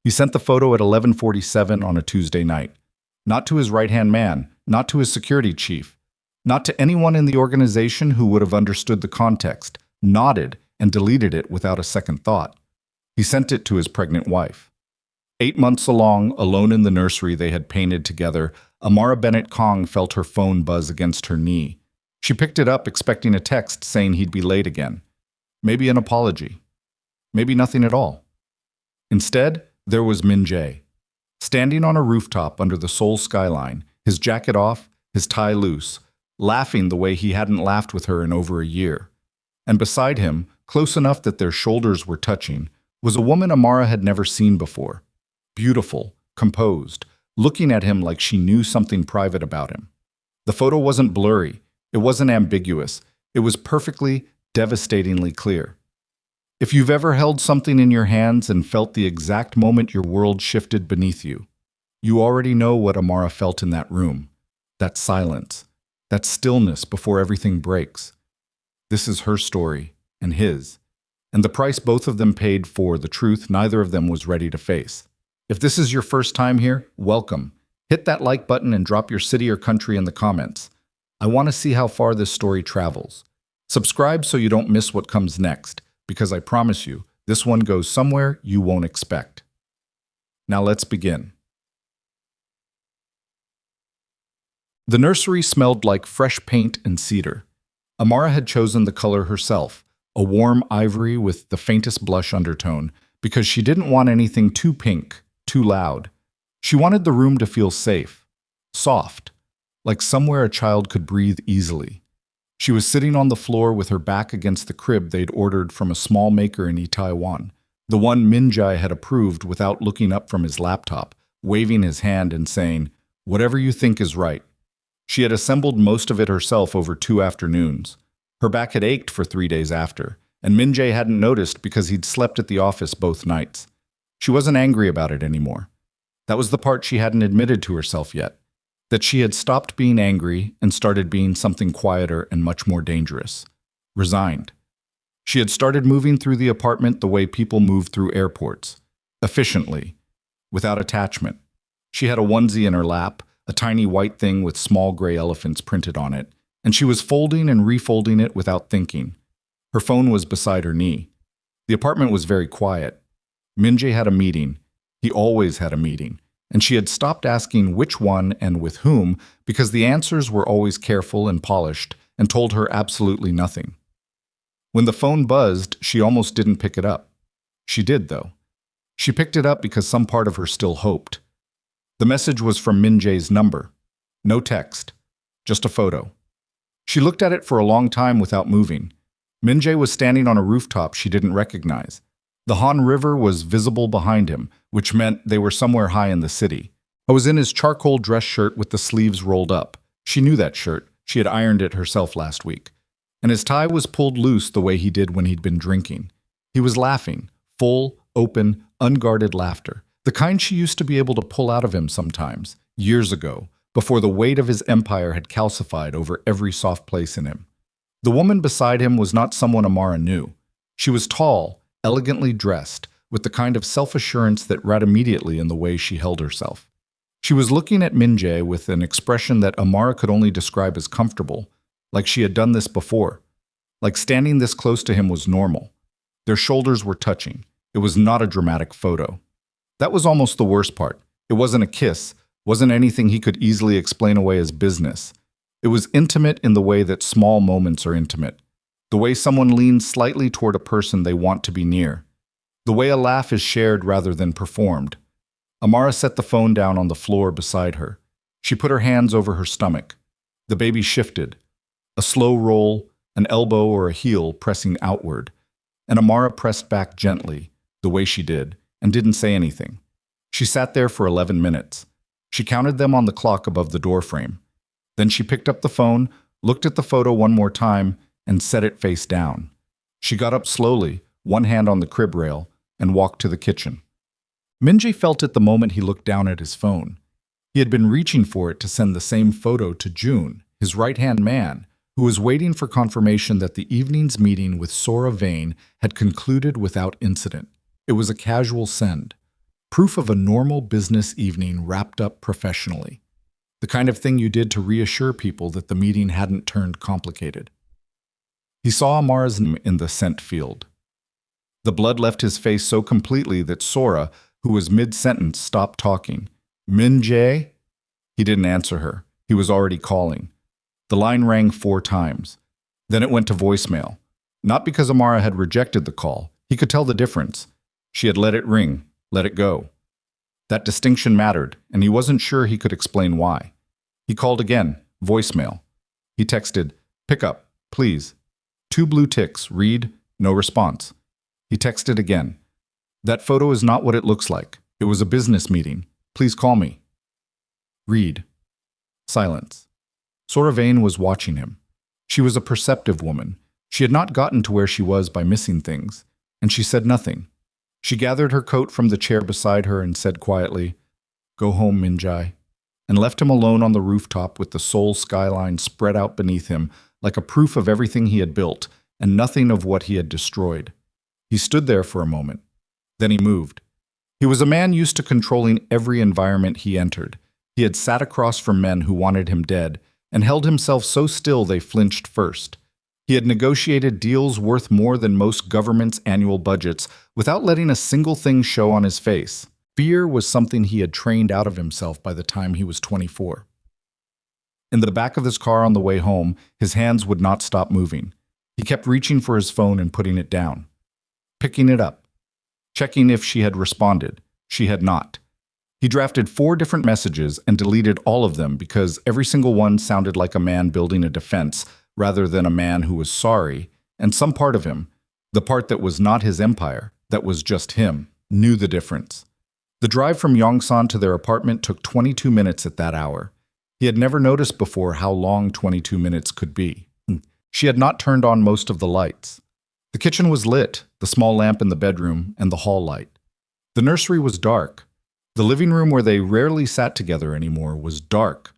He sent the photo at 11:47 on a Tuesday night. Not to his right-hand man, not to his security chief, not to anyone in the organization who would have understood the context, nodded, and deleted it without a second thought. He sent it to his pregnant wife. 8 months along, alone in the nursery they had painted together, Amara Bennett-Kang felt her phone buzz against her knee. She picked it up expecting a text saying he'd be late again. Maybe an apology. Maybe nothing at all. Instead, there was Min-jae, standing on a rooftop under the Seoul skyline, his jacket off, his tie loose, laughing the way he hadn't laughed with her in over a year. And beside him, close enough that their shoulders were touching, was a woman Amara had never seen before. Beautiful, composed, looking at him like she knew something private about him. The photo wasn't blurry, it wasn't ambiguous, it was perfectly, devastatingly clear. If you've ever held something in your hands and felt the exact moment your world shifted beneath you, you already know what Amara felt in that room. That silence, that stillness before everything breaks. This is her story, and his, and the price both of them paid for the truth neither of them was ready to face. If this is your first time here, welcome. Hit that like button and drop your city or country in the comments. I want to see how far this story travels. Subscribe so you don't miss what comes next, because I promise you, this one goes somewhere you won't expect. Now let's begin. The nursery smelled like fresh paint and cedar. Amara had chosen the color herself, a warm ivory with the faintest blush undertone, because she didn't want anything too pink, too loud. She wanted the room to feel safe, soft, like somewhere a child could breathe easily. She was sitting on the floor with her back against the crib they'd ordered from a small maker in Itaewon, the one Min-jae had approved without looking up from his laptop, waving his hand and saying, "Whatever you think is right." She had assembled most of it herself over 2 afternoons. Her back had ached for 3 days after, and Min-jae hadn't noticed because he'd slept at the office both nights. She wasn't angry about it anymore. That was the part she hadn't admitted to herself yet, that she had stopped being angry and started being something quieter and much more dangerous. Resigned. She had started moving through the apartment the way people move through airports. Efficiently. Without attachment. She had a onesie in her lap, a tiny white thing with small gray elephants printed on it, and she was folding and refolding it without thinking. Her phone was beside her knee. The apartment was very quiet. Min-jae had a meeting. He always had a meeting. And she had stopped asking which one and with whom because the answers were always careful and polished and told her absolutely nothing. When the phone buzzed, she almost didn't pick it up. She did, though. She picked it up because some part of her still hoped. The message was from Min-jae's number. No text. Just a photo. She looked at it for a long time without moving. Min-jae was standing on a rooftop she didn't recognize. The Han River was visible behind him, which meant they were somewhere high in the city. I was in his charcoal dress shirt with the sleeves rolled up. She knew that shirt. She had ironed it herself last week. And his tie was pulled loose the way he did when he'd been drinking. He was laughing. Full, open, unguarded laughter. The kind she used to be able to pull out of him sometimes, years ago, before the weight of his empire had calcified over every soft place in him. The woman beside him was not someone Amara knew. She was tall, elegantly dressed, with the kind of self-assurance that read immediately in the way she held herself. She was looking at Min-jae with an expression that Amara could only describe as comfortable, like she had done this before, like standing this close to him was normal. Their shoulders were touching. It was not a dramatic photo. That was almost the worst part. It wasn't a kiss, wasn't anything he could easily explain away as business. It was intimate in the way that small moments are intimate. The way someone leans slightly toward a person they want to be near. The way a laugh is shared rather than performed. Amara set the phone down on the floor beside her. She put her hands over her stomach. The baby shifted. A slow roll, an elbow or a heel pressing outward. And Amara pressed back gently, the way she did, and didn't say anything. She sat there for 11 minutes. She counted them on the clock above the doorframe. Then she picked up the phone, looked at the photo one more time, and set it face down. She got up slowly, one hand on the crib rail, and walked to the kitchen. Min-jae felt it the moment he looked down at his phone. He had been reaching for it to send the same photo to June, his right-hand man, who was waiting for confirmation that the evening's meeting with Sora Vane had concluded without incident. It was a casual send. Proof of a normal business evening wrapped up professionally. The kind of thing you did to reassure people that the meeting hadn't turned complicated. He saw Amara's name in the scent field. The blood left his face so completely that Sora, who was mid-sentence, stopped talking. Min-jae? He didn't answer her. He was already calling. The line rang 4 times. Then it went to voicemail. Not because Amara had rejected the call. He could tell the difference. She had let it ring, let it go. That distinction mattered, and he wasn't sure he could explain why. He called again, voicemail. He texted, "Pick up, please." 2 blue ticks, read, no response. He texted again. "That photo is not what it looks like. It was a business meeting. Please call me." Read. Silence. Sora Vane was watching him. She was a perceptive woman. She had not gotten to where she was by missing things, and she said nothing. She gathered her coat from the chair beside her and said quietly, "Go home, Min-jae," and left him alone on the rooftop with the Seoul skyline spread out beneath him like a proof of everything he had built and nothing of what he had destroyed. He stood there for a moment. Then he moved. He was a man used to controlling every environment he entered. He had sat across from men who wanted him dead and held himself so still they flinched first. He had negotiated deals worth more than most governments' annual budgets without letting a single thing show on his face. Fear was something he had trained out of himself by the time he was 24. In the back of his car on the way home, his hands would not stop moving. He kept reaching for his phone and putting it down. Picking it up. Checking if she had responded. She had not. He drafted 4 different messages and deleted all of them because every single one sounded like a man building a defense rather than a man who was sorry, and some part of him, the part that was not his empire, that was just him, knew the difference. The drive from Yongsan to their apartment took 22 minutes at that hour. He had never noticed before how long 22 minutes could be. She had not turned on most of the lights. The kitchen was lit, the small lamp in the bedroom, and the hall light. The nursery was dark. The living room where they rarely sat together anymore was dark.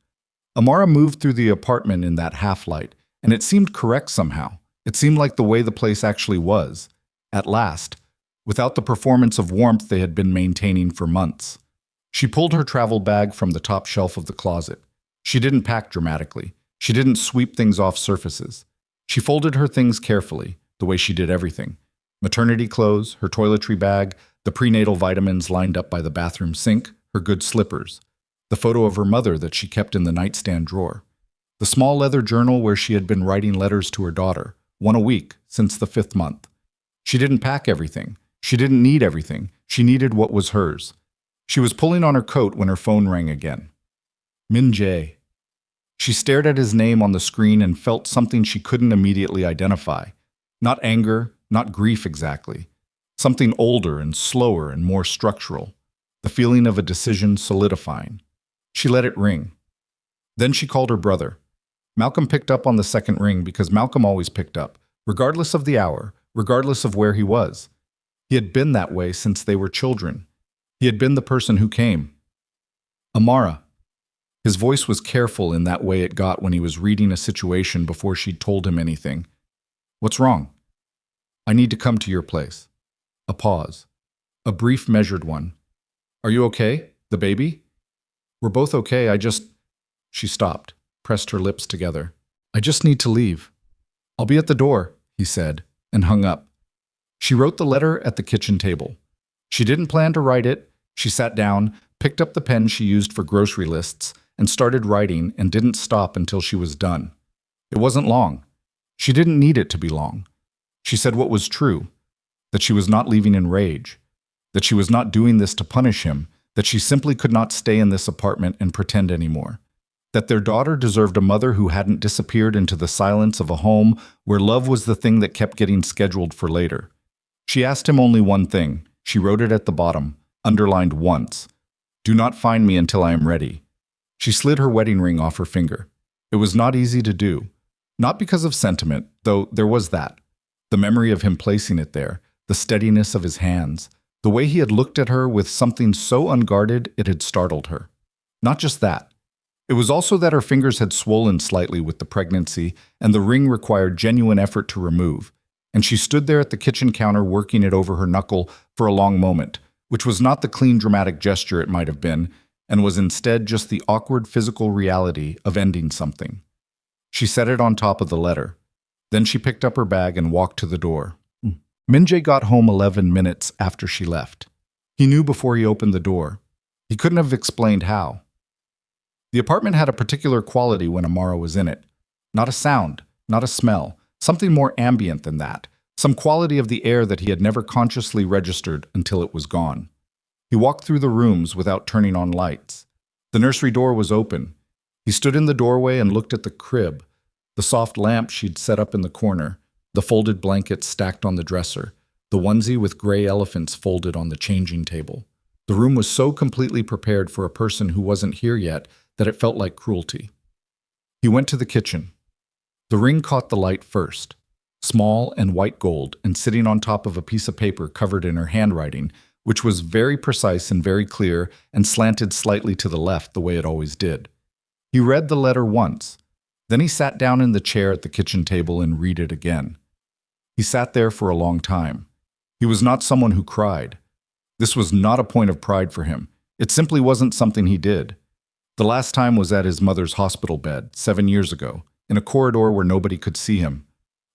Amara moved through the apartment in that half-light, and it seemed correct somehow. It seemed like the way the place actually was. At last, without the performance of warmth they had been maintaining for months. She pulled her travel bag from the top shelf of the closet. She didn't pack dramatically. She didn't sweep things off surfaces. She folded her things carefully, the way she did everything. Maternity clothes, her toiletry bag, the prenatal vitamins lined up by the bathroom sink, her good slippers, the photo of her mother that she kept in the nightstand drawer, the small leather journal where she had been writing letters to her daughter, 1 a week since the 5th month. She didn't pack everything. She didn't need everything. She needed what was hers. She was pulling on her coat when her phone rang again. Min-jae. She stared at his name on the screen and felt something she couldn't immediately identify. Not anger, not grief exactly. Something older and slower and more structural. The feeling of a decision solidifying. She let it ring. Then she called her brother. Malcolm picked up on the second ring because Malcolm always picked up, regardless of the hour, regardless of where he was. He had been that way since they were children. He had been the person who came. Amara. His voice was careful in that way it got when he was reading a situation before she'd told him anything. "What's wrong?" "I need to come to your place." A pause. A brief, measured one. "Are you okay? The baby?" "We're both okay, I just—" She stopped, pressed her lips together. "I just need to leave." "I'll be at the door," he said, and hung up. She wrote the letter at the kitchen table. She didn't plan to write it. She sat down, picked up the pen she used for grocery lists, and started writing and didn't stop until she was done. It wasn't long. She didn't need it to be long. She said what was true, that she was not leaving in rage, that she was not doing this to punish him, that she simply could not stay in this apartment and pretend anymore, that their daughter deserved a mother who hadn't disappeared into the silence of a home where love was the thing that kept getting scheduled for later. She asked him only one thing. She wrote it at the bottom, underlined once. "Do not find me until I am ready." She slid her wedding ring off her finger. It was not easy to do. Not because of sentiment, though there was that. The memory of him placing it there, the steadiness of his hands, the way he had looked at her with something so unguarded it had startled her. Not just that. It was also that her fingers had swollen slightly with the pregnancy, and the ring required genuine effort to remove. And she stood there at the kitchen counter working it over her knuckle for a long moment, which was not the clean dramatic gesture it might have been, and was instead just the awkward physical reality of ending something. She set it on top of the letter. Then she picked up her bag and walked to the door. Min-jae got home 11 minutes after she left. He knew before he opened the door. He couldn't have explained how. The apartment had a particular quality when Amara was in it. Not a sound, not a smell, something more ambient than that. Some quality of the air that he had never consciously registered until it was gone. He walked through the rooms without turning on lights. The nursery door was open. He stood in the doorway and looked at the crib, the soft lamp she'd set up in the corner, the folded blankets stacked on the dresser, the onesie with gray elephants folded on the changing table. The room was so completely prepared for a person who wasn't here yet that it felt like cruelty. He went to the kitchen. The ring caught the light first, small and white gold, and sitting on top of a piece of paper covered in her handwriting, which was very precise and very clear and slanted slightly to the left the way it always did. He read the letter once. Then he sat down in the chair at the kitchen table and read it again. He sat there for a long time. He was not someone who cried. This was not a point of pride for him. It simply wasn't something he did. The last time was at his mother's hospital bed, 7 years ago, in a corridor where nobody could see him.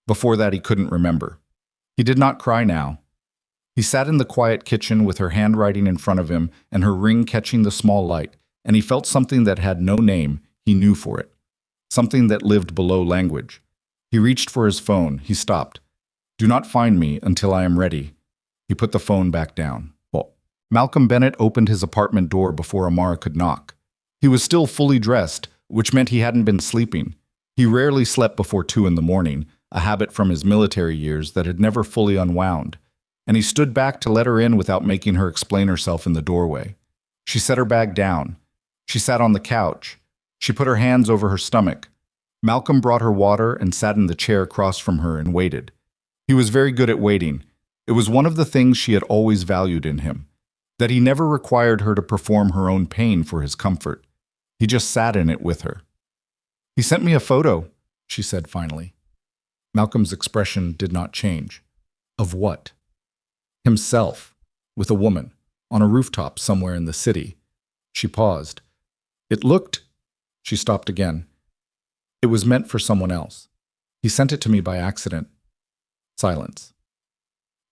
Before that, he couldn't remember. He did not cry now. He sat in the quiet kitchen with her handwriting in front of him and her ring catching the small light, and he felt something that had no name he knew for it. Something that lived below language. He reached for his phone. He stopped. "Do not find me until I am ready." He put the phone back down. Malcolm Bennett opened his apartment door before Amara could knock. He was still fully dressed, which meant he hadn't been sleeping. He rarely slept before 2 in the morning, a habit from his military years that had never fully unwound. And he stood back to let her in without making her explain herself in the doorway. She set her bag down. She sat on the couch. She put her hands over her stomach. Malcolm brought her water and sat in the chair across from her and waited. He was very good at waiting. It was one of the things she had always valued in him, that he never required her to perform her own pain for his comfort. He just sat in it with her. "He sent me a photo," she said finally. Malcolm's expression did not change. Of what? Himself, with a woman, on a rooftop somewhere in the city. She paused. It looked... She stopped again. It was meant for someone else. He sent it to me by accident. Silence.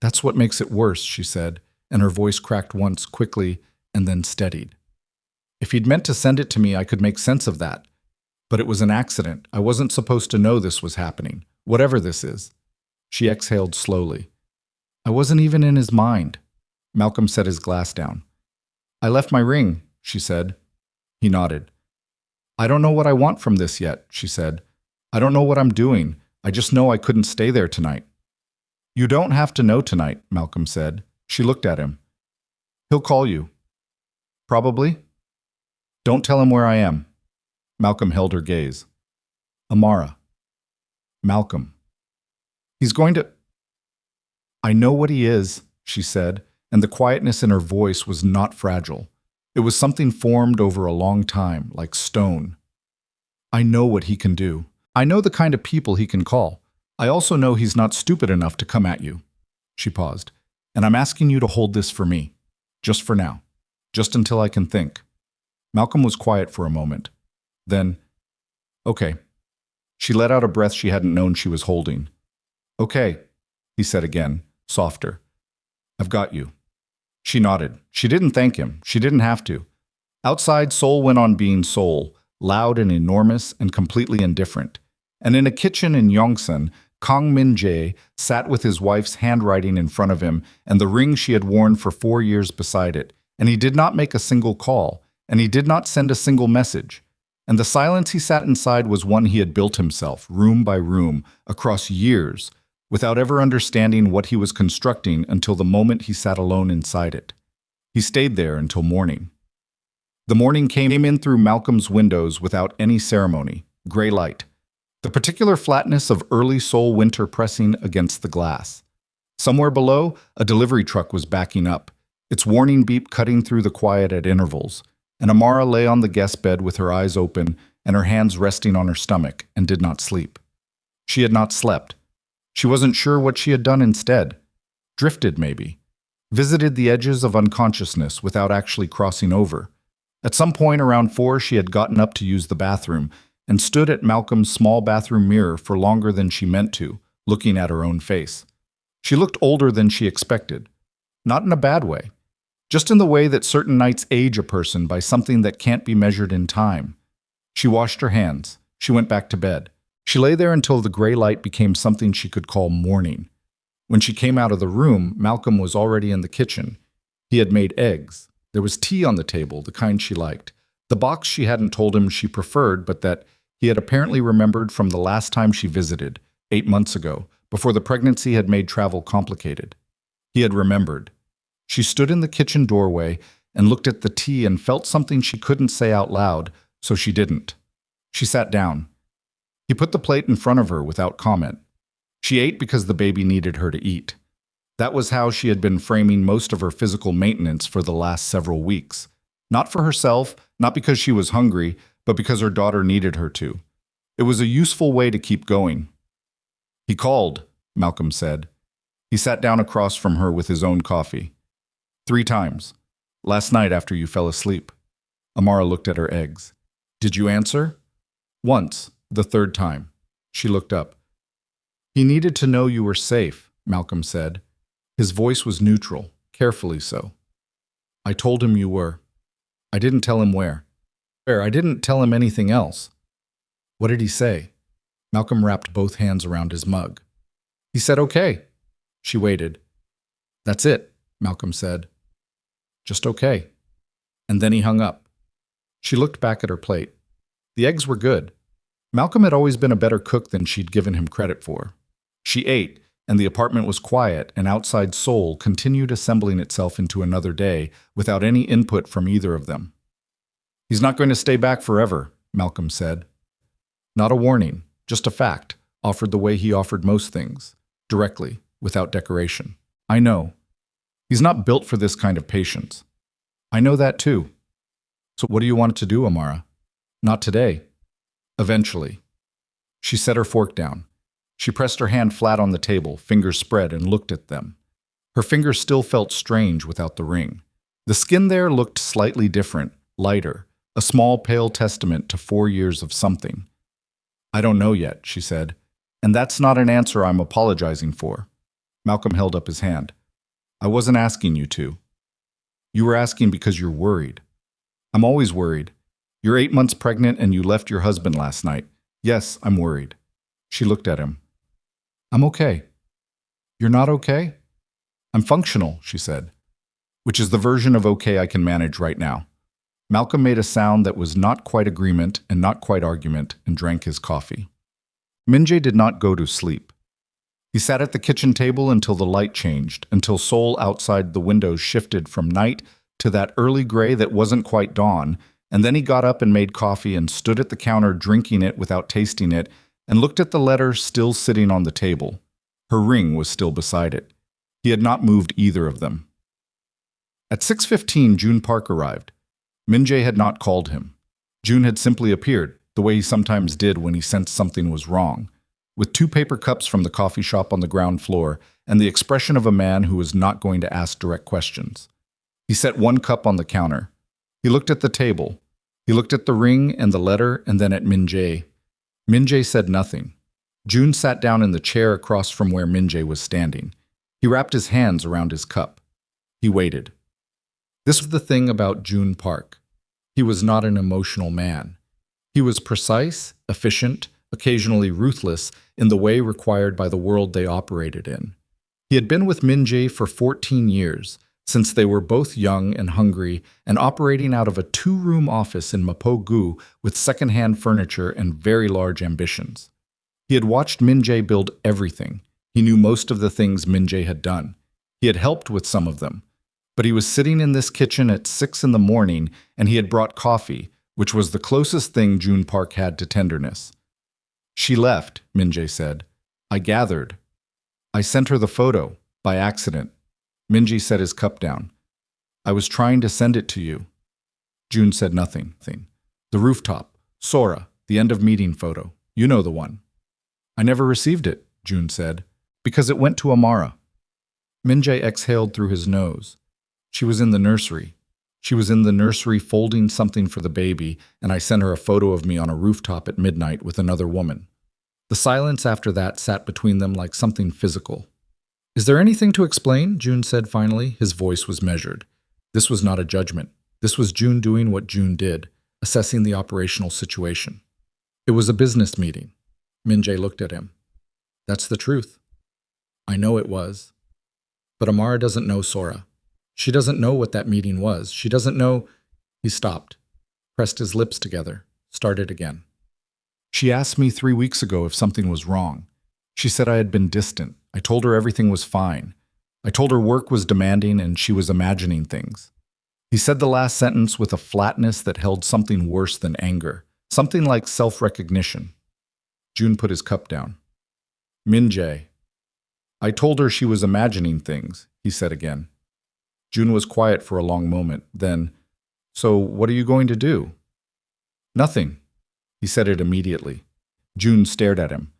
"That's what makes it worse," she said, and her voice cracked once quickly and then steadied. "If he'd meant to send it to me, I could make sense of that. But it was an accident. I wasn't supposed to know this was happening, whatever this is." She exhaled slowly. "I wasn't even in his mind." Malcolm set his glass down. "I left my ring," she said. He nodded. "I don't know what I want from this yet," she said. "I don't know what I'm doing. I just know I couldn't stay there tonight." "You don't have to know tonight," Malcolm said. She looked at him. "He'll call you." "Probably." "Don't tell him where I am." Malcolm held her gaze. "Amara." "Malcolm." "He's going to—" "I know what he is," she said, and the quietness in her voice was not fragile. It was something formed over a long time, like stone. "I know what he can do. I know the kind of people he can call. I also know he's not stupid enough to come at you." She paused. "And I'm asking you to hold this for me. Just for now. Just until I can think." Malcolm was quiet for a moment. Then, "Okay." She let out a breath she hadn't known she was holding. "Okay," he said again, softer. "I've got you." She nodded. She didn't thank him. She didn't have to. Outside, Seoul went on being Seoul, loud and enormous and completely indifferent. And in a kitchen in Yongsan, Kang Min-jae sat with his wife's handwriting in front of him and the ring she had worn for 4 years beside it. And he did not make a single call, and he did not send a single message. And the silence he sat inside was one he had built himself, room by room, across years, without ever understanding what he was constructing until the moment he sat alone inside it. He stayed there until morning. The morning came in through Malcolm's windows without any ceremony, gray light. The particular flatness of early Seoul winter pressing against the glass. Somewhere below, a delivery truck was backing up, its warning beep cutting through the quiet at intervals, and Amara lay on the guest bed with her eyes open and her hands resting on her stomach and did not sleep. She had not slept. She wasn't sure what she had done instead. Drifted, maybe. visited the edges of unconsciousness without actually crossing over. At some point around 4, she had gotten up to use the bathroom and stood at Malcolm's small bathroom mirror for longer than she meant to, looking at her own face. She looked older than she expected. Not in a bad way. Just in the way that certain nights age a person by something that can't be measured in time. She washed her hands. She went back to bed. She lay there until the gray light became something she could call morning. When she came out of the room, Malcolm was already in the kitchen. He had made eggs. There was tea on the table, the kind she liked. The box she hadn't told him she preferred, but that he had apparently remembered from the last time she visited, 8 months ago, before the pregnancy had made travel complicated. He had remembered. She stood in the kitchen doorway and looked at the tea and felt something she couldn't say out loud, so she didn't. She sat down. He put the plate in front of her without comment. She ate because the baby needed her to eat. That was how she had been framing most of her physical maintenance for the last several weeks. Not for herself, not because she was hungry, but because her daughter needed her to. It was a useful way to keep going. "He called," Malcolm said. He sat down across from her with his own coffee. 3 times. Last night after you fell asleep. Amara looked at her eggs. "Did you answer?" "Once, the 3rd time." She looked up. "He needed to know you were safe," Malcolm said. His voice was neutral, carefully so. "I told him you were. I didn't tell him where. I didn't tell him anything else." "What did he say?" Malcolm wrapped both hands around his mug. "He said okay." She waited. "That's it," Malcolm said. "Just okay." And then he hung up. She looked back at her plate. The eggs were good. Malcolm had always been a better cook than she'd given him credit for. She ate, and the apartment was quiet, and outside Seoul continued assembling itself into another day without any input from either of them. "He's not going to stay back forever," Malcolm said. Not a warning, just a fact, offered the way he offered most things, directly, without decoration. "I know. He's not built for this kind of patience." "I know that too." "So what do you want to do, Amara?" "Not today." "Eventually." She set her fork down. She pressed her hand flat on the table, fingers spread, and looked at them. Her fingers still felt strange without the ring. The skin there looked slightly different, lighter, a small pale testament to 4 years of something. "I don't know yet," she said. "And that's not an answer I'm apologizing for." Malcolm held up his hand. "I wasn't asking you to. You were asking because you're worried." "I'm always worried. You're 8 months pregnant and you left your husband last night. Yes, I'm worried." She looked at him. "I'm okay." "You're not okay?" "I'm functional," she said. "Which is the version of okay I can manage right now." Malcolm made a sound that was not quite agreement and not quite argument and drank his coffee. Min-jae did not go to sleep. He sat at the kitchen table until the light changed, until Seoul outside the windows shifted from night to that early gray that wasn't quite dawn, and then he got up and made coffee and stood at the counter drinking it without tasting it and looked at the letter still sitting on the table. Her ring was still beside it. He had not moved either of them. At 6:15, June Park arrived. Min-jae had not called him. June had simply appeared, the way he sometimes did when he sensed something was wrong, with 2 paper cups from the coffee shop on the ground floor and the expression of a man who was not going to ask direct questions. He set 1 cup on the counter. He looked at the table. He looked at the ring and the letter and then at Min-jae. Min-jae said nothing. June sat down in the chair across from where Min-jae was standing. He wrapped his hands around his cup. He waited. This was the thing about June Park. He was not an emotional man. He was precise, efficient, occasionally ruthless in the way required by the world they operated in. He had been with Min-jae for 14 years, since they were both young and hungry and operating out of a 2-room office in Mapo-gu with second-hand furniture and very large ambitions. He had watched Min-jae build everything. He knew most of the things Min-jae had done. He had helped with some of them. But he was sitting in this kitchen at 6 in the morning, and he had brought coffee, which was the closest thing June Park had to tenderness. "She left," Min-jae said. "I gathered. I sent her the photo, by accident." Min-jae set his cup down. "I was trying to send it to you." June said nothing. "The rooftop. Sora, the end of meeting photo. You know the one." "I never received it," June said, "because it went to Amara." Min-jae exhaled through his nose. She was in the nursery. She was in the nursery folding something for the baby, and I sent her a photo of me on a rooftop at midnight with another woman. The silence after that sat between them like something physical. Is there anything to explain? June said finally. His voice was measured. This was not a judgment. This was June doing what June did, assessing the operational situation. It was a business meeting. Min-jae looked at him. That's the truth. I know it was. But Amara doesn't know Sora. She doesn't know what that meeting was. She doesn't know. He stopped, pressed his lips together, started again. She asked me 3 weeks ago if something was wrong. She said I had been distant. I told her everything was fine. I told her work was demanding and she was imagining things. He said the last sentence with a flatness that held something worse than anger, something like self-recognition. June put his cup down. Min-jae. I told her she was imagining things, he said again. June was quiet for a long moment. Then, so what are you going to do? Nothing. He said it immediately. June stared at him.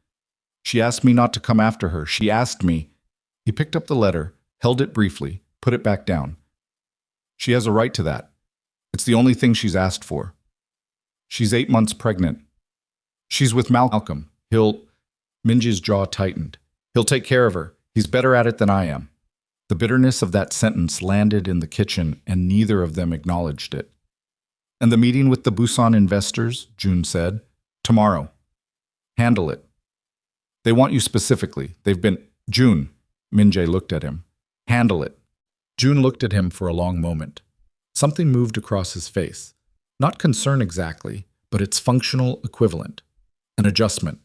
She asked me not to come after her. She asked me. He picked up the letter, held it briefly, put it back down. She has a right to that. It's the only thing she's asked for. She's 8 months pregnant. She's with Malcolm. Min-jae's jaw tightened. He'll take care of her. He's better at it than I am. The bitterness of that sentence landed in the kitchen, and neither of them acknowledged it. And the meeting with the Busan investors, June said, tomorrow. Handle it. They want you specifically. They've been… June. Min-jae looked at him. Handle it. June looked at him for a long moment. Something moved across his face. Not concern exactly, but its functional equivalent. An adjustment.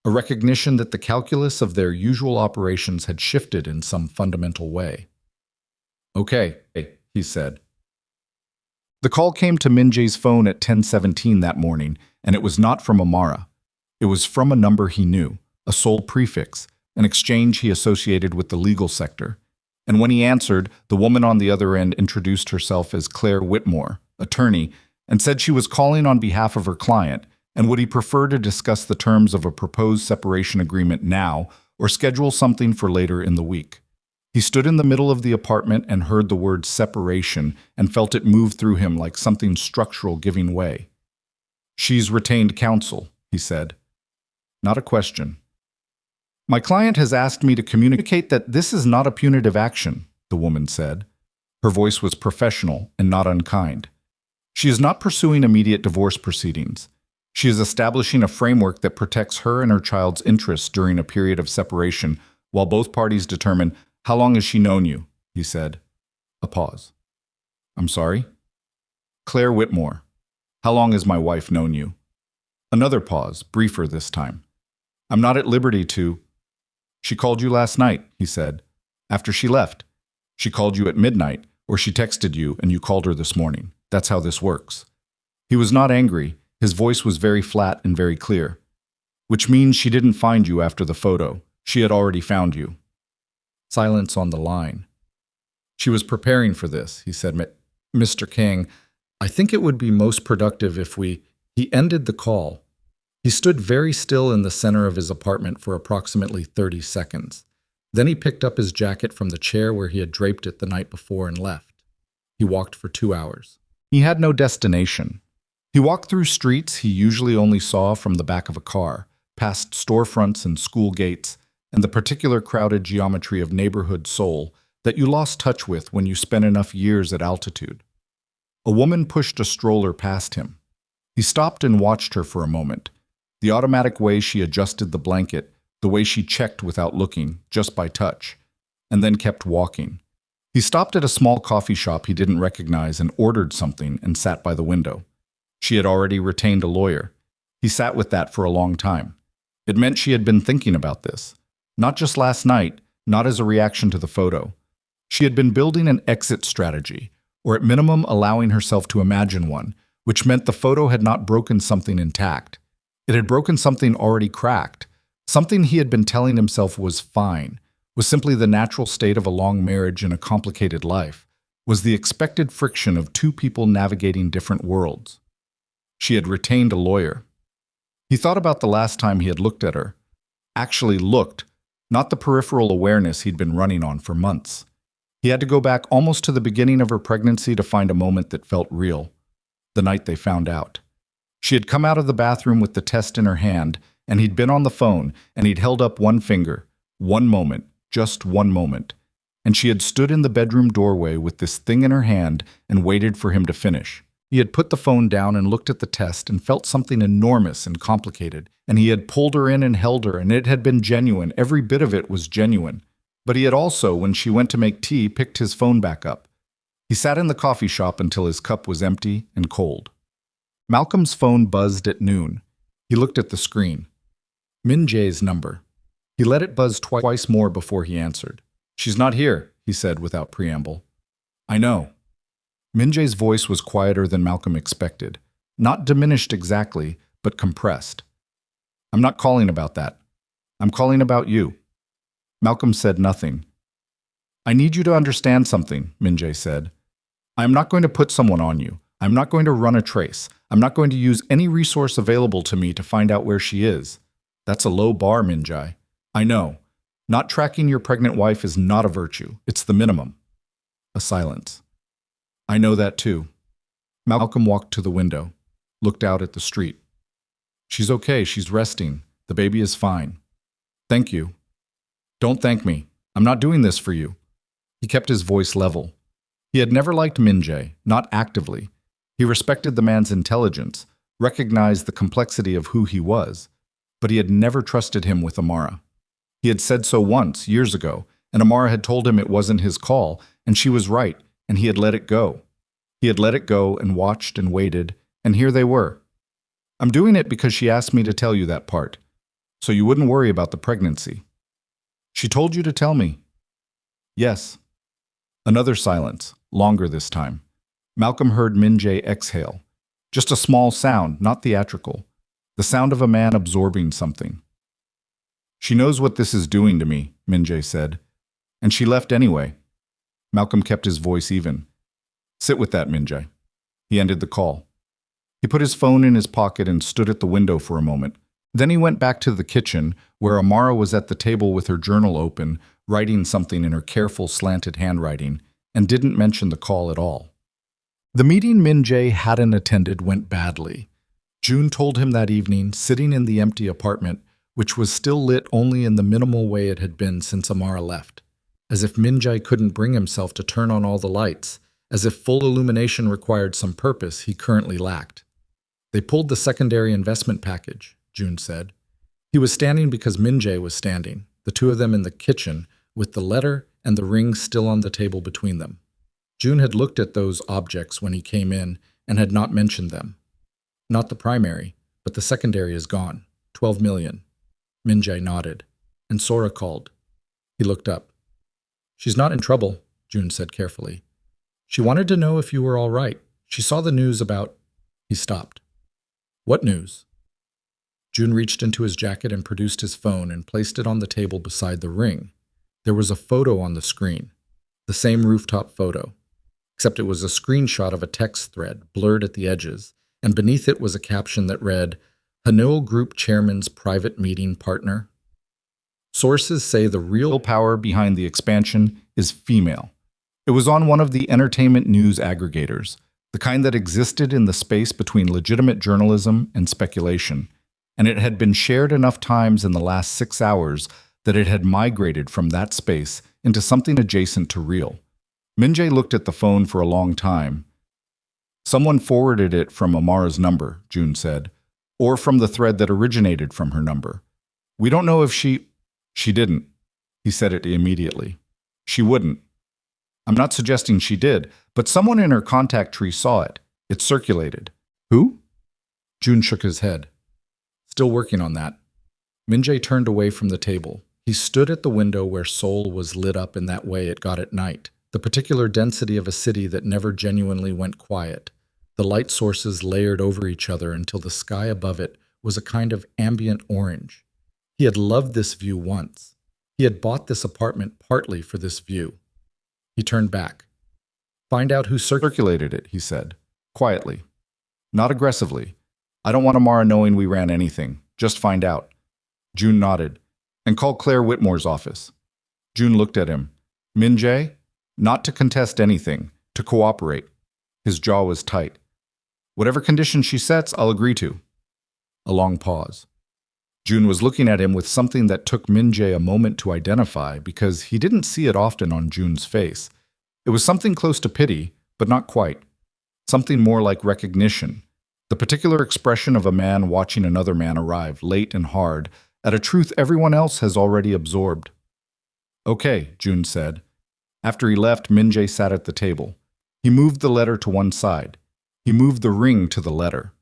A recognition that the calculus of their usual operations had shifted in some fundamental way. Okay, he said. The call came to Min-jae's phone at 10:17 that morning, and it was not from Amara. It was from a number he knew, a sole prefix, an exchange he associated with the legal sector. And when he answered, the woman on the other end introduced herself as Claire Whitmore, attorney, and said she was calling on behalf of her client, and would he prefer to discuss the terms of a proposed separation agreement now or schedule something for later in the week. He stood in the middle of the apartment and heard the word separation and felt it move through him like something structural giving way. She's retained counsel, he said. Not a question. My client has asked me to communicate that this is not a punitive action, the woman said. Her voice was professional and not unkind. She is not pursuing immediate divorce proceedings. She is establishing a framework that protects her and her child's interests during a period of separation while both parties determine, how long has she known you? He said. A pause. I'm sorry? Claire Whitmore. How long has my wife known you? Another pause, briefer this time. I'm not at liberty to… She called you last night, he said. After she left. She called you at midnight, or she texted you and you called her this morning. That's how this works. He was not angry. His voice was very flat and very clear. Which means she didn't find you after the photo. She had already found you. Silence on the line. She was preparing for this, he said. Mr. Kang, I think it would be most productive if we… He ended the call. He stood very still in the center of his apartment for approximately 30 seconds. Then he picked up his jacket from the chair where he had draped it the night before and left. He walked for 2 hours. He had no destination. He walked through streets he usually only saw from the back of a car, past storefronts and school gates, and the particular crowded geometry of neighborhood Seoul that you lost touch with when you spent enough years at altitude. A woman pushed a stroller past him. He stopped and watched her for a moment. The automatic way she adjusted the blanket, the way she checked without looking, just by touch, and then kept walking. He stopped at a small coffee shop he didn't recognize and ordered something and sat by the window. She had already retained a lawyer. He sat with that for a long time. It meant she had been thinking about this. Not just last night, not as a reaction to the photo. She had been building an exit strategy, or at minimum allowing herself to imagine one, which meant the photo had not broken something intact. It had broken something already cracked. Something he had been telling himself was fine, was simply the natural state of a long marriage in a complicated life, was the expected friction of two people navigating different worlds. She had retained a lawyer. He thought about the last time he had looked at her. Actually looked, not the peripheral awareness he'd been running on for months. He had to go back almost to the beginning of her pregnancy to find a moment that felt real, the night they found out. She had come out of the bathroom with the test in her hand, and he'd been on the phone, and he'd held up one finger, one moment, just one moment. And she had stood in the bedroom doorway with this thing in her hand and waited for him to finish. He had put the phone down and looked at the test and felt something enormous and complicated, and he had pulled her in and held her, and it had been genuine. Every bit of it was genuine. But he had also, when she went to make tea, picked his phone back up. He sat in the coffee shop until his cup was empty and cold. Malcolm's phone buzzed at noon. He looked at the screen. Min-jae's number. He let it buzz twice more before he answered. "She's not here," he said without preamble. "I know." Min-jae's voice was quieter than Malcolm expected. Not diminished exactly, but compressed. "I'm not calling about that. I'm calling about you." Malcolm said nothing. "I need you to understand something," Min-jae said. "I am not going to put someone on you. I'm not going to run a trace. I'm not going to use any resource available to me to find out where she is. That's a low bar, Min-jae. I know. Not tracking your pregnant wife is not a virtue. It's the minimum." A silence. "I know that too." Malcolm walked to the window, looked out at the street. "She's okay. She's resting. The baby is fine. Thank you." "Don't thank me. I'm not doing this for you." He kept his voice level. He had never liked Min-jae, not actively. He respected the man's intelligence, recognized the complexity of who he was, but he had never trusted him with Amara. He had said so once, years ago, and Amara had told him it wasn't his call, and she was right, and he had let it go. He had let it go and watched and waited, and here they were. "I'm doing it because she asked me to tell you that part, so you wouldn't worry about the pregnancy." "She told you to tell me?" "Yes." Another silence, longer this time. Malcolm heard Min-jae exhale. Just a small sound, not theatrical. The sound of a man absorbing something. "She knows what this is doing to me," Min-jae said. "And she left anyway." Malcolm kept his voice even. "Sit with that, Min-jae." He ended the call. He put his phone in his pocket and stood at the window for a moment. Then he went back to the kitchen, where Amara was at the table with her journal open, writing something in her careful, slanted handwriting, and didn't mention the call at all. The meeting Min-jae hadn't attended went badly. June told him that evening, sitting in the empty apartment, which was still lit only in the minimal way it had been since Amara left. As if Min-jae couldn't bring himself to turn on all the lights, as if full illumination required some purpose he currently lacked. "They pulled the secondary investment package," June said. He was standing because Min-jae was standing, the two of them in the kitchen, with the letter and the ring still on the table between them. June had looked at those objects when he came in and had not mentioned them. "Not the primary, but the secondary is gone. 12 million. Min-jae nodded, and Sora called. He looked up. "She's not in trouble," June said carefully. "She wanted to know if you were all right. She saw the news about—" He stopped. "What news?" June reached into his jacket and produced his phone and placed it on the table beside the ring. There was a photo on the screen, the same rooftop photo, except it was a screenshot of a text thread, blurred at the edges, and beneath it was a caption that read, "Hanul Group Chairman's private meeting partner." Sources say the real power behind the expansion is female. It was on one of the entertainment news aggregators, the kind that existed in the space between legitimate journalism and speculation, and it had been shared enough times in the last 6 hours that it had migrated from that space into something adjacent to real. Min-jae looked at the phone for a long time. "Someone forwarded it from Amara's number," June said, "or from the thread that originated from her number. We don't know if she didn't." He said it immediately. "She wouldn't. I'm not suggesting she did, but someone in her contact tree saw it. It circulated." "Who?" June shook his head. "Still working on that." Min-jae turned away from the table. He stood at the window where Seoul was lit up in that way it got at night, the particular density of a city that never genuinely went quiet. The light sources layered over each other until the sky above it was a kind of ambient orange. He had loved this view once. He had bought this apartment partly for this view. He turned back. "Find out who circulated it," he said, quietly. "Not aggressively. I don't want Amara knowing we ran anything. Just find out." June nodded. And call Claire Whitmore's office. June looked at him. Min-jae? Not to contest anything, to cooperate. His jaw was tight. Whatever condition she sets, I'll agree to. A long pause. June was looking at him with something that took Min-jae a moment to identify because he didn't see it often on June's face. It was something close to pity, but not quite. Something more like recognition. The particular expression of a man watching another man arrive late and hard at a truth everyone else has already absorbed. Okay, June said. After he left, Min-jae sat at the table. He moved the letter to one side. He moved the ring to the letter.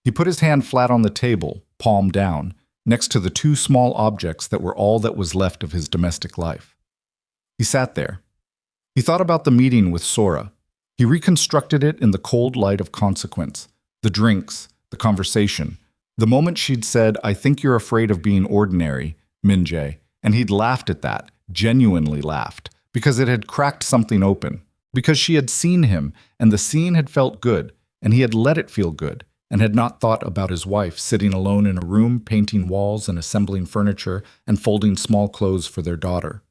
He put his hand flat on the table, palm down, next to the two small objects that were all that was left of his domestic life. He sat there. He thought about the meeting with Sora. He reconstructed it in the cold light of consequence. The drinks, the conversation, the moment she'd said, "I think you're afraid of being ordinary, Min-jae," and he'd laughed at that, genuinely laughed, because it had cracked something open, because she had seen him, and the scene had felt good, and he had let it feel good, and had not thought about his wife sitting alone in a room, painting walls and assembling furniture and folding small clothes for their daughter.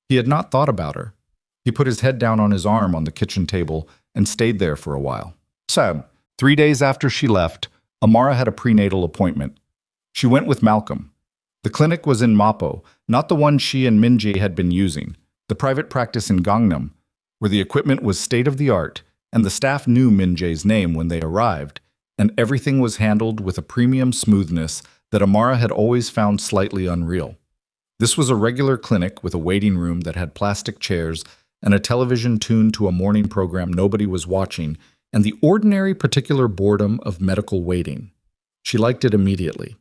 He had not thought about her. He put his head down on his arm on the kitchen table and stayed there for a while. So, 3 days after she left, Amara had a prenatal appointment. She went with Malcolm. The clinic was in Mapo, not the one she and Min-jae had been using, the private practice in Gangnam, where the equipment was state-of-the-art, and the staff knew Min-jae's name when they arrived, and everything was handled with a premium smoothness that Amara had always found slightly unreal. This was a regular clinic with a waiting room that had plastic chairs and a television tuned to a morning program nobody was watching, and the ordinary particular boredom of medical waiting. She liked it immediately.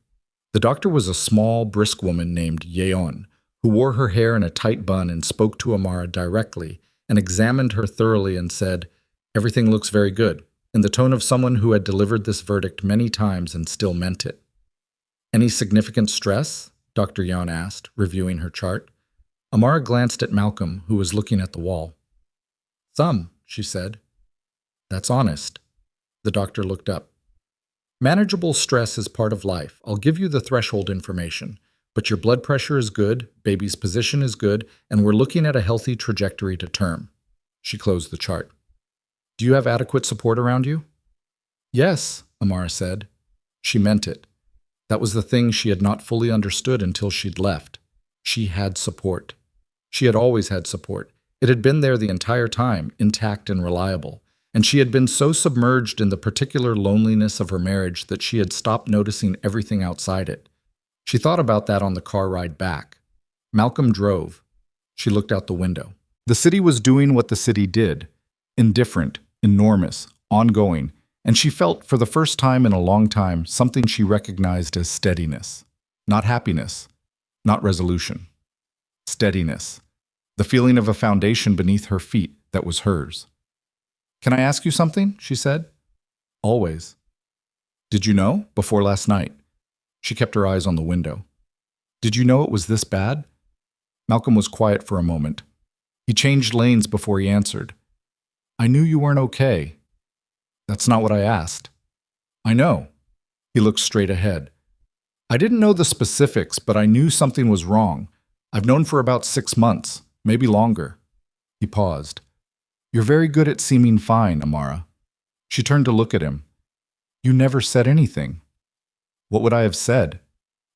The doctor was a small, brisk woman named Yeon, who wore her hair in a tight bun and spoke to Amara directly and examined her thoroughly and said, "Everything looks very good," in the tone of someone who had delivered this verdict many times and still meant it. "Any significant stress?" Dr. Yeon asked, reviewing her chart. Amara glanced at Malcolm, who was looking at the wall. "Some," she said. "That's honest." The doctor looked up. "Manageable stress is part of life. I'll give you the threshold information. But your blood pressure is good, baby's position is good, and we're looking at a healthy trajectory to term." She closed the chart. "Do you have adequate support around you?" "Yes," Amara said. She meant it. That was the thing she had not fully understood until she'd left. She had support. She had always had support. It had been there the entire time, intact and reliable. And she had been so submerged in the particular loneliness of her marriage that she had stopped noticing everything outside it. She thought about that on the car ride back. Malcolm drove. She looked out the window. The city was doing what the city did. Indifferent, enormous, ongoing, and she felt, for the first time in a long time, something she recognized as steadiness. Not happiness, not resolution. Steadiness. The feeling of a foundation beneath her feet that was hers. "Can I ask you something?" she said. "Always." "Did you know before last night?" She kept her eyes on the window. "Did you know it was this bad?" Malcolm was quiet for a moment. He changed lanes before he answered. "I knew you weren't okay." "That's not what I asked." "I know." He looked straight ahead. "I didn't know the specifics, but I knew something was wrong. I've known for about 6 months, maybe longer." He paused. "You're very good at seeming fine, Amara." She turned to look at him. "You never said anything." "What would I have said?"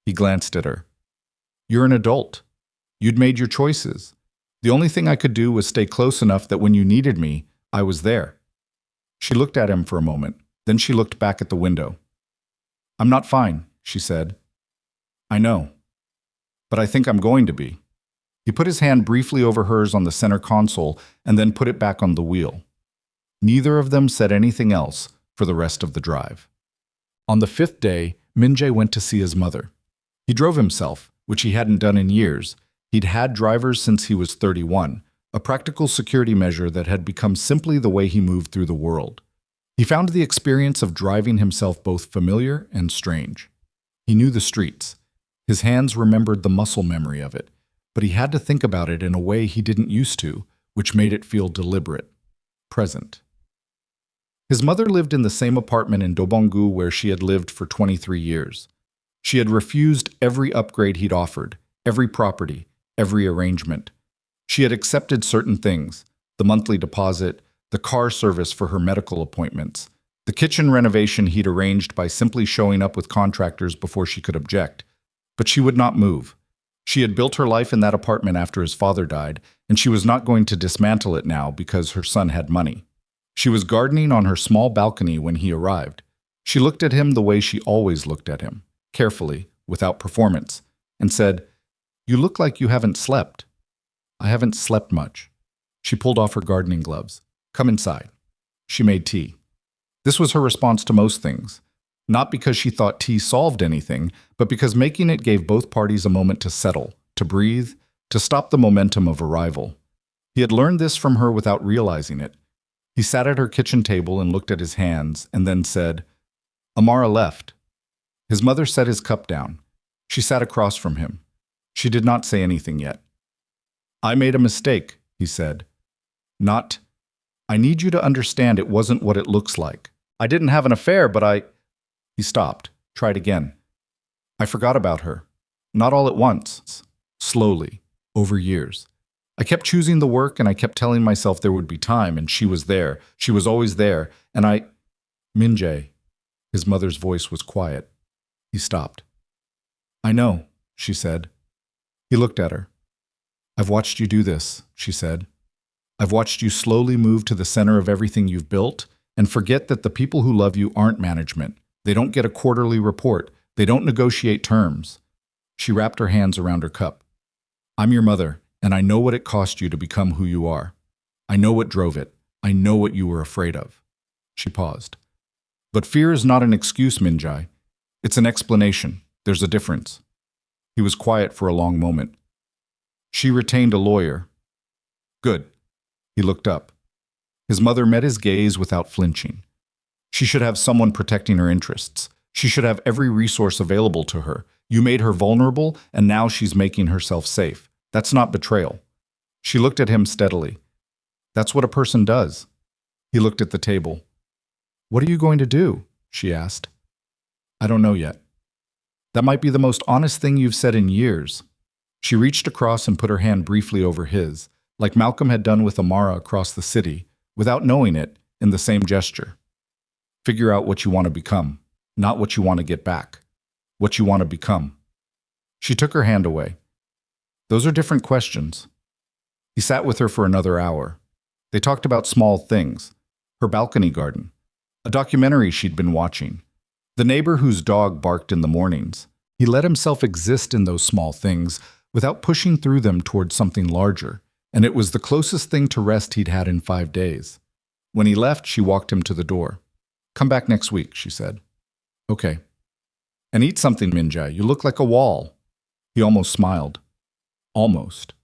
He glanced at her. "You're an adult. You'd made your choices. The only thing I could do was stay close enough that when you needed me, I was there." She looked at him for a moment. Then she looked back at the window. "I'm not fine," she said. "I know. But I think I'm going to be." He put his hand briefly over hers on the center console and then put it back on the wheel. Neither of them said anything else for the rest of the drive. On the 5th day, Min-jae went to see his mother. He drove himself, which he hadn't done in years. He'd had drivers since he was 31, a practical security measure that had become simply the way he moved through the world. He found the experience of driving himself both familiar and strange. He knew the streets. His hands remembered the muscle memory of it, but he had to think about it in a way he didn't used to, which made it feel deliberate, present. His mother lived in the same apartment in Dobong-gu where she had lived for 23 years. She had refused every upgrade he'd offered, every property, every arrangement. She had accepted certain things, the monthly deposit, the car service for her medical appointments, the kitchen renovation he'd arranged by simply showing up with contractors before she could object. But she would not move. She had built her life in that apartment after his father died, and she was not going to dismantle it now because her son had money. She was gardening on her small balcony when he arrived. She looked at him the way she always looked at him, carefully, without performance, and said, "You look like you haven't slept." "I haven't slept much." She pulled off her gardening gloves. "Come inside." She made tea. This was her response to most things. Not because she thought tea solved anything, but because making it gave both parties a moment to settle, to breathe, to stop the momentum of arrival. He had learned this from her without realizing it. He sat at her kitchen table and looked at his hands, and then said, "Amara left." His mother set his cup down. She sat across from him. She did not say anything yet. "I made a mistake," he said. "Not, I need you to understand it wasn't what it looks like. I didn't have an affair, but He stopped, tried again. "I forgot about her. Not all at once. Slowly, over years. I kept choosing the work and I kept telling myself there would be time, and she was there. She was always there, and Min-jae." His mother's voice was quiet. He stopped. "I know," she said. He looked at her. "I've watched you do this," she said. "I've watched you slowly move to the center of everything you've built and forget that the people who love you aren't management. They don't get a quarterly report. They don't negotiate terms." She wrapped her hands around her cup. "I'm your mother, and I know what it cost you to become who you are. I know what drove it. I know what you were afraid of." She paused. "But fear is not an excuse, Min-jae. It's an explanation. There's a difference." He was quiet for a long moment. "She retained a lawyer." "Good." He looked up. His mother met his gaze without flinching. She should have someone protecting her interests. She should have every resource available to her. You made her vulnerable, and now she's making herself safe. That's not betrayal. She looked at him steadily. "That's what a person does." He looked at the table. "What are you going to do?" she asked. "I don't know yet." "That might be the most honest thing you've said in years." She reached across and put her hand briefly over his, like Malcolm had done with Amara across the city, without knowing it, in the same gesture. "Figure out what you want to become, not what you want to get back. What you want to become." She took her hand away. "Those are different questions." He sat with her for another hour. They talked about small things, her balcony garden, a documentary she'd been watching, the neighbor whose dog barked in the mornings. He let himself exist in those small things without pushing through them towards something larger, and it was the closest thing to rest he'd had in 5 days. When he left, she walked him to the door. "Come back next week," she said. "Okay." "And eat something, Min-jae. You look like a wall." He almost smiled. Almost.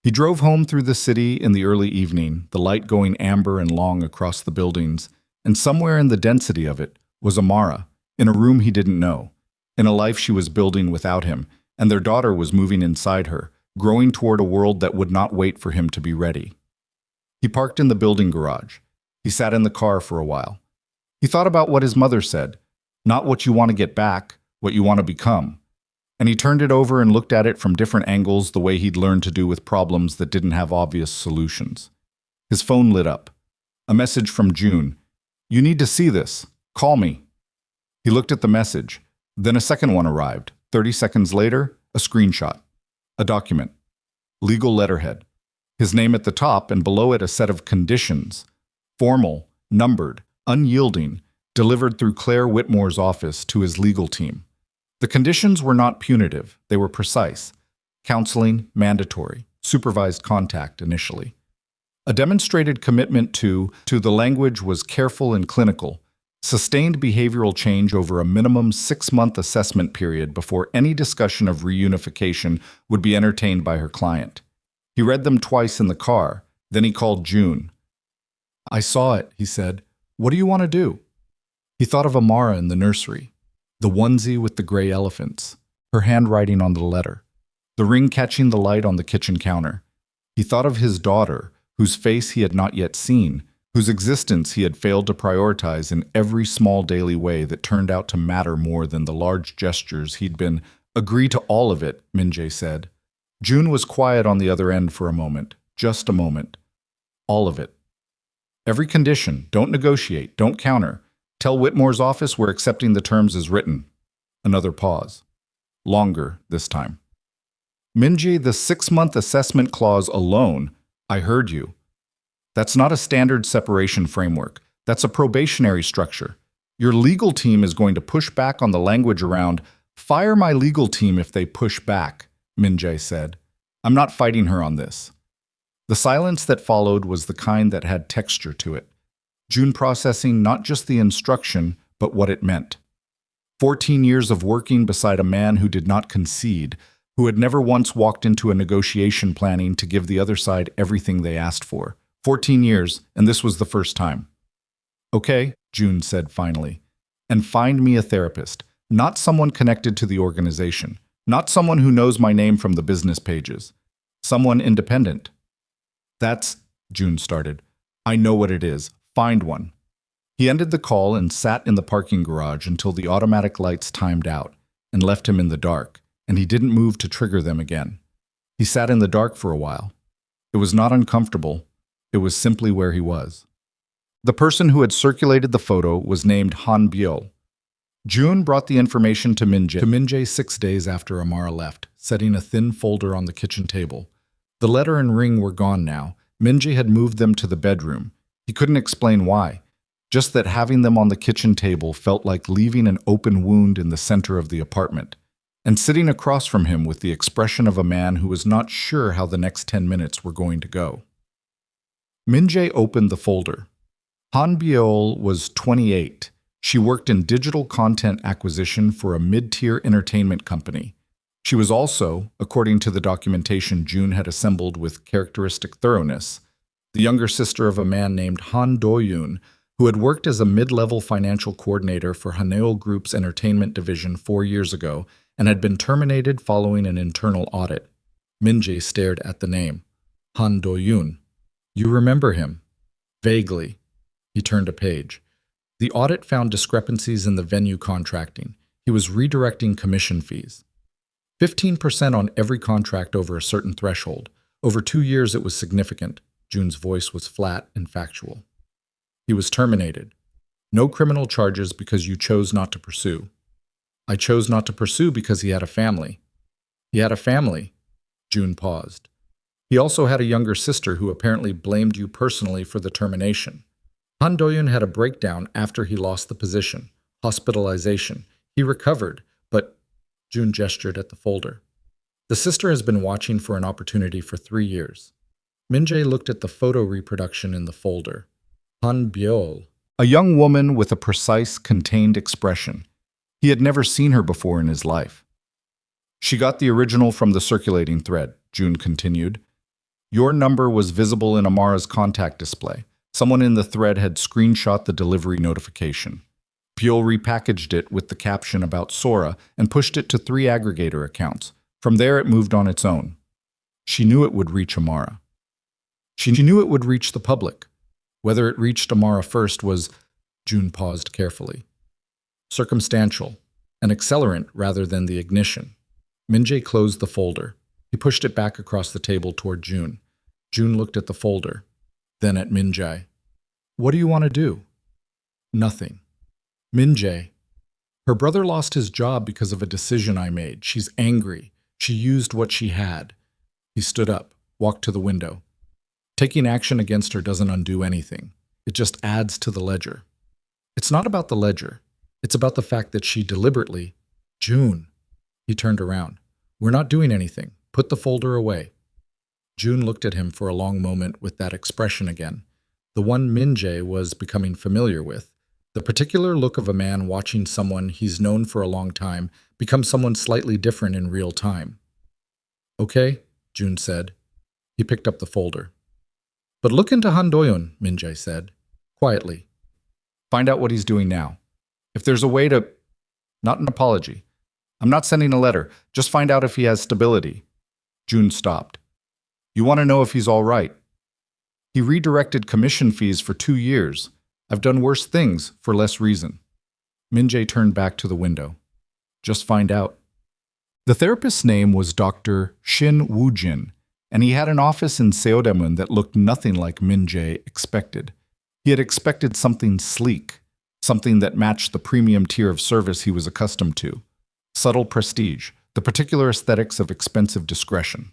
He drove home through the city in the early evening, the light going amber and long across the buildings, and somewhere in the density of it was Amara, in a room he didn't know, in a life she was building without him, and their daughter was moving inside her, growing toward a world that would not wait for him to be ready. He parked in the building garage. He sat in the car for a while. He thought about what his mother said, not what you want to get back, what you want to become. And he turned it over and looked at it from different angles the way he'd learned to do with problems that didn't have obvious solutions. His phone lit up. A message from June. "You need to see this. Call me." He looked at the message. Then a second one arrived. 30 seconds later, a screenshot. A document. Legal letterhead. His name at the top, and below it a set of conditions. Formal, numbered, unyielding, delivered through Claire Whitmore's office to his legal team. The conditions were not punitive, they were precise. Counseling, mandatory, supervised contact initially. A demonstrated commitment to the language was careful and clinical, sustained behavioral change over a minimum 6-month assessment period before any discussion of reunification would be entertained by her client. He read them twice in the car, then he called June. "I saw it," he said. "What do you want to do?" He thought of Amara in the nursery, the onesie with the gray elephants, her handwriting on the letter, the ring catching the light on the kitchen counter. He thought of his daughter, whose face he had not yet seen, whose existence he had failed to prioritize in every small daily way that turned out to matter more than the large gestures he'd been Agree to all of it, Min-jae said. June was quiet on the other end for a moment. Just a moment. All of it. Every condition. Don't negotiate. Don't counter. Tell Whitmore's office we're accepting the terms as written. Another pause. Longer this time. Min-jae, the 6-month assessment clause alone, I heard you. That's not a standard separation framework. That's a probationary structure. Your legal team is going to push back on the language around, fire my legal team if they push back, Min-jae said. I'm not fighting her on this. The silence that followed was the kind that had texture to it. June processing not just the instruction, but what it meant. 14 years of working beside a man who did not concede, who had never once walked into a negotiation planning to give the other side everything they asked for. 14 years, and this was the first time. Okay, June said finally, and find me a therapist, not someone connected to the organization, not someone who knows my name from the business pages, someone independent. That's, June started. I know what it is. Find one. He ended the call and sat in the parking garage until the automatic lights timed out and left him in the dark, and he didn't move to trigger them again. He sat in the dark for a while. It was not uncomfortable. It was simply where he was. The person who had circulated the photo was named Han Byul. June brought the information to Min-jae 6 days after Amara left, setting a thin folder on the kitchen table. The letter and ring were gone now. Min-jae had moved them to the bedroom. He couldn't explain why, just that having them on the kitchen table felt like leaving an open wound in the center of the apartment, and sitting across from him with the expression of a man who was not sure how the next 10 minutes were going to go. Min-jae opened the folder. Han Byul was 28. She worked in digital content acquisition for a mid-tier entertainment company. She was also, according to the documentation June had assembled with characteristic thoroughness, the younger sister of a man named Han Do-yoon, who had worked as a mid-level financial coordinator for Haneo Group's entertainment division 4 years ago and had been terminated following an internal audit. Min-jae stared at the name. Han Do-yoon. You remember him? Vaguely. He turned a page. The audit found discrepancies in the venue contracting. He was redirecting commission fees. 15% on every contract over a certain threshold. Over 2 years it was significant. June's voice was flat and factual. He was terminated. No criminal charges because you chose not to pursue. I chose not to pursue because he had a family. He had a family. June paused. He also had a younger sister who apparently blamed you personally for the termination. Han Do-yoon had a breakdown after he lost the position. Hospitalization. He recovered, but June gestured at the folder. The sister has been watching for an opportunity for 3 years. Min-jae looked at the photo reproduction in the folder. Han Byul. A young woman with a precise, contained expression. He had never seen her before in his life. She got the original from the circulating thread, June continued. Your number was visible in Amara's contact display. Someone in the thread had screenshot the delivery notification. Byul repackaged it with the caption about Sora and pushed it to 3 aggregator accounts. From there, it moved on its own. She knew it would reach Amara. She knew it would reach the public. Whether it reached Amara first was, June paused carefully, circumstantial, an accelerant rather than the ignition. Min-jae closed the folder. He pushed it back across the table toward June. June looked at the folder, then at Min-jae. What do you want to do? Nothing. Min-jae. Her brother lost his job because of a decision I made. She's angry. She used what she had. He stood up, walked to the window. Taking action against her doesn't undo anything. It just adds to the ledger. It's not about the ledger. It's about the fact that she deliberately... June. He turned around. We're not doing anything. Put the folder away. June looked at him for a long moment with that expression again, the one Min-jae was becoming familiar with, the particular look of a man watching someone he's known for a long time become someone slightly different in real time. Okay, June said. He picked up the folder. But look into Han Do-yoon, Min-jae said, quietly. Find out what he's doing now. If there's a way to... Not an apology. I'm not sending a letter. Just find out if he has stability. June stopped. You want to know if he's all right. He redirected commission fees for 2 years. I've done worse things for less reason. Min-jae turned back to the window. Just find out. The therapist's name was Dr. Shin Woo-jin, and he had an office in Seodaemun that looked nothing like Min-jae expected. He had expected something sleek, something that matched the premium tier of service he was accustomed to. Subtle prestige, the particular aesthetics of expensive discretion.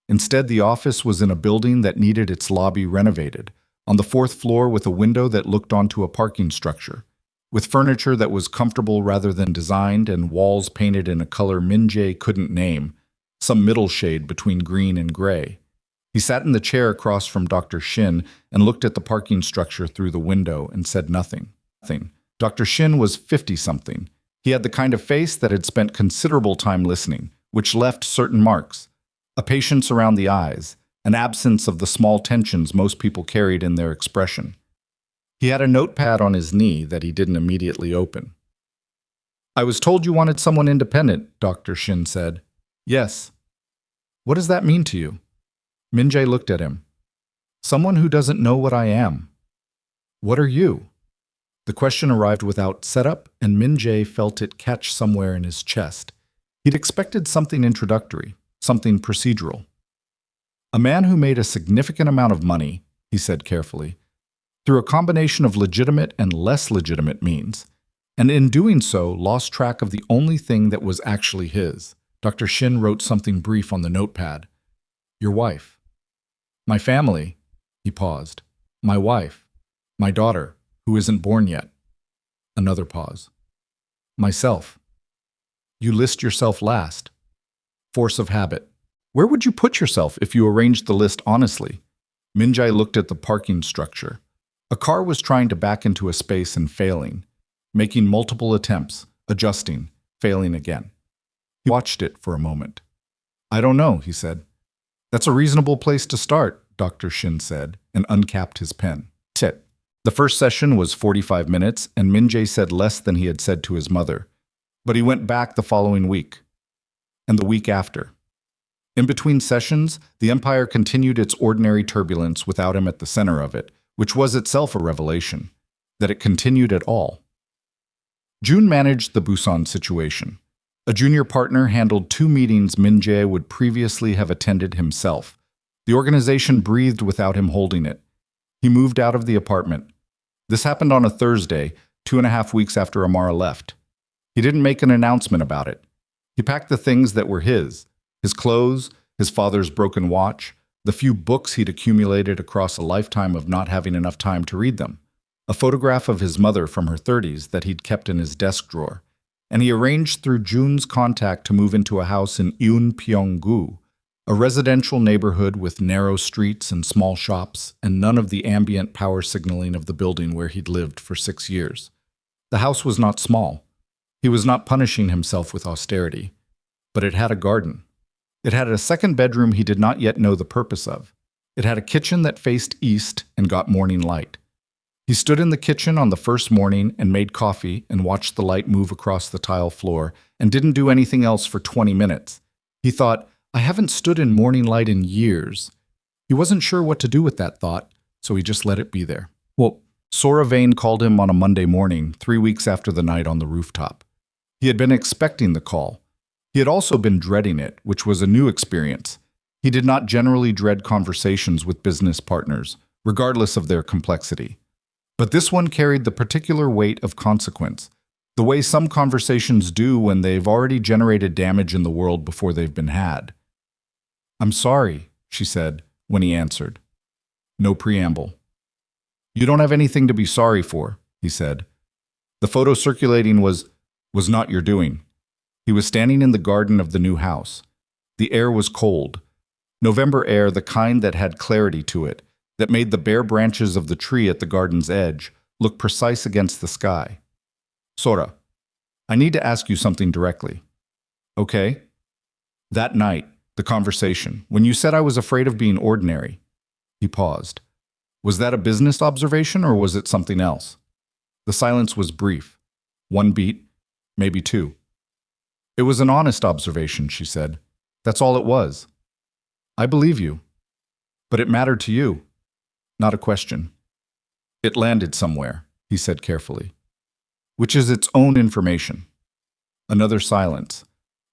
Instead, the office was in a building that needed its lobby renovated, on the fourth floor with a window that looked onto a parking structure, with furniture that was comfortable rather than designed and walls painted in a color Min-jae couldn't name, some middle shade between green and gray. He sat in the chair across from Dr. Shin and looked at the parking structure through the window and said nothing. Dr. Shin was 50-something. He had the kind of face that had spent considerable time listening, which left certain marks. A patience around the eyes, an absence of the small tensions most people carried in their expression. He had a notepad on his knee that he didn't immediately open. "I was told you wanted someone independent," Dr. Shin said. "Yes." "What does that mean to you?" Min-jae looked at him. "Someone who doesn't know what I am." "What are you?" The question arrived without setup, and Min-jae felt it catch somewhere in his chest. He'd expected something introductory, something procedural. "A man who made a significant amount of money," he said carefully, "through a combination of legitimate and less legitimate means, and in doing so lost track of the only thing that was actually his." Dr. Shin wrote something brief on the notepad. "Your wife." "My family," he paused. "My wife. My daughter, who isn't born yet." Another pause. "Myself." "You list yourself last." "Force of habit." "Where would you put yourself if you arranged the list honestly?" Min-jae looked at the parking structure. A car was trying to back into a space and failing, making multiple attempts, adjusting, failing again. He watched it for a moment. "I don't know," he said. "That's a reasonable place to start," Dr. Shin said, and uncapped his pen. Sit. The first session was 45 minutes, and Min-jae said less than he had said to his mother. But he went back the following week, and the week after. In between sessions, the Empire continued its ordinary turbulence without him at the center of it, which was itself a revelation, that it continued at all. June managed the Busan situation. A junior partner handled 2 meetings Min-jae would previously have attended himself. The organization breathed without him holding it. He moved out of the apartment. This happened on a Thursday, 2.5 weeks after Amara left. He didn't make an announcement about it. He packed the things that were his clothes, his father's broken watch, the few books he'd accumulated across a lifetime of not having enough time to read them, a photograph of his mother from her 30s that he'd kept in his desk drawer, and he arranged through June's contact to move into a house in Eunpyeong-gu, a residential neighborhood with narrow streets and small shops, and none of the ambient power signaling of the building where he'd lived for 6 years. The house was not small. He was not punishing himself with austerity, but it had a garden. It had a second bedroom he did not yet know the purpose of. It had a kitchen that faced east and got morning light. He stood in the kitchen on the first morning and made coffee and watched the light move across the tile floor and didn't do anything else for 20 minutes. He thought, "I haven't stood in morning light in years." He wasn't sure what to do with that thought, so he just let it be there. Sora Vane called him on a Monday morning, 3 weeks after the night on the rooftop. He had been expecting the call. He had also been dreading it, which was a new experience. He did not generally dread conversations with business partners, regardless of their complexity. But this one carried the particular weight of consequence, the way some conversations do when they've already generated damage in the world before they've been had. "I'm sorry," she said, when he answered. No preamble. "You don't have anything to be sorry for," he said. "The photo circulating was not your doing." He was standing in the garden of the new house. The air was cold. November air, the kind that had clarity to it, that made the bare branches of the tree at the garden's edge look precise against the sky. "Sora, I need to ask you something directly." "Okay?" "That night, the conversation, when you said I was afraid of being ordinary." He paused. "Was that a business observation or was it something else?" The silence was brief. 1 beat, maybe 2. "It was an honest observation," she said. "That's all it was." "I believe you. But it mattered to you." "Not a question." "It landed somewhere," he said carefully. "Which is its own information." Another silence.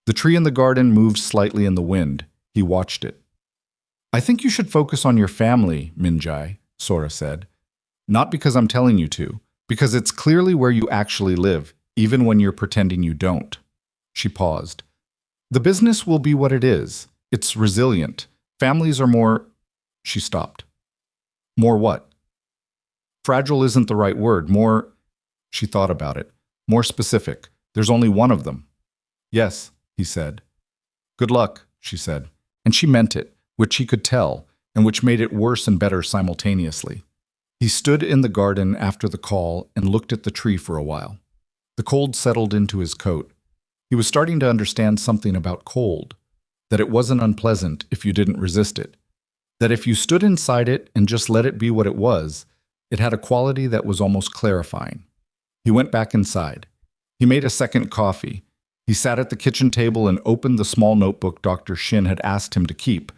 The tree in the garden moved slightly in the wind. He watched it. "I think you should focus on your family, Min-jae," Sora said. "Not because I'm telling you to, because it's clearly where you actually live, even when you're pretending you don't." She paused. "The business will be what it is. It's resilient. Families are more—" She stopped. "More what?" "Fragile isn't the right word. More—" She thought about it. "More specific. There's only one of them." "Yes," he said. "Good luck," she said. And she meant it, which he could tell, and which made it worse and better simultaneously. He stood in the garden after the call and looked at the tree for a while. The cold settled into his coat. He was starting to understand something about cold, that it wasn't unpleasant if you didn't resist it, that if you stood inside it and just let it be what it was, it had a quality that was almost clarifying. He went back inside. He made a second coffee. He sat at the kitchen table and opened the small notebook Dr. Shin had asked him to keep.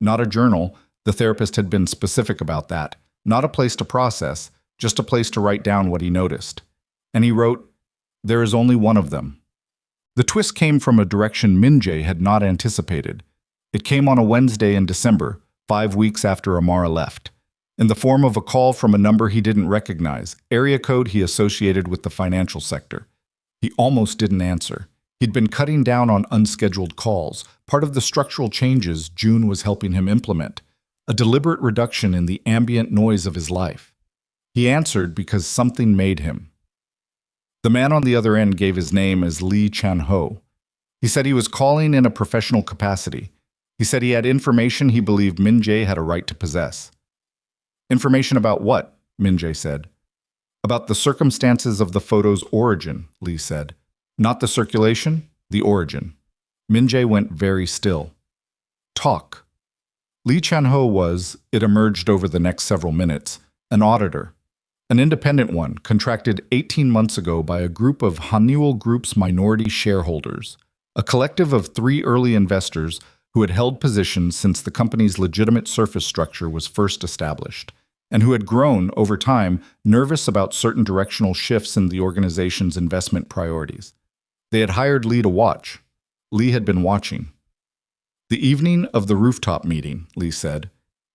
Not a journal, the therapist had been specific about that. Not a place to process, just a place to write down what he noticed. And he wrote, "There is only one of them." The twist came from a direction Min-jae had not anticipated. It came on a Wednesday in December, 5 weeks after Amara left, in the form of a call from a number he didn't recognize, area code he associated with the financial sector. He almost didn't answer. He'd been cutting down on unscheduled calls, part of the structural changes June was helping him implement, a deliberate reduction in the ambient noise of his life. He answered because something made him. The man on the other end gave his name as Lee Chan-ho. He said he was calling in a professional capacity. He said he had information he believed Min-jae had a right to possess. "Information about what?" Min-jae said. "About the circumstances of the photo's origin," Lee said. "Not the circulation, the origin." Min-jae went very still. "Talk." Lee Chan-ho was, it emerged over the next several minutes, an auditor. An independent one, contracted 18 months ago by a group of Hanyul Group's minority shareholders, a collective of 3 early investors who had held positions since the company's legitimate surface structure was first established, and who had grown, over time, nervous about certain directional shifts in the organization's investment priorities. They had hired Lee to watch. Lee had been watching. "The evening of the rooftop meeting," Lee said.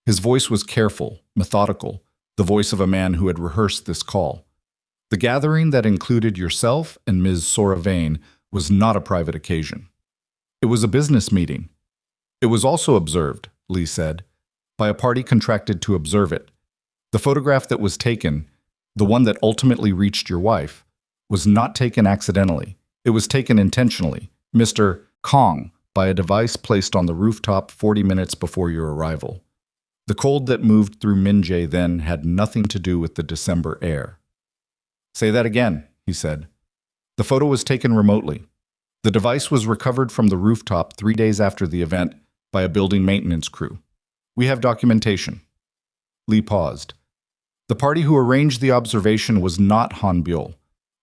His voice was careful, methodical, the voice of a man who had rehearsed this call. "The gathering that included yourself and Ms. Sora Vane was not a private occasion. It was a business meeting. It was also observed," Lee said, "by a party contracted to observe it. The photograph that was taken, the one that ultimately reached your wife, was not taken accidentally. It was taken intentionally, Mr. Kang, by a device placed on the rooftop 40 minutes before your arrival. The cold that moved through Min-jae then had nothing to do with the December air." "Say that again," he said. "The photo was taken remotely. The device was recovered from the rooftop 3 days after the event by a building maintenance crew. We have documentation." Lee paused. "The party who arranged the observation was not Hanbyul.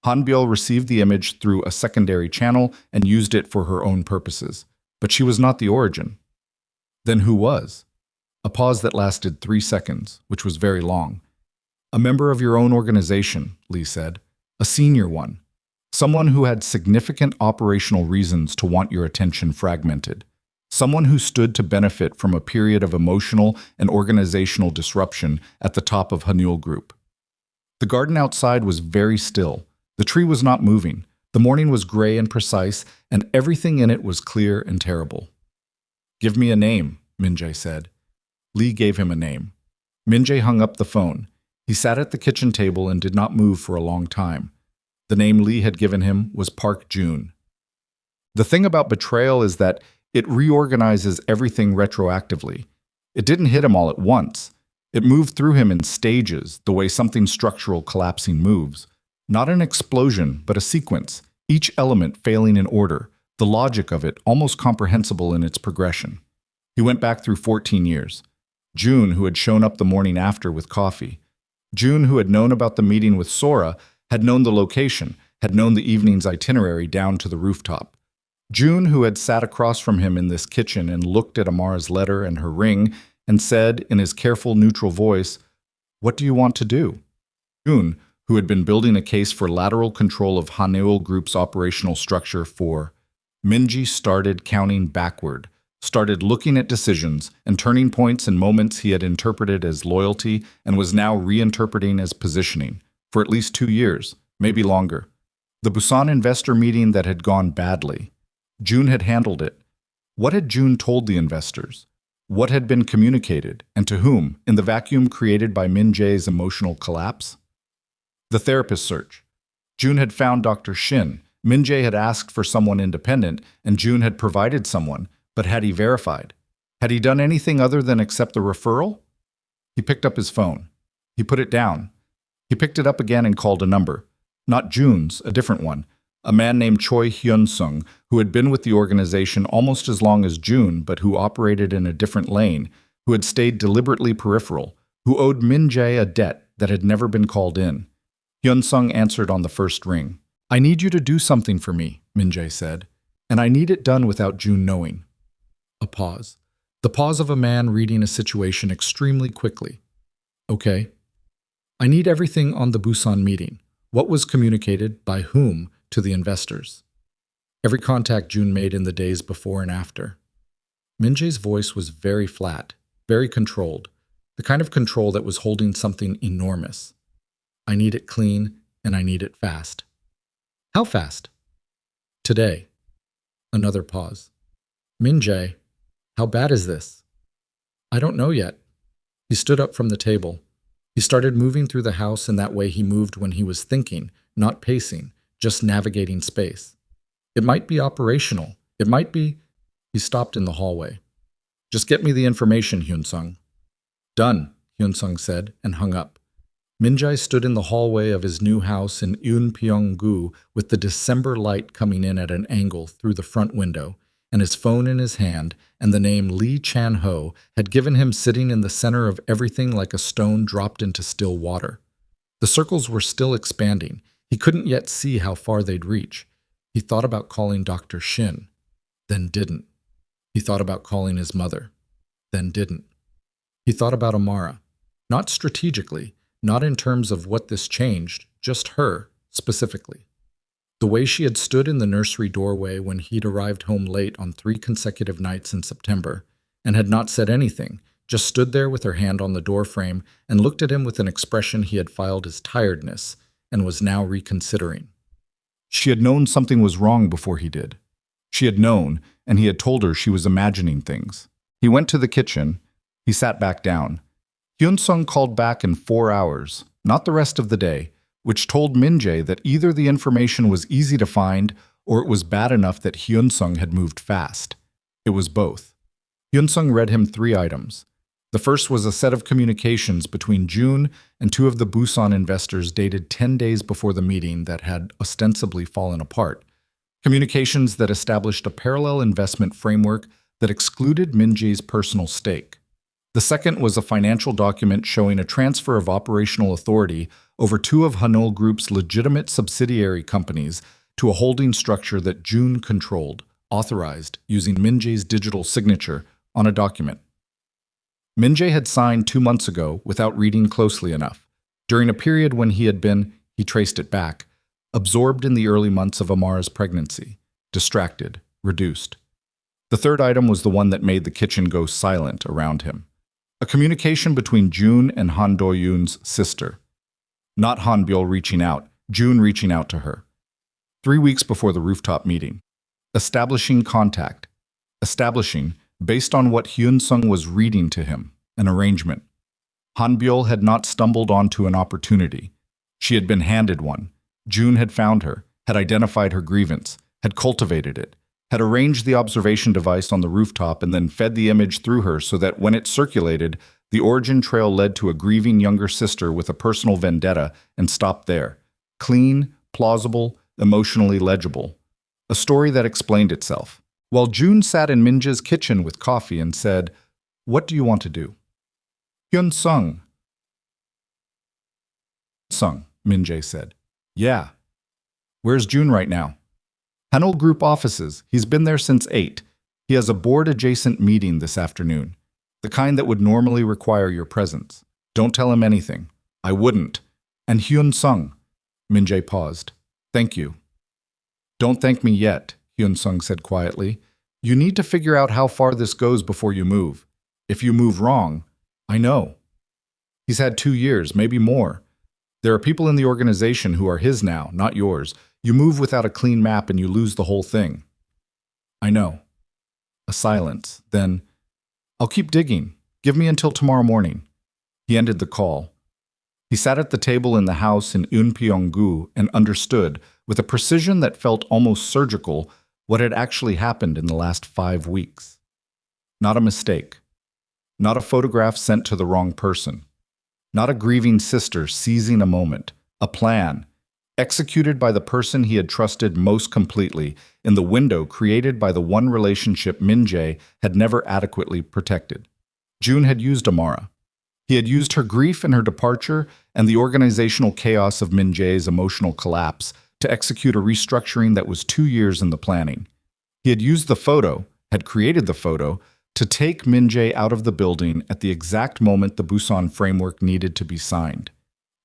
Hanbyul received the image through a secondary channel and used it for her own purposes. But she was not the origin." "Then who was?" A pause that lasted 3 seconds, which was very long. "A member of your own organization," Lee said. "A senior one. Someone who had significant operational reasons to want your attention fragmented. Someone who stood to benefit from a period of emotional and organizational disruption at the top of Hanyul Group." The garden outside was very still. The tree was not moving. The morning was gray and precise, and everything in it was clear and terrible. "Give me a name," Min-jae said. Lee gave him a name. Min-jae hung up the phone. He sat at the kitchen table and did not move for a long time. The name Lee had given him was Park June. The thing about betrayal is that it reorganizes everything retroactively. It didn't hit him all at once. It moved through him in stages, the way something structural collapsing moves. Not an explosion, but a sequence, each element failing in order, the logic of it almost comprehensible in its progression. He went back through 14 years. June, who had shown up the morning after with coffee. June, who had known about the meeting with Sora, had known the location, had known the evening's itinerary down to the rooftop. June, who had sat across from him in this kitchen and looked at Amara's letter and her ring and said, in his careful, neutral voice, "What do you want to do?" June, who had been building a case for lateral control of Hanyul Group's operational structure for Min-jae started counting backward, started looking at decisions and turning points and moments he had interpreted as loyalty and was now reinterpreting as positioning, for at least 2 years, maybe longer. The Busan investor meeting that had gone badly. June had handled it. What had June told the investors? What had been communicated, and to whom, in the vacuum created by Min-jae's emotional collapse? The therapist search. June had found Dr. Shin. Min-jae had asked for someone independent, and June had provided someone, but had he verified? Had he done anything other than accept the referral? He picked up his phone. He put it down. He picked it up again and called a number. Not June's, a different one. A man named Choi Hyun-sung, who had been with the organization almost as long as June, but who operated in a different lane, who had stayed deliberately peripheral, who owed Min-jae a debt that had never been called in. Hyun-sung answered on the first ring. "I need you to do something for me," Min-jae said, "and I need it done without June knowing." A pause. The pause of a man reading a situation extremely quickly. "Okay. I need everything on the Busan meeting. What was communicated, by whom, to the investors? Every contact June made in the days before and after." Min-jae's voice was very flat, very controlled, the kind of control that was holding something enormous. "I need it clean, and I need it fast." "How fast?" "Today." Another pause. "Min-jae, how bad is this?" "I don't know yet." He stood up from the table. He started moving through the house in that way he moved when he was thinking, not pacing, just navigating space. "It might be operational. It might be—" He stopped in the hallway. "Just get me the information, Hyun-sung." "Done," Hyun-sung said, and hung up. Min-jae stood in the hallway of his new house in Eunpyeong-gu with the December light coming in at an angle through the front window, and his phone in his hand, and the name Lee Chan-ho had given him sitting in the center of everything like a stone dropped into still water. The circles were still expanding. He couldn't yet see how far they'd reach. He thought about calling Dr. Shin, then didn't. He thought about calling his mother, then didn't. He thought about Amara, not strategically, not in terms of what this changed, just her, specifically. The way she had stood in the nursery doorway when he'd arrived home late on 3 consecutive nights in September, and had not said anything, just stood there with her hand on the doorframe and looked at him with an expression he had filed as tiredness, and was now reconsidering. She had known something was wrong before he did. She had known, and he had told her she was imagining things. He went to the kitchen. He sat back down. Hyun-sung called back in 4 hours, not the rest of the day, which told Min-jae that either the information was easy to find or it was bad enough that Hyun-sung had moved fast. It was both. Hyun-sung read him 3 items. The first was a set of communications between June and 2 of the Busan investors dated 10 days before the meeting that had ostensibly fallen apart. Communications that established a parallel investment framework that excluded Min-jae's personal stake. The second was a financial document showing a transfer of operational authority over 2 of Hanul Group's legitimate subsidiary companies to a holding structure that June controlled, authorized, using Min-jae's digital signature on a document. Min-jae had signed 2 months ago without reading closely enough, during a period when he had been, he traced it back, absorbed in the early months of Amara's pregnancy, distracted, reduced. The third item was the one that made the kitchen go silent around him. A communication between June and Han Do-yoon's sister. Not Han Byul reaching out, June reaching out to her. 3 weeks before the rooftop meeting. Establishing contact. Establishing, based on what Hyun-sung was reading to him, an arrangement. Han Byul had not stumbled onto an opportunity. She had been handed one. June had found her, had identified her grievance, had cultivated it, had arranged the observation device on the rooftop and then fed the image through her so that when it circulated, the origin trail led to a grieving younger sister with a personal vendetta and stopped there. Clean, plausible, emotionally legible. A story that explained itself. While June sat in Min-jae's kitchen with coffee and said, "What do you want to do?" "Hyun-sung." "Sung," Min-jae said. "Yeah." "Where's June right now?" "Hanul Group offices. He's been there since 8. He has a board-adjacent meeting this afternoon. The kind that would normally require your presence. Don't tell him anything." "I wouldn't." "And Hyun-sung." Min-jae paused. "Thank you." "Don't thank me yet," Hyun-sung said quietly. You need to figure out how far this goes before you move. If you move wrong, I know. He's had 2 years, maybe more. There are people in the organization who are his now, not yours. You move without a clean map and you lose the whole thing. I know. A silence. Then, I'll keep digging. Give me until tomorrow morning. He ended the call. He sat at the table in the house in Eunpyeong-gu and understood, with a precision that felt almost surgical, what had actually happened in the last 5 weeks. Not a mistake. Not a photograph sent to the wrong person. Not a grieving sister seizing a moment. A plan, executed by the person he had trusted most completely, in the window created by the one relationship Min-jae had never adequately protected. June had used Amara. He had used her grief and her departure and the organizational chaos of Min-jae's emotional collapse to execute a restructuring that was 2 years in the planning. He had used the photo, had created the photo, to take Min-jae out of the building at the exact moment the Busan framework needed to be signed.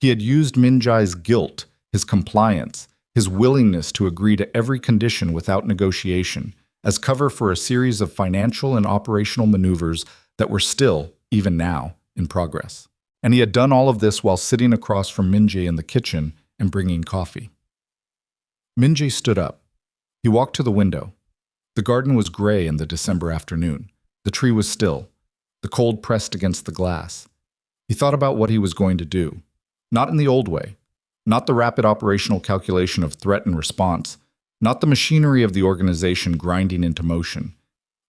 He had used Min-jae's guilt, his compliance, his willingness to agree to every condition without negotiation, as cover for a series of financial and operational maneuvers that were still, even now, in progress. And he had done all of this while sitting across from Min-jae in the kitchen and bringing coffee. Min-jae stood up. He walked to the window. The garden was gray in the December afternoon. The tree was still, the cold pressed against the glass. He thought about what he was going to do. Not in the old way. Not the rapid operational calculation of threat and response. Not the machinery of the organization grinding into motion.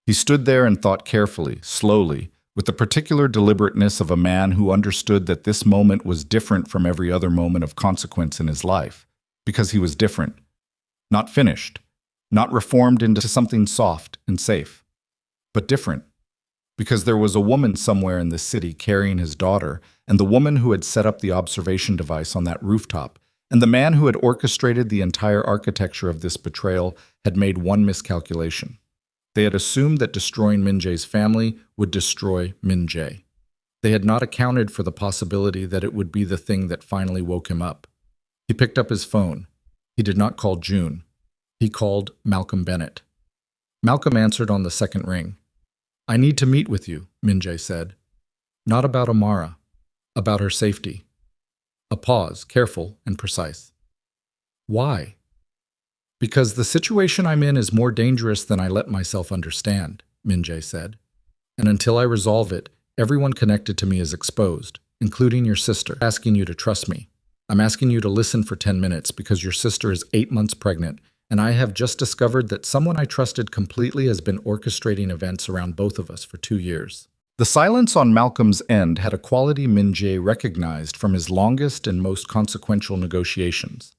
He stood there and thought carefully, slowly, with the particular deliberateness of a man who understood that this moment was different from every other moment of consequence in his life, because he was different. Not finished. Not reformed into something soft and safe. But different. Because there was a woman somewhere in this city carrying his daughter, and the woman who had set up the observation device on that rooftop, and the man who had orchestrated the entire architecture of this betrayal had made one miscalculation. They had assumed that destroying Min-jae's family would destroy Min-jae. They had not accounted for the possibility that it would be the thing that finally woke him up. He picked up his phone. He did not call June. He called Malcolm Bennett. Malcolm answered on the second ring. I need to meet with you, Min-jae said. Not about Amara, about her safety. A pause, careful and precise. Why? Because the situation I'm in is more dangerous than I let myself understand, Min-jae said. And until I resolve it, everyone connected to me is exposed, including your sister. I'm asking you to trust me. I'm asking you to listen for 10 minutes because your sister is 8 months pregnant, and I have just discovered that someone I trusted completely has been orchestrating events around both of us for 2 years. The silence on Malcolm's end had a quality Min-jae recognized from his longest and most consequential negotiations.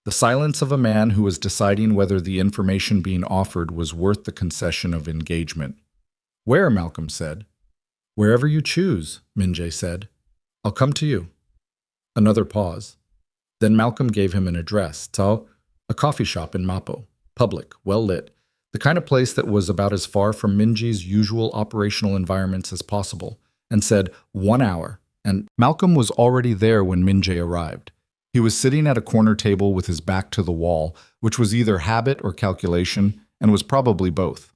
The silence of a man who was deciding whether the information being offered was worth the concession of engagement. Where? Malcolm said. Wherever you choose, Min-jae said. I'll come to you. Another pause. Then Malcolm gave him an address, Tao, a coffee shop in Mapo, public, well-lit, the kind of place that was about as far from Min-jae's usual operational environments as possible, and said 1 hour, and Malcolm was already there when Min-jae arrived. He was sitting at a corner table with his back to the wall, which was either habit or calculation, and was probably both.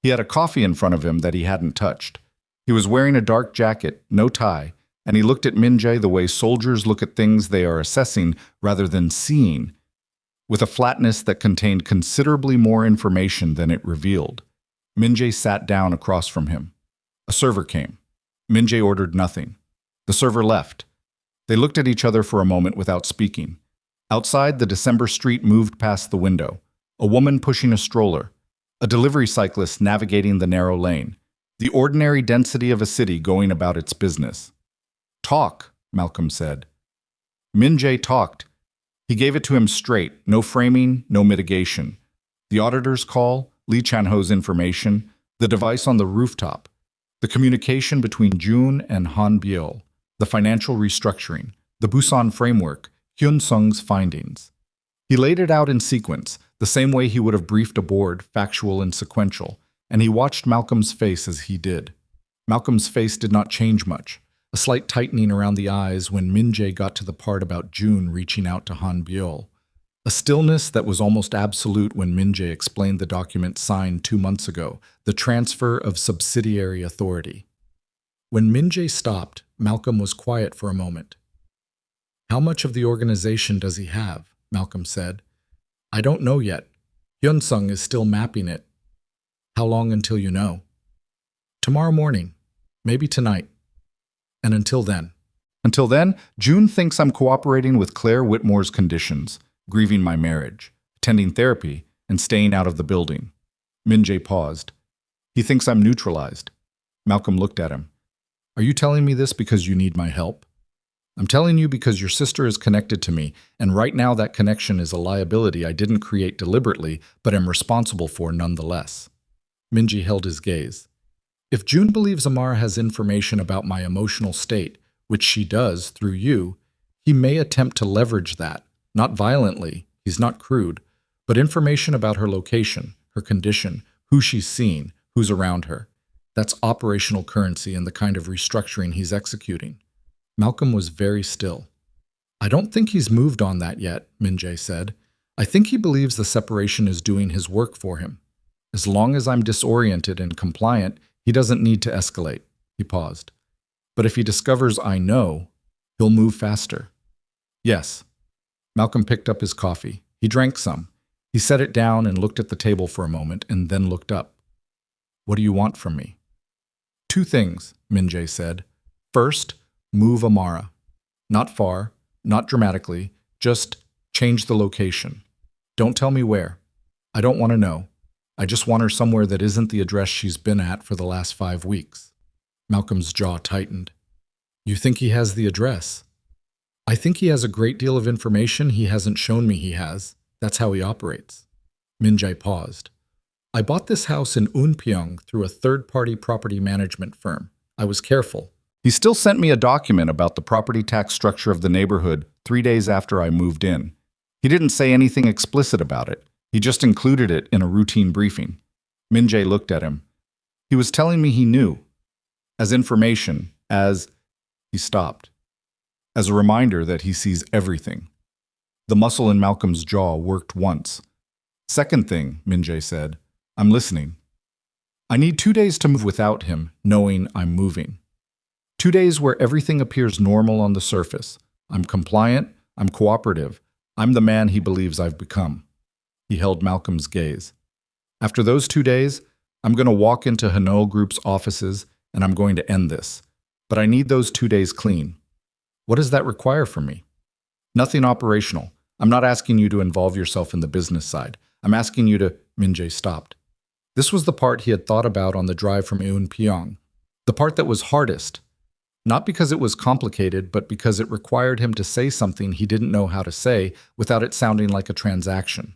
He had a coffee in front of him that he hadn't touched. He was wearing a dark jacket, no tie, and he looked at Min-jae the way soldiers look at things they are assessing rather than seeing, with a flatness that contained considerably more information than it revealed. Min-jae sat down across from him. A server came. Min-jae ordered nothing. The server left. They looked at each other for a moment without speaking. Outside, the December street moved past the window. A woman pushing a stroller. A delivery cyclist navigating the narrow lane. The ordinary density of a city going about its business. Talk, Malcolm said. Min-jae talked. He gave it to him straight, no framing, no mitigation. The auditor's call, Lee Chan-ho's information, the device on the rooftop, the communication between June and Han Byul, the financial restructuring, the Busan framework, Hyun-sung's findings. He laid it out in sequence, the same way he would have briefed a board, factual and sequential, and he watched Malcolm's face as he did. Malcolm's face did not change much. A slight tightening around the eyes when Min-jae got to the part about June reaching out to Han Byul. A stillness that was almost absolute when Min-jae explained the document signed 2 months ago, the transfer of subsidiary authority. When Min-jae stopped, Malcolm was quiet for a moment. "How much of the organization does he have?" Malcolm said. "I don't know yet. Hyun-sung is still mapping it." "How long until you know?" "Tomorrow morning. Maybe tonight. And until then." "Until then, June thinks I'm cooperating with Claire Whitmore's conditions, grieving my marriage, attending therapy, and staying out of the building." Min-jae paused. "He thinks I'm neutralized." Malcolm looked at him. "Are you telling me this because you need my help?" "I'm telling you because your sister is connected to me, and right now that connection is a liability I didn't create deliberately, but am responsible for nonetheless." Min-jae held his gaze. "If June believes Amara has information about my emotional state, which she does through you, he may attempt to leverage that. Not violently, he's not crude, but information about her location, her condition, who she's seen, who's around her. That's operational currency and the kind of restructuring he's executing." Malcolm was very still. "I don't think he's moved on that yet," Min-jae said. "I think he believes the separation is doing his work for him. As long as I'm disoriented and compliant, he doesn't need to escalate." He paused. "But if he discovers I know, he'll move faster." "Yes." Malcolm picked up his coffee. He drank some. He set it down and looked at the table for a moment and then looked up. "What do you want from me?" "Two things," Min-jae said. "First, move Amara. Not far, not dramatically, just change the location. Don't tell me where. I don't want to know. I just want her somewhere that isn't the address she's been at for the last 5 weeks. Malcolm's jaw tightened. "You think he has the address?" "I think he has a great deal of information he hasn't shown me he has. That's how he operates." Min-jae paused. "I bought this house in Eunpyeong through a third-party property management firm. I was careful." "He still sent me a document about the property tax structure of the neighborhood 3 days after I moved in. He didn't say anything explicit about it. He just included it in a routine briefing." Min-jae looked at him. "He was telling me he knew. As information, as..." He stopped. "As a reminder that he sees everything." The muscle in Malcolm's jaw worked once. "Second thing," Min-jae said, "I'm listening. I need 2 days to move without him, knowing I'm moving. 2 days where everything appears normal on the surface. I'm compliant, I'm cooperative, I'm the man he believes I've become." He held Malcolm's gaze. "After those 2 days, I'm going to walk into Hanol Group's offices and I'm going to end this. But I need those 2 days clean." "What does that require from me?" "Nothing operational. I'm not asking you to involve yourself in the business side. I'm asking you to..." Min-jae stopped. This was the part he had thought about on the drive from Eunpyeong. The part that was hardest. Not because it was complicated, but because it required him to say something he didn't know how to say without it sounding like a transaction.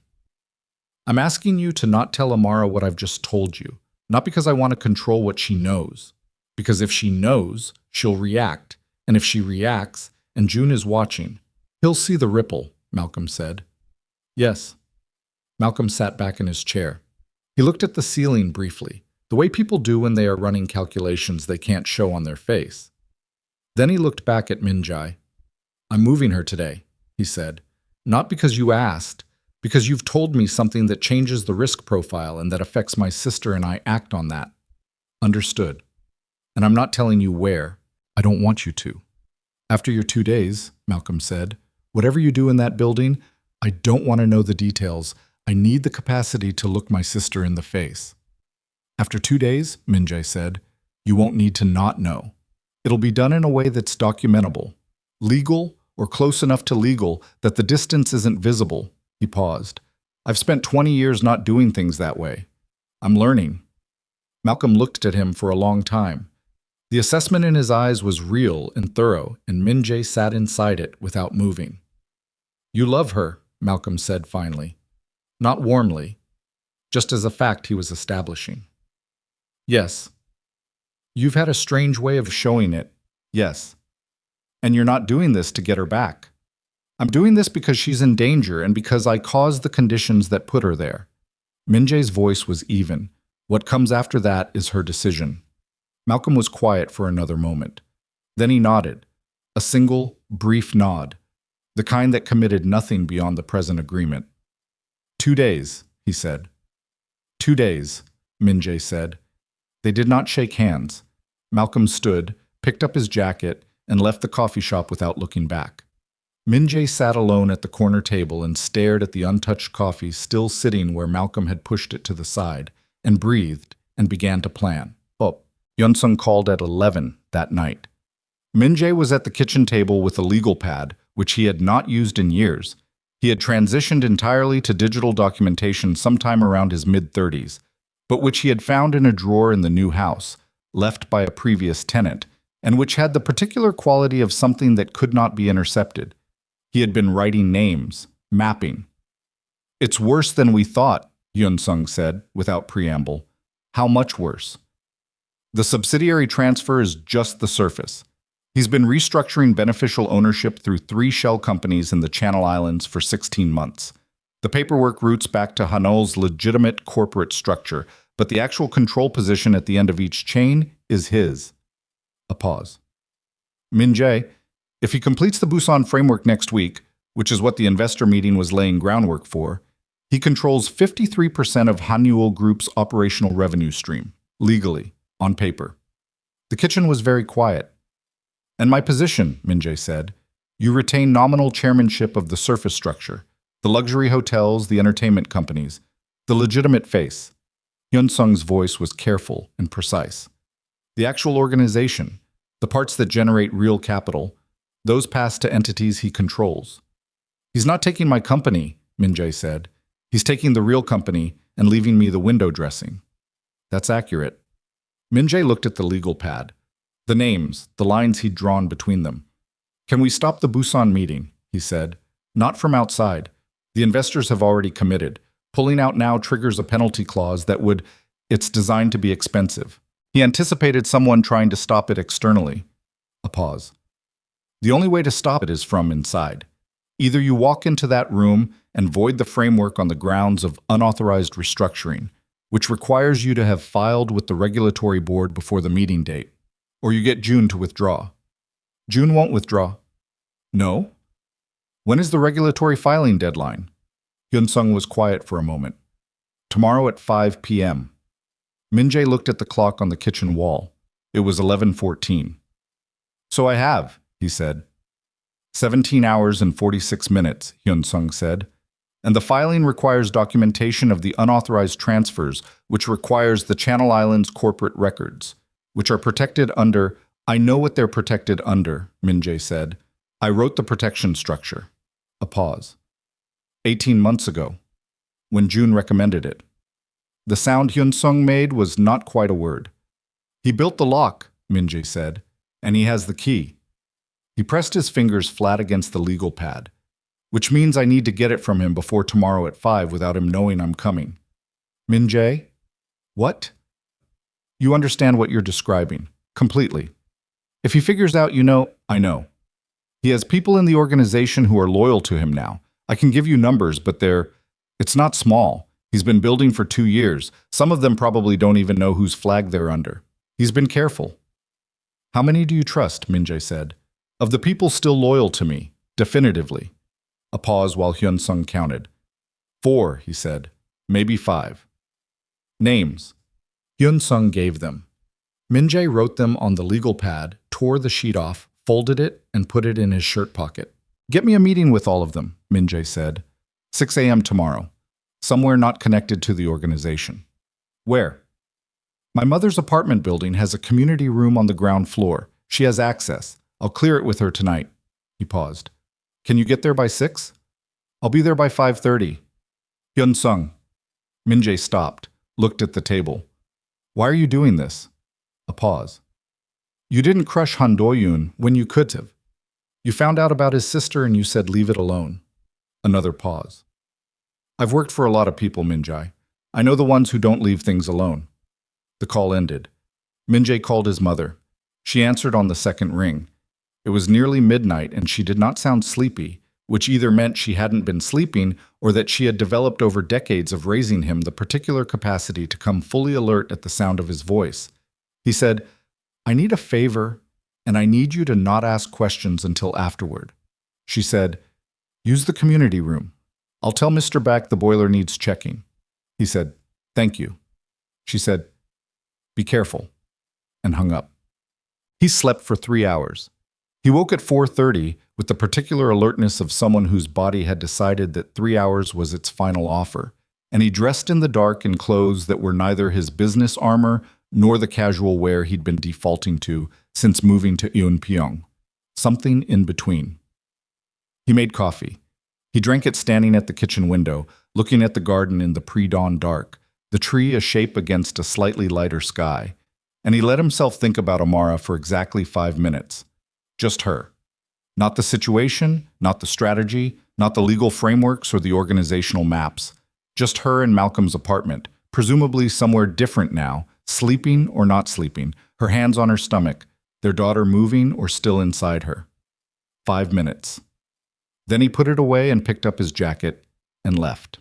"I'm asking you to not tell Amara what I've just told you. Not because I want to control what she knows. Because if she knows, she'll react. And if she reacts, and June is watching, he'll see the ripple," Malcolm said. "Yes." Malcolm sat back in his chair. He looked at the ceiling briefly, the way people do when they are running calculations they can't show on their face. Then he looked back at Min-jae. "I'm moving her today," he said. "Not because you asked, because you've told me something that changes the risk profile and that affects my sister, and I act on that." "Understood. And I'm not telling you where. I don't want you to." "After your 2 days," Malcolm said, "whatever you do in that building, I don't want to know the details. I need the capacity to look my sister in the face." "After 2 days," Min-jae said, "you won't need to not know. It'll be done in a way that's documentable, legal or close enough to legal that the distance isn't visible." He paused. "I've spent 20 years not doing things that way. I'm learning." Malcolm looked at him for a long time. The assessment in his eyes was real and thorough, and Min-jae sat inside it without moving. "You love her," Malcolm said finally. Not warmly, just as a fact he was establishing. "Yes." "You've had a strange way of showing it." "Yes." "And you're not doing this to get her back." "I'm doing this because she's in danger and because I caused the conditions that put her there." Min-jae's voice was even. "What comes after that is her decision." Malcolm was quiet for another moment. Then he nodded. A single, brief nod. the kind that committed nothing beyond the present agreement. 2 days, he said. 2 days, Min-jae said. They did not shake hands. Malcolm stood, picked up his jacket, and left the coffee shop without looking back. Min-jae sat alone at the corner table and stared at the untouched coffee still sitting where Malcolm had pushed it to the side, and breathed and began to plan. Oh, Hyun-sung called at 11 that night. Min-jae was at the kitchen table with a legal pad, which he had not used in years. He had transitioned entirely to digital documentation sometime around his mid-30s, but which he had found in a drawer in the new house, left by a previous tenant, and which had the particular quality of something that could not be intercepted. He had been writing names, mapping. "It's worse than we thought," Hyun-sung said, without preamble. "How much worse?" "The subsidiary transfer is just the surface. He's been restructuring beneficial ownership through 3 shell companies in the Channel Islands for 16 months. The paperwork roots back to Hanul's legitimate corporate structure, but the actual control position at the end of each chain is his." A pause. "Min-jae, if he completes the Busan framework next week, which is what the investor meeting was laying groundwork for, he controls 53% of Hanul Group's operational revenue stream, legally, on paper." The kitchen was very quiet. "And my position," Min-jae said. "You retain nominal chairmanship of the surface structure, the luxury hotels, the entertainment companies, the legitimate face." Hyun-sung's voice was careful and precise. "The actual organization, the parts that generate real capital, those pass to entities he controls." "He's not taking my company," Min-jae said. "He's taking the real company and leaving me the window dressing." "That's accurate." Min-jae looked at the legal pad. The names, the lines he'd drawn between them. "Can we stop the Busan meeting?" he said. "Not from outside. The investors have already committed. Pulling out now triggers a penalty clause that would... It's designed to be expensive." He anticipated someone trying to stop it externally. A pause. "The only way to stop it is from inside. Either you walk into that room and void the framework on the grounds of unauthorized restructuring, which requires you to have filed with the regulatory board before the meeting date, or you get June to withdraw." "June won't withdraw." "No? When is the regulatory filing deadline?" Hyun-sung was quiet for a moment. "Tomorrow at 5 p.m. Min-jae looked at the clock on the kitchen wall. It was 11:14. "So I have," he said. 17 hours and 46 minutes, Hyun-sung said. "And the filing requires documentation of the unauthorized transfers, which requires the Channel Islands corporate records, which are protected under..." "I know what they're protected under," Min-jae said. "I wrote the protection structure." A pause. 18 months ago, when June recommended it. The sound Hyun-sung made was not quite a word. "He built the lock," Min-jae said, "and he has the key." He pressed his fingers flat against the legal pad, "which means I need to get it from him before tomorrow at 5 without him knowing I'm coming." "Min-jae? What?" "You understand what you're describing, completely. If he figures out, I know. He has people in the organization who are loyal to him now. I can give you numbers, but it's not small. He's been building for 2 years. Some of them probably don't even know whose flag they're under. He's been careful." "How many do you trust?" Min-jae said. "Of the people still loyal to me, definitively." A pause while Hyun-sung counted. 4, he said. "Maybe 5. "Names." Hyun-sung gave them. Min-jae wrote them on the legal pad, tore the sheet off, folded it, and put it in his shirt pocket. "Get me a meeting with all of them," Min-jae said. 6 a.m. tomorrow. Somewhere not connected to the organization." "Where?" "My mother's apartment building has a community room on the ground floor. She has access. I'll clear it with her tonight." He paused. "Can you get there by 6? "I'll be there by 5:30. "Hyun-sung." Min-jae stopped, looked at the table. "Why are you doing this?" A pause. "You didn't crush Han Do-yoon when you could have. You found out about his sister and you said leave it alone." Another pause. "I've worked for a lot of people, Min-jae. I know the ones who don't leave things alone." The call ended. Min-jae called his mother. She answered on the second ring. It was nearly midnight and she did not sound sleepy, which either meant she hadn't been sleeping or that she had developed over decades of raising him the particular capacity to come fully alert at the sound of his voice. He said, "I need a favor, and I need you to not ask questions until afterward." She said, Use the community room. I'll tell Mr. Back the boiler needs checking. He said, thank you. She said, be careful, and hung up. He slept for 3 hours. He woke at 4:30 with the particular alertness of someone whose body had decided that 3 hours was its final offer, and he dressed in the dark in clothes that were neither his business armor nor the casual wear he'd been defaulting to since moving to Eunpyeong. Something in between. He made coffee. He drank it standing at the kitchen window, looking at the garden in the pre-dawn dark, the tree a shape against a slightly lighter sky, and he let himself think about Amara for exactly 5 minutes. Just her. Not the situation, not the strategy, not the legal frameworks or the organizational maps. Just her in Malcolm's apartment, presumably somewhere different now, sleeping or not sleeping, her hands on her stomach, their daughter moving or still inside her. 5 minutes. Then he put it away and picked up his jacket and left.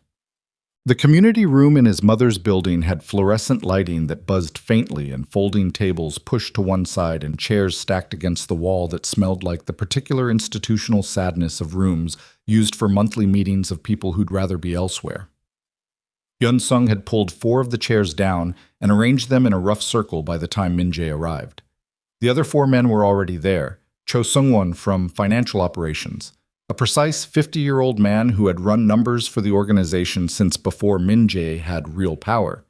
The community room in his mother's building had fluorescent lighting that buzzed faintly and folding tables pushed to one side and chairs stacked against the wall that smelled like the particular institutional sadness of rooms used for monthly meetings of people who'd rather be elsewhere. Hyun-sung had pulled 4 of the chairs down and arranged them in a rough circle by the time Min-jae arrived. The other 4 men were already there. Cho Sung-won from financial operations, a precise 50-year-old man who had run numbers for the organization since before Min-jae had real power.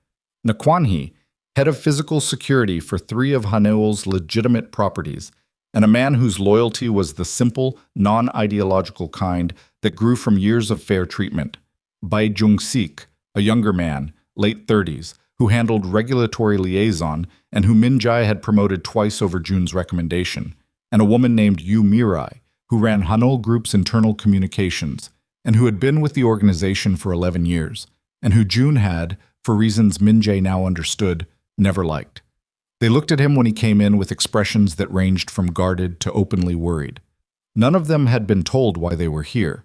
Nakwan-hee, head of physical security for 3 of Haneul's legitimate properties, and a man whose loyalty was the simple, non-ideological kind that grew from years of fair treatment. Bae Jung-sik, a younger man, late 30s, who handled regulatory liaison and who Min-jae had promoted twice over Jun's recommendation, and a woman named Yu Mirai, who ran Haneul Group's internal communications, and who had been with the organization for 11 years, and who Jun had, for reasons Min-jae now understood, never liked. They looked at him when he came in with expressions that ranged from guarded to openly worried. None of them had been told why they were here.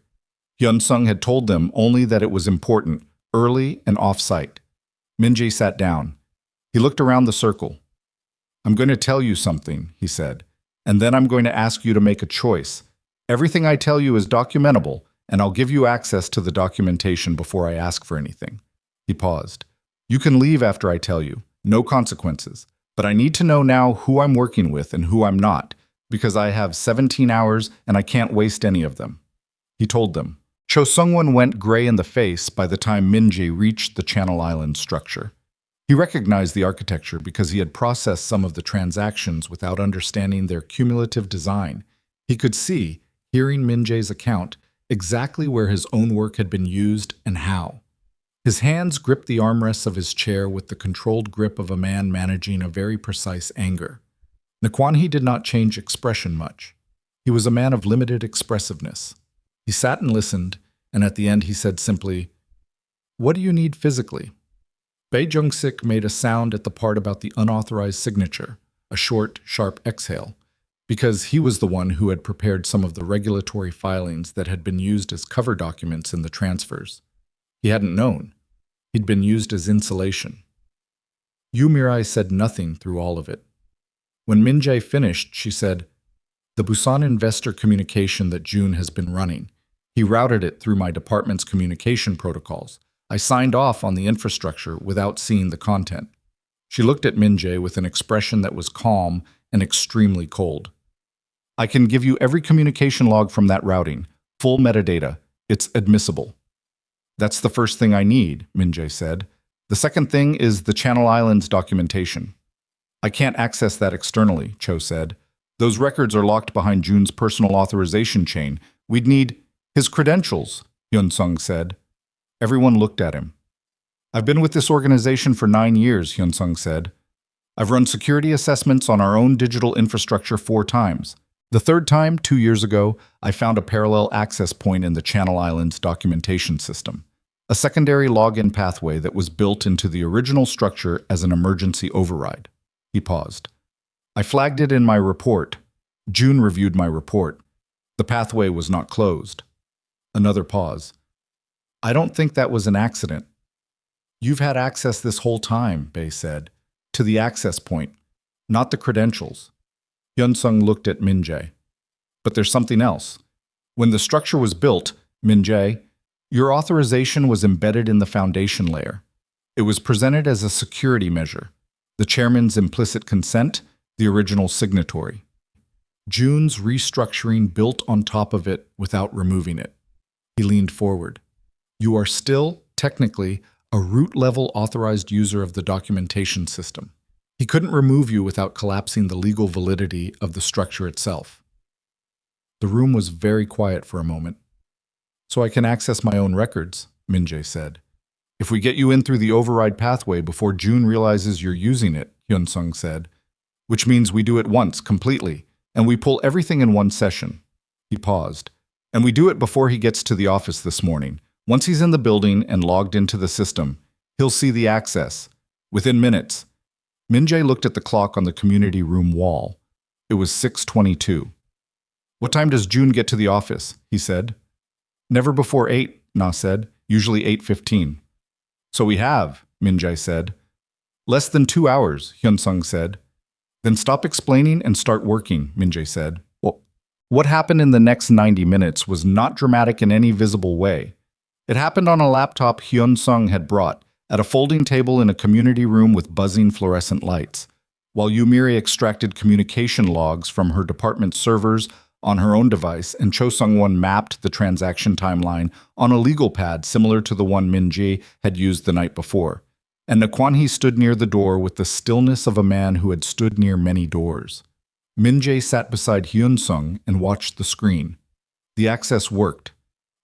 Hyun-sung had told them only that it was important, early and off-site. Min-jae sat down. He looked around the circle. I'm going to tell you something, he said, and then I'm going to ask you to make a choice. Everything I tell you is documentable, and I'll give you access to the documentation before I ask for anything. He paused. You can leave after I tell you. No consequences. But I need to know now who I'm working with and who I'm not, because I have 17 hours and I can't waste any of them. He told them. Cho Sung-won went gray in the face by the time Min-jae reached the Channel Islands structure. He recognized the architecture because he had processed some of the transactions without understanding their cumulative design. He could see, hearing Min-jae's account, exactly where his own work had been used and how. His hands gripped the armrests of his chair with the controlled grip of a man managing a very precise anger. Nakwan-hee did not change expression much. He was a man of limited expressiveness. He sat and listened, and at the end he said simply, "What do you need physically?" Bae Jung-sik made a sound at the part about the unauthorized signature, a short, sharp exhale, because he was the one who had prepared some of the regulatory filings that had been used as cover documents in the transfers. He hadn't known. He'd been used as insulation. Yu Mirai said nothing through all of it. When Min-jae finished, she said, "The Busan investor communication that Jun has been running. He routed it through my department's communication protocols. I signed off on the infrastructure without seeing the content." She looked at Min-jae with an expression that was calm and extremely cold. "I can give you every communication log from that routing, full metadata. It's admissible." "That's the first thing I need," Min-jae said. "The second thing is the Channel Islands documentation." "I can't access that externally," Cho said. "Those records are locked behind Jun's personal authorization chain. We'd need his credentials," Hyun-sung said. Everyone looked at him. "I've been with this organization for 9 years," Hyun-sung said. "I've run security assessments on our own digital infrastructure 4 times. The third time, 2 years ago, I found a parallel access point in the Channel Islands documentation system, a secondary login pathway that was built into the original structure as an emergency override." He paused. "I flagged it in my report. Jun reviewed my report. The pathway was not closed." Another pause. "I don't think that was an accident." "You've had access this whole time," Bae said, "to the access point, not the credentials." Hyun-sung looked at Min-jae. "But there's something else. When the structure was built, Min-jae, your authorization was embedded in the foundation layer. It was presented as a security measure. The chairman's implicit consent, the original signatory. June's restructuring built on top of it without removing it. He leaned forward. You are still, technically, a root-level authorized user of the documentation system. He couldn't remove you without collapsing the legal validity of the structure itself. The room was very quiet for a moment. So I can access my own records, Min-jae said. If we get you in through the override pathway before June realizes you're using it, Hyun-sung said, which means we do it once, completely, and we pull everything in one session. He paused. And we do it before he gets to the office this morning. Once he's in the building and logged into the system, he'll see the access. Within minutes. Min-jae looked at the clock on the community room wall. It was 6:22. What time does June get to the office? He said. Never before 8, Na said. Usually 8:15. So we have, Min-jae said. Less than 2 hours, Hyun-sung said. Then stop explaining and start working, Min-jae said. Well, what happened in the next 90 minutes was not dramatic in any visible way. It happened on a laptop Hyun-sung had brought, at a folding table in a community room with buzzing fluorescent lights, while Yumiri extracted communication logs from her department servers on her own device, and Cho Sung-won mapped the transaction timeline on a legal pad similar to the one Min-jae had used the night before. And Nakwan-hee stood near the door with the stillness of a man who had stood near many doors. Min-jae sat beside Hyun-sung and watched the screen. The access worked.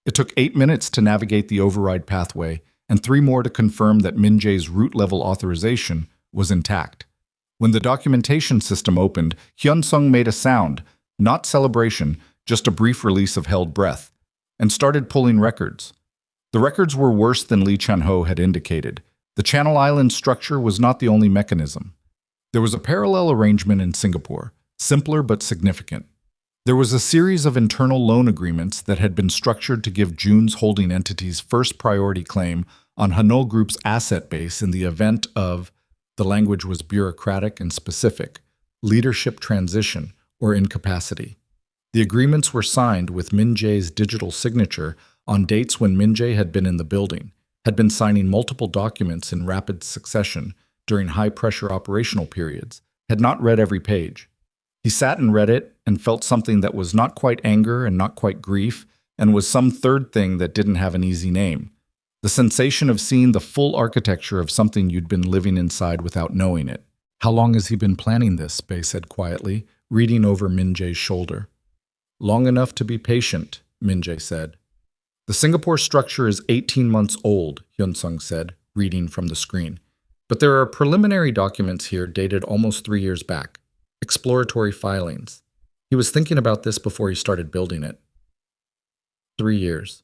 It took 8 minutes to navigate the override pathway, and 3 more to confirm that Min-jae's root-level authorization was intact. When the documentation system opened, Hyun-sung made a sound, not celebration, just a brief release of held breath, and started pulling records. The records were worse than Lee Chan-ho had indicated. The Channel Island structure was not the only mechanism. There was a parallel arrangement in Singapore, simpler but significant. There was a series of internal loan agreements that had been structured to give June's holding entities first priority claim on Hanul Group's asset base in the event of, the language was bureaucratic and specific, leadership transition or incapacity. The agreements were signed with Min-jae's digital signature on dates when Min-jae had been in the building, had been signing multiple documents in rapid succession during high-pressure operational periods, had not read every page. He sat and read it and felt something that was not quite anger and not quite grief, and was some third thing that didn't have an easy name. The sensation of seeing the full architecture of something you'd been living inside without knowing it. How long has he been planning this? Bae said quietly, reading over Min-jae's shoulder. Long enough to be patient, Min-jae said. The Singapore structure is 18 months old, Hyun-sung said, reading from the screen. But there are preliminary documents here dated almost 3 years back. Exploratory filings. He was thinking about this before he started building it. 3 years.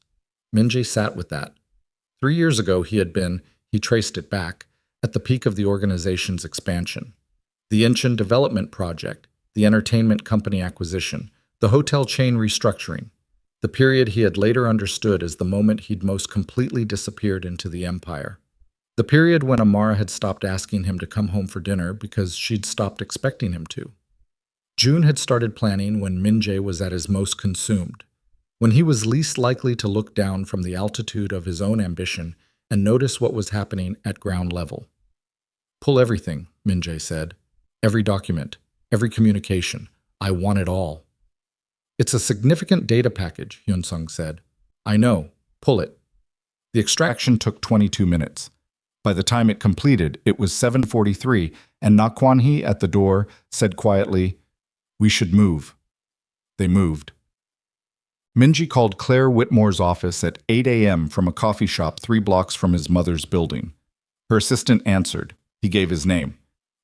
Min-jae sat with that. 3 years ago he traced it back, at the peak of the organization's expansion. The Incheon development project, the entertainment company acquisition, the hotel chain restructuring. The period he had later understood as the moment he'd most completely disappeared into the empire. The period when Amara had stopped asking him to come home for dinner because she'd stopped expecting him to. June had started planning when Min-jae was at his most consumed, when he was least likely to look down from the altitude of his own ambition and notice what was happening at ground level. Pull everything, Min-jae said. Every document, every communication. I want it all. It's a significant data package, Hyun-sung said. I know. Pull it. The extraction took 22 minutes. By the time it completed, it was 7:43, and Nakwan-hee at the door said quietly, "We should move." They moved. Min-jae called Claire Whitmore's office at 8 a.m. from a coffee shop 3 blocks from his mother's building. Her assistant answered. He gave his name.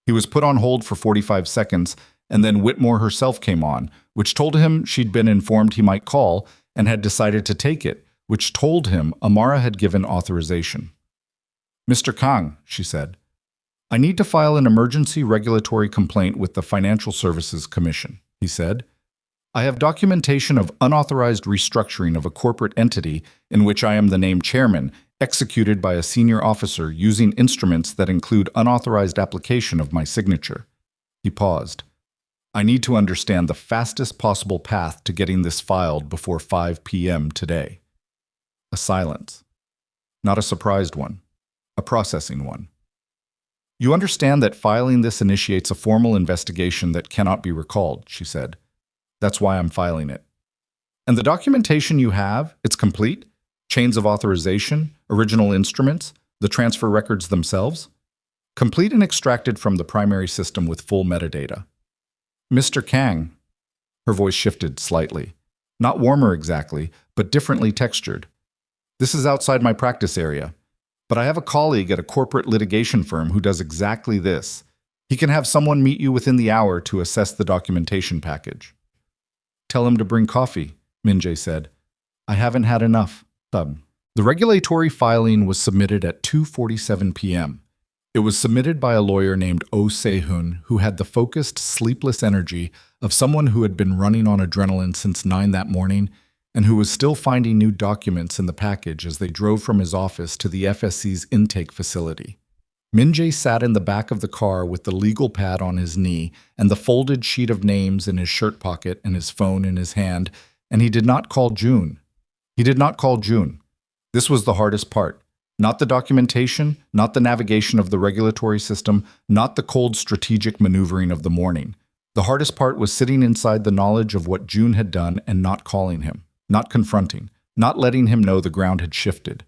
He was put on hold for 45 seconds, and then Whitmore herself came on, which told him she'd been informed he might call and had decided to take it, which told him Amara had given authorization. "Mr. Kang," she said, "I need to file an emergency regulatory complaint with the Financial Services Commission," he said. "I have documentation of unauthorized restructuring of a corporate entity in which I am the named chairman, executed by a senior officer using instruments that include unauthorized application of my signature." He paused. "I need to understand the fastest possible path to getting this filed before 5 p.m. today." A silence. Not a surprised one. A processing one. You understand that filing this initiates a formal investigation that cannot be recalled, she said. That's why I'm filing it. And the documentation you have, it's complete? Chains of authorization, original instruments, the transfer records themselves? Complete and extracted from the primary system with full metadata. Mr. Kang. Her voice shifted slightly. Not warmer exactly, but differently textured. This is outside my practice area. But I have a colleague at a corporate litigation firm who does exactly this. He can have someone meet you within the hour to assess the documentation package. Tell him to bring coffee, Min-jae said. I haven't had enough. The regulatory filing was submitted at 2:47 p.m. It was submitted by a lawyer named Oh Se-hoon, who had the focused, sleepless energy of someone who had been running on adrenaline since 9 that morning and who was still finding new documents in the package as they drove from his office to the FSC's intake facility. Min-jae sat in the back of the car with the legal pad on his knee and the folded sheet of names in his shirt pocket and his phone in his hand, and he did not call June. He did not call June. This was the hardest part. Not the documentation, not the navigation of the regulatory system, not the cold strategic maneuvering of the morning. The hardest part was sitting inside the knowledge of what June had done and not calling him, not confronting, not letting him know the ground had shifted.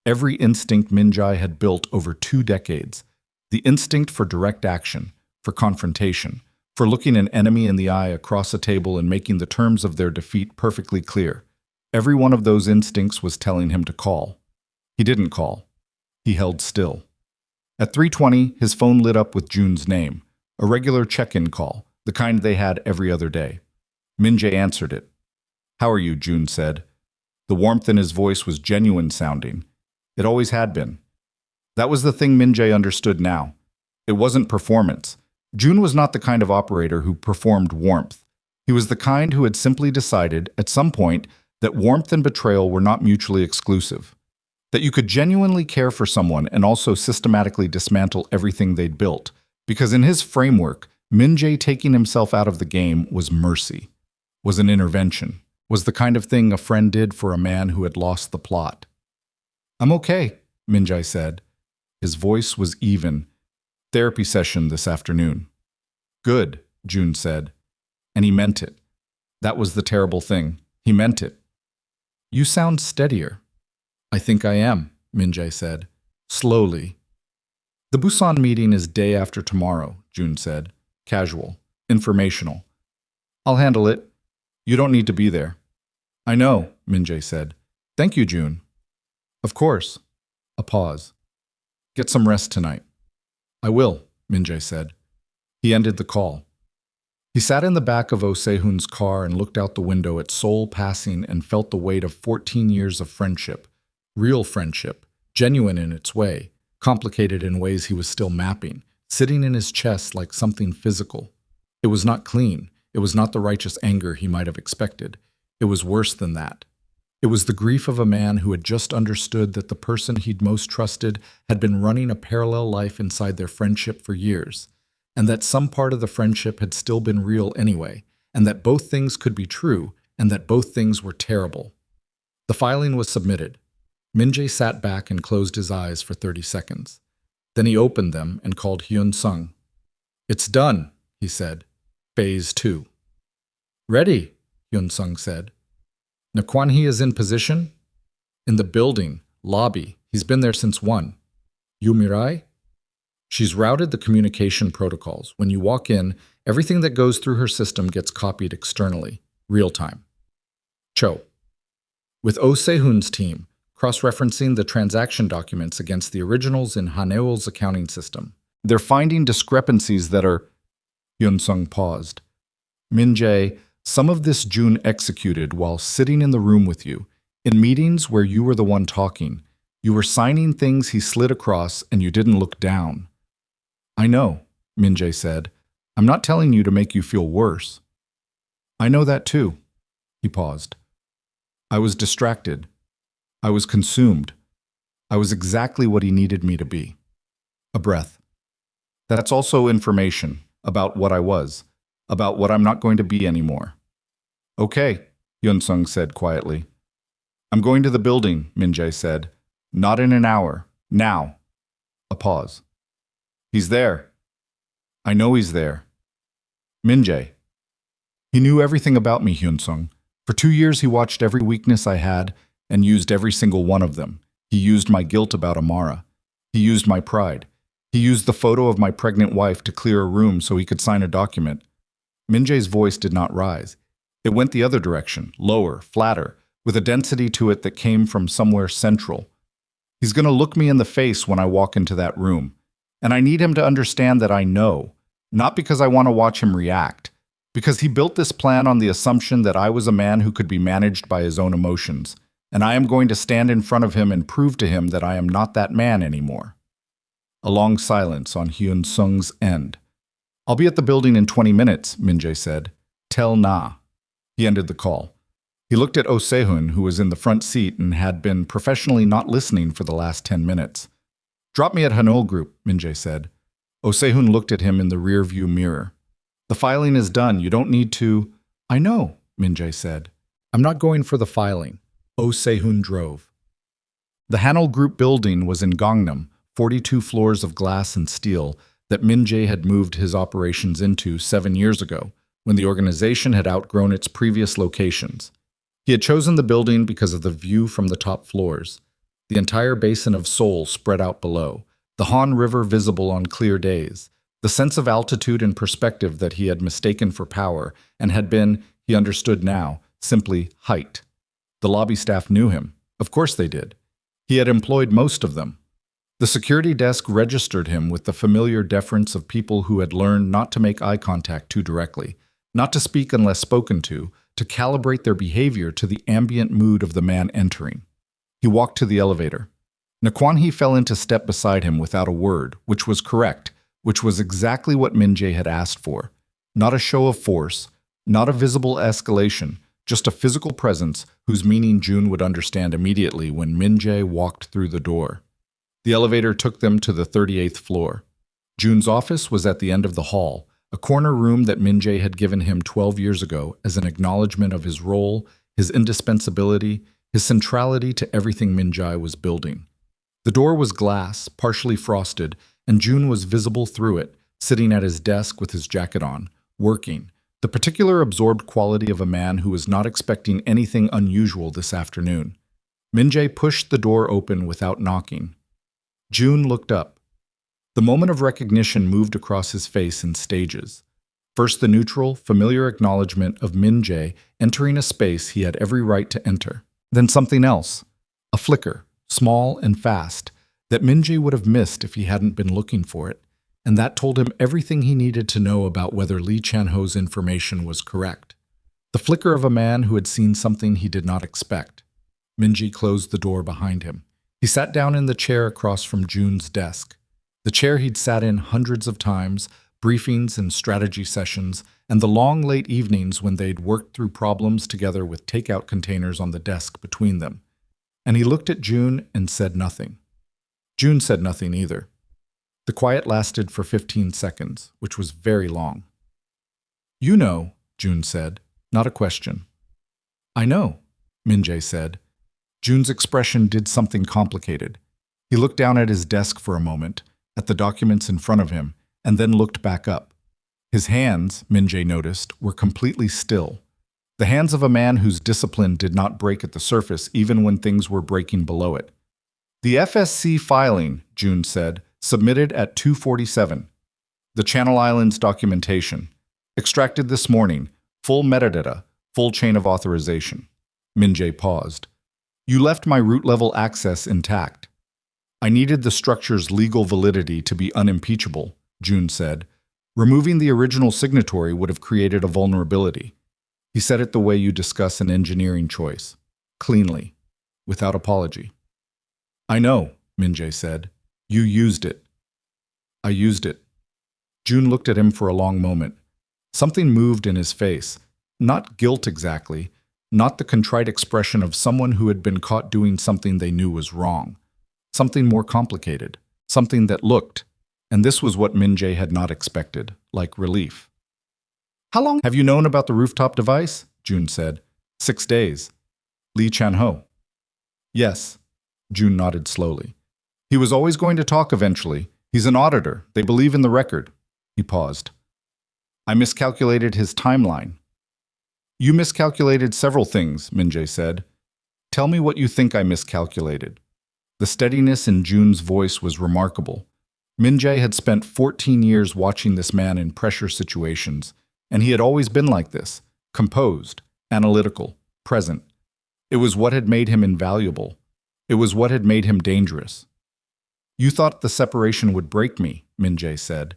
Every instinct Min-jae had built over 2 decades. The instinct for direct action, for confrontation, for looking an enemy in the eye across a table and making the terms of their defeat perfectly clear. Every one of those instincts was telling him to call. He didn't call. He held still. At 3:20, his phone lit up with June's name, a regular check-in call, the kind they had every other day. Min-jae answered it. How are you, June said. The warmth in his voice was genuine sounding. It always had been. That was the thing Min-jae understood now. It wasn't performance. June was not the kind of operator who performed warmth. He was the kind who had simply decided, at some point, that warmth and betrayal were not mutually exclusive. That you could genuinely care for someone and also systematically dismantle everything they'd built. Because in his framework, Min-jae taking himself out of the game was mercy, was an intervention, was the kind of thing a friend did for a man who had lost the plot. I'm okay, Min-jae said. His voice was even. Therapy session this afternoon. Good, June said. And he meant it. That was the terrible thing. He meant it. You sound steadier. I think I am, Min-jae said. Slowly. The Busan meeting is day after tomorrow, June said. Casual. Informational. I'll handle it. You don't need to be there. I know, Min-jae said. Thank you, June. Of course. A pause. Get some rest tonight. I will, Min-jae said. He ended the call. He sat in the back of Oh Se-hoon's car and looked out the window at Seoul passing and felt the weight of 14 years of friendship. Real friendship, genuine in its way, complicated in ways he was still mapping, sitting in his chest like something physical. It was not clean. It was not the righteous anger he might have expected. It was worse than that. It was the grief of a man who had just understood that the person he'd most trusted had been running a parallel life inside their friendship for years, and that some part of the friendship had still been real anyway, and that both things could be true, and that both things were terrible. The filing was submitted. Min-jae sat back and closed his eyes for 30 seconds. Then he opened them and called Hyun-sung. It's done, he said. Phase 2. Ready, Hyun-sung said. Nakwan-hee is in position? In the building, lobby. He's been there since 1. Yumirai? She's routed the communication protocols. When you walk in, everything that goes through her system gets copied externally, real time. Cho. With Oh Se-hoon's team, cross-referencing the transaction documents against the originals in Haneul's accounting system. They're finding discrepancies that are... Hyun-sung paused. Min-jae, some of this June executed while sitting in the room with you, in meetings where you were the one talking. You were signing things he slid across and you didn't look down. I know, Min-jae said. I'm not telling you to make you feel worse. I know that too. He paused. I was distracted. I was consumed. I was exactly what he needed me to be. A breath. That's also information about what I was, about what I'm not going to be anymore. Okay, Hyun-sung said quietly. I'm going to the building, Min-jae said. Not in an hour. Now. A pause. He's there. I know he's there. Min-jae. He knew everything about me, Hyun-sung. For 2 years he watched every weakness I had and used every single one of them. He used my guilt about Amara. He used my pride. He used the photo of my pregnant wife to clear a room so he could sign a document. Min-jae's voice did not rise. It went the other direction, lower, flatter, with a density to it that came from somewhere central. He's going to look me in the face when I walk into that room. And I need him to understand that I know, not because I want to watch him react, because he built this plan on the assumption that I was a man who could be managed by his own emotions, and I am going to stand in front of him and prove to him that I am not that man anymore. A long silence on Hyun-sung's end. I'll be at the building in 20 minutes, Min-jae said. Tell Na. He ended the call. He looked at Oh Se-hun, who was in the front seat and had been professionally not listening for the last 10 minutes. Drop me at Hanol Group, Min-jae said. Oh Se-hun looked at him in the rear-view mirror. The filing is done. You don't need to... I know, Min-jae said. I'm not going for the filing. Oh Se-hun drove. The Hanol Group building was in Gangnam, 42 floors of glass and steel that Min-jae had moved his operations into 7 years ago, when the organization had outgrown its previous locations. He had chosen the building because of the view from the top floors. The entire basin of Seoul spread out below, the Han River visible on clear days, the sense of altitude and perspective that he had mistaken for power and had been, he understood now, simply height. The lobby staff knew him. Of course they did. He had employed most of them. The security desk registered him with the familiar deference of people who had learned not to make eye contact too directly, not to speak unless spoken to calibrate their behavior to the ambient mood of the man entering. He walked to the elevator. Nakwon-hee fell into step beside him without a word, which was correct, which was exactly what Min-jae had asked for. Not a show of force, not a visible escalation, just a physical presence whose meaning June would understand immediately when Min-jae walked through the door. The elevator took them to the 38th floor. June's office was at the end of the hall, a corner room that Min-jae had given him 12 years ago as an acknowledgement of his role, his indispensability, his centrality to everything Min-jae was building. The door was glass, partially frosted, and June was visible through it, sitting at his desk with his jacket on, working, the particular absorbed quality of a man who was not expecting anything unusual this afternoon. Min-jae pushed the door open without knocking. June looked up. The moment of recognition moved across his face in stages. First the neutral, familiar acknowledgement of Min-jae entering a space he had every right to enter. Then something else, a flicker, small and fast, that Min-jae would have missed if he hadn't been looking for it, and that told him everything he needed to know about whether Lee Chan-ho's information was correct. The flicker of a man who had seen something he did not expect. Min-jae closed the door behind him. He sat down in the chair across from June's desk. The chair he'd sat in hundreds of times, briefings and strategy sessions, and the long late evenings when they'd worked through problems together with takeout containers on the desk between them. And he looked at June and said nothing. June said nothing either. The quiet lasted for 15 seconds, which was very long. You know, June said, not a question. I know, Min-jae said. June's expression did something complicated. He looked down at his desk for a moment, at the documents in front of him, and then looked back up. His hands, Min-jae noticed, were completely still. The hands of a man whose discipline did not break at the surface even when things were breaking below it. The FSC filing, June said, submitted at 2:47. The Channel Islands documentation. Extracted this morning. Full metadata. Full chain of authorization. Min-jae paused. You left my root-level access intact. I needed the structure's legal validity to be unimpeachable, June said. Removing the original signatory would have created a vulnerability. He said it the way you discuss an engineering choice. Cleanly. Without apology. I know, Min-jae said. You used it. I used it. June looked at him for a long moment. Something moved in his face. Not guilt exactly. Not the contrite expression of someone who had been caught doing something they knew was wrong. Something more complicated. Something that looked, and this was what Min-jae had not expected, like relief. How long have you known about the rooftop device? June said. 6 days. Lee Chan-ho. Yes. June nodded slowly. He was always going to talk eventually. He's an auditor. They believe in the record. He paused. I miscalculated his timeline. You miscalculated several things, Min-jae said. Tell me what you think I miscalculated. The steadiness in June's voice was remarkable. Min-jae had spent 14 years watching this man in pressure situations, and he had always been like this, composed, analytical, present. It was what had made him invaluable. It was what had made him dangerous. You thought the separation would break me, Min-jae said.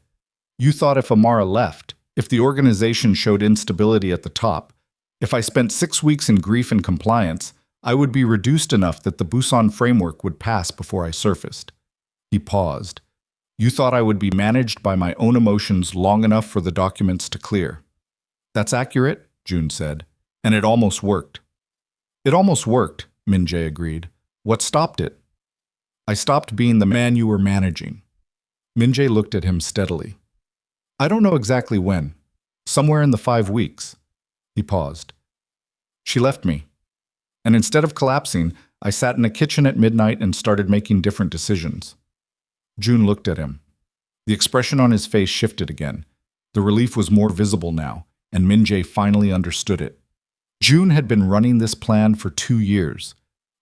You thought if Amara left, if the organization showed instability at the top, if I spent 6 weeks in grief and compliance, I would be reduced enough that the Busan framework would pass before I surfaced. He paused. You thought I would be managed by my own emotions long enough for the documents to clear. That's accurate, June said, and it almost worked. It almost worked, Min-jae agreed. What stopped it? I stopped being the man you were managing. Min-jae looked at him steadily. I don't know exactly when. Somewhere in the 5 weeks. He paused. She left me. And instead of collapsing, I sat in a kitchen at midnight and started making different decisions. June looked at him. The expression on his face shifted again. The relief was more visible now, and Min-jae finally understood it. June had been running this plan for 2 years.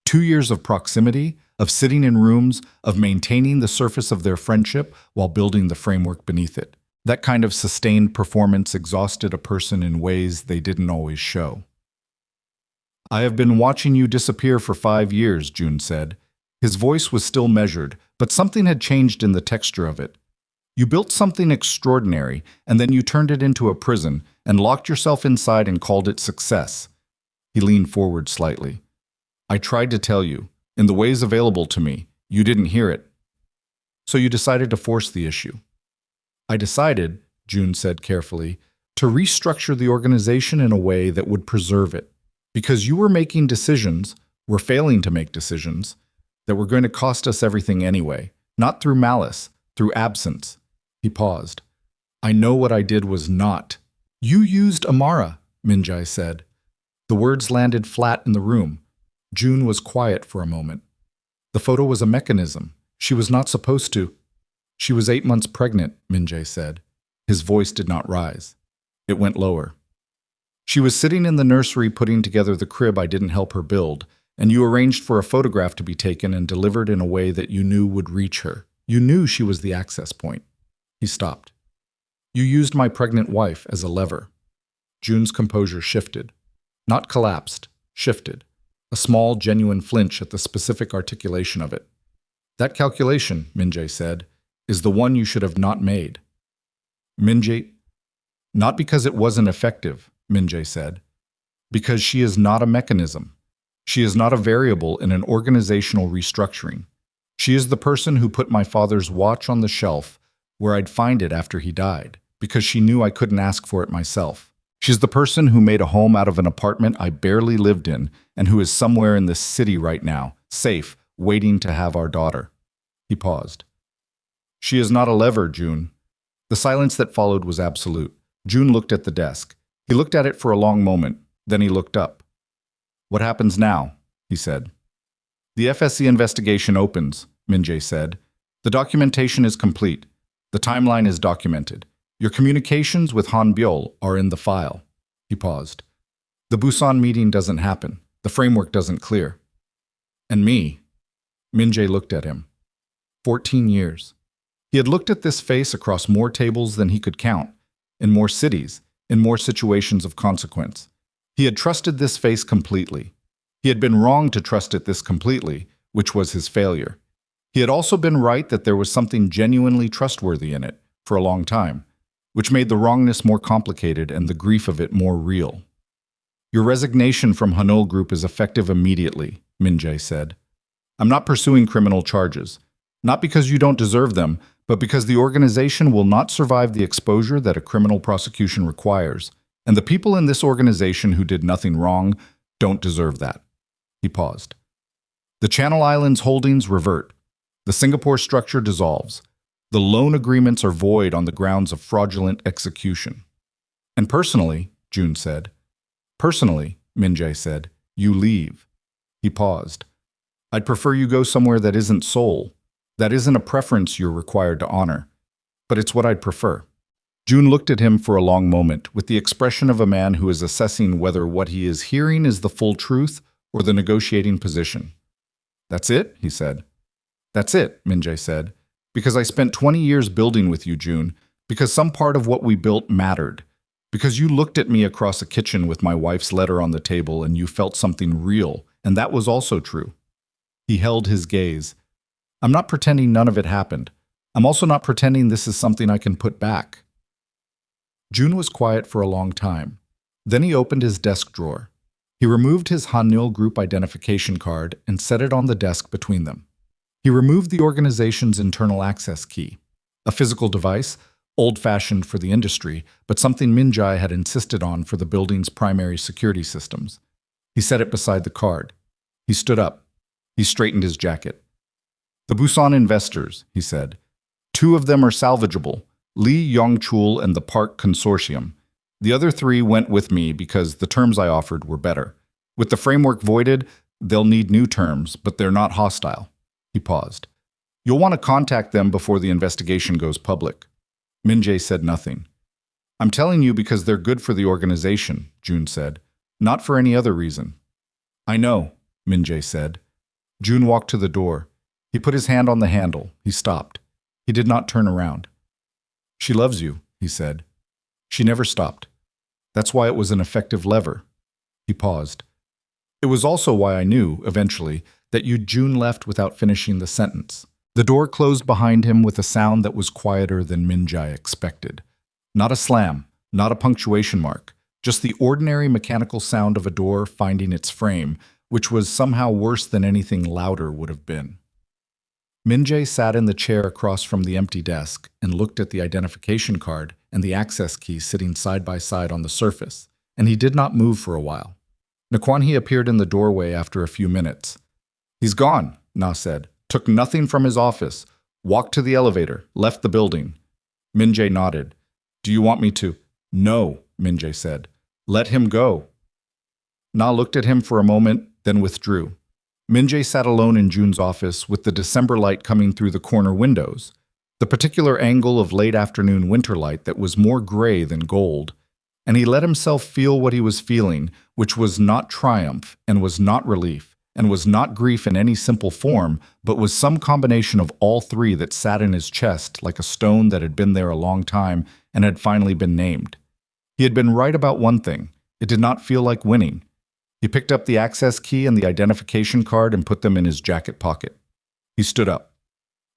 2 years of proximity, of sitting in rooms, of maintaining the surface of their friendship while building the framework beneath it. That kind of sustained performance exhausted a person in ways they didn't always show. I have been watching you disappear for 5 years, June said. His voice was still measured, but something had changed in the texture of it. You built something extraordinary, and then you turned it into a prison and locked yourself inside and called it success. He leaned forward slightly. I tried to tell you, in the ways available to me, you didn't hear it. So you decided to force the issue. I decided, June said carefully, to restructure the organization in a way that would preserve it. Because you were making decisions, were failing to make decisions, that were going to cost us everything anyway, not through malice, through absence. He paused. I know what I did was not. You used Amara, Min-jae said. The words landed flat in the room. June was quiet for a moment. The photo was a mechanism. She was not supposed to. She was 8 months pregnant, Min-jae said. His voice did not rise. It went lower. She was sitting in the nursery putting together the crib I didn't help her build, and you arranged for a photograph to be taken and delivered in a way that you knew would reach her. You knew she was the access point. He stopped. You used my pregnant wife as a lever. June's composure shifted. Not collapsed, shifted. A small, genuine flinch at the specific articulation of it. That calculation, Min-jae said, is the one you should have not made. Min-jae, not because it wasn't effective, Min-jae said. Because she is not a mechanism. She is not a variable in an organizational restructuring. She is the person who put my father's watch on the shelf where I'd find it after he died, because she knew I couldn't ask for it myself. She's the person who made a home out of an apartment I barely lived in and who is somewhere in this city right now, safe, waiting to have our daughter. He paused. She is not a lever, June. The silence that followed was absolute. June looked at the desk. He looked at it for a long moment. Then he looked up. What happens now? He said. The FSC investigation opens, Min-jae said. The documentation is complete. The timeline is documented. Your communications with Han Byul are in the file. He paused. The Busan meeting doesn't happen. The framework doesn't clear. And me? Min-jae looked at him. 14 years. He had looked at this face across more tables than he could count, in more cities, in more situations of consequence. He had trusted this face completely. He had been wrong to trust it this completely, which was his failure. He had also been right that there was something genuinely trustworthy in it, for a long time, which made the wrongness more complicated and the grief of it more real. Your resignation from Hanul Group is effective immediately, Min-jae said. I'm not pursuing criminal charges, not because you don't deserve them, but because the organization will not survive the exposure that a criminal prosecution requires, and the people in this organization who did nothing wrong don't deserve that. He paused. The Channel Islands holdings revert. The Singapore structure dissolves. The loan agreements are void on the grounds of fraudulent execution. And personally, June said. Personally, Min-jae said, you leave. He paused. I'd prefer you go somewhere that isn't Seoul. That isn't a preference you're required to honor, but it's what I'd prefer. June looked at him for a long moment, with the expression of a man who is assessing whether what he is hearing is the full truth or the negotiating position. That's it, he said. That's it, Min-jae said. Because I spent 20 years building with you, June, because some part of what we built mattered. Because you looked at me across a kitchen with my wife's letter on the table and you felt something real, and that was also true. He held his gaze. I'm not pretending none of it happened. I'm also not pretending this is something I can put back. June was quiet for a long time. Then he opened his desk drawer. He removed his Hanul group identification card and set it on the desk between them. He removed the organization's internal access key, a physical device, old-fashioned for the industry, but something Min-jae had insisted on for the building's primary security systems. He set it beside the card. He stood up. He straightened his jacket. The Busan investors, he said. 2 of them are salvageable, Lee Yong-chul and the Park Consortium. The other 3 went with me because the terms I offered were better. With the framework voided, they'll need new terms, but they're not hostile. He paused. You'll want to contact them before the investigation goes public. Min-jae said nothing. I'm telling you because they're good for the organization, June said. Not for any other reason. I know, Min-jae said. June walked to the door. He put his hand on the handle. He stopped. He did not turn around. She loves you, he said. She never stopped. That's why it was an effective lever. He paused. It was also why I knew, eventually, that June left without finishing the sentence. The door closed behind him with a sound that was quieter than Min-jae expected. Not a slam, not a punctuation mark, just the ordinary mechanical sound of a door finding its frame, which was somehow worse than anything louder would have been. Min-jae sat in the chair across from the empty desk and looked at the identification card and the access key sitting side by side on the surface, and he did not move for a while. Nakwon-hee appeared in the doorway after a few minutes. He's gone, Na said. Took nothing from his office, walked to the elevator, left the building. Min-jae nodded. Do you want me to? No, Min-jae said. Let him go. Na looked at him for a moment, then withdrew. Min-jae sat alone in June's office with the December light coming through the corner windows, the particular angle of late afternoon winter light that was more gray than gold, and he let himself feel what he was feeling, which was not triumph and was not relief, and was not grief in any simple form, but was some combination of all 3 that sat in his chest like a stone that had been there a long time and had finally been named. He had been right about one thing. It did not feel like winning. He picked up the access key and the identification card and put them in his jacket pocket. He stood up.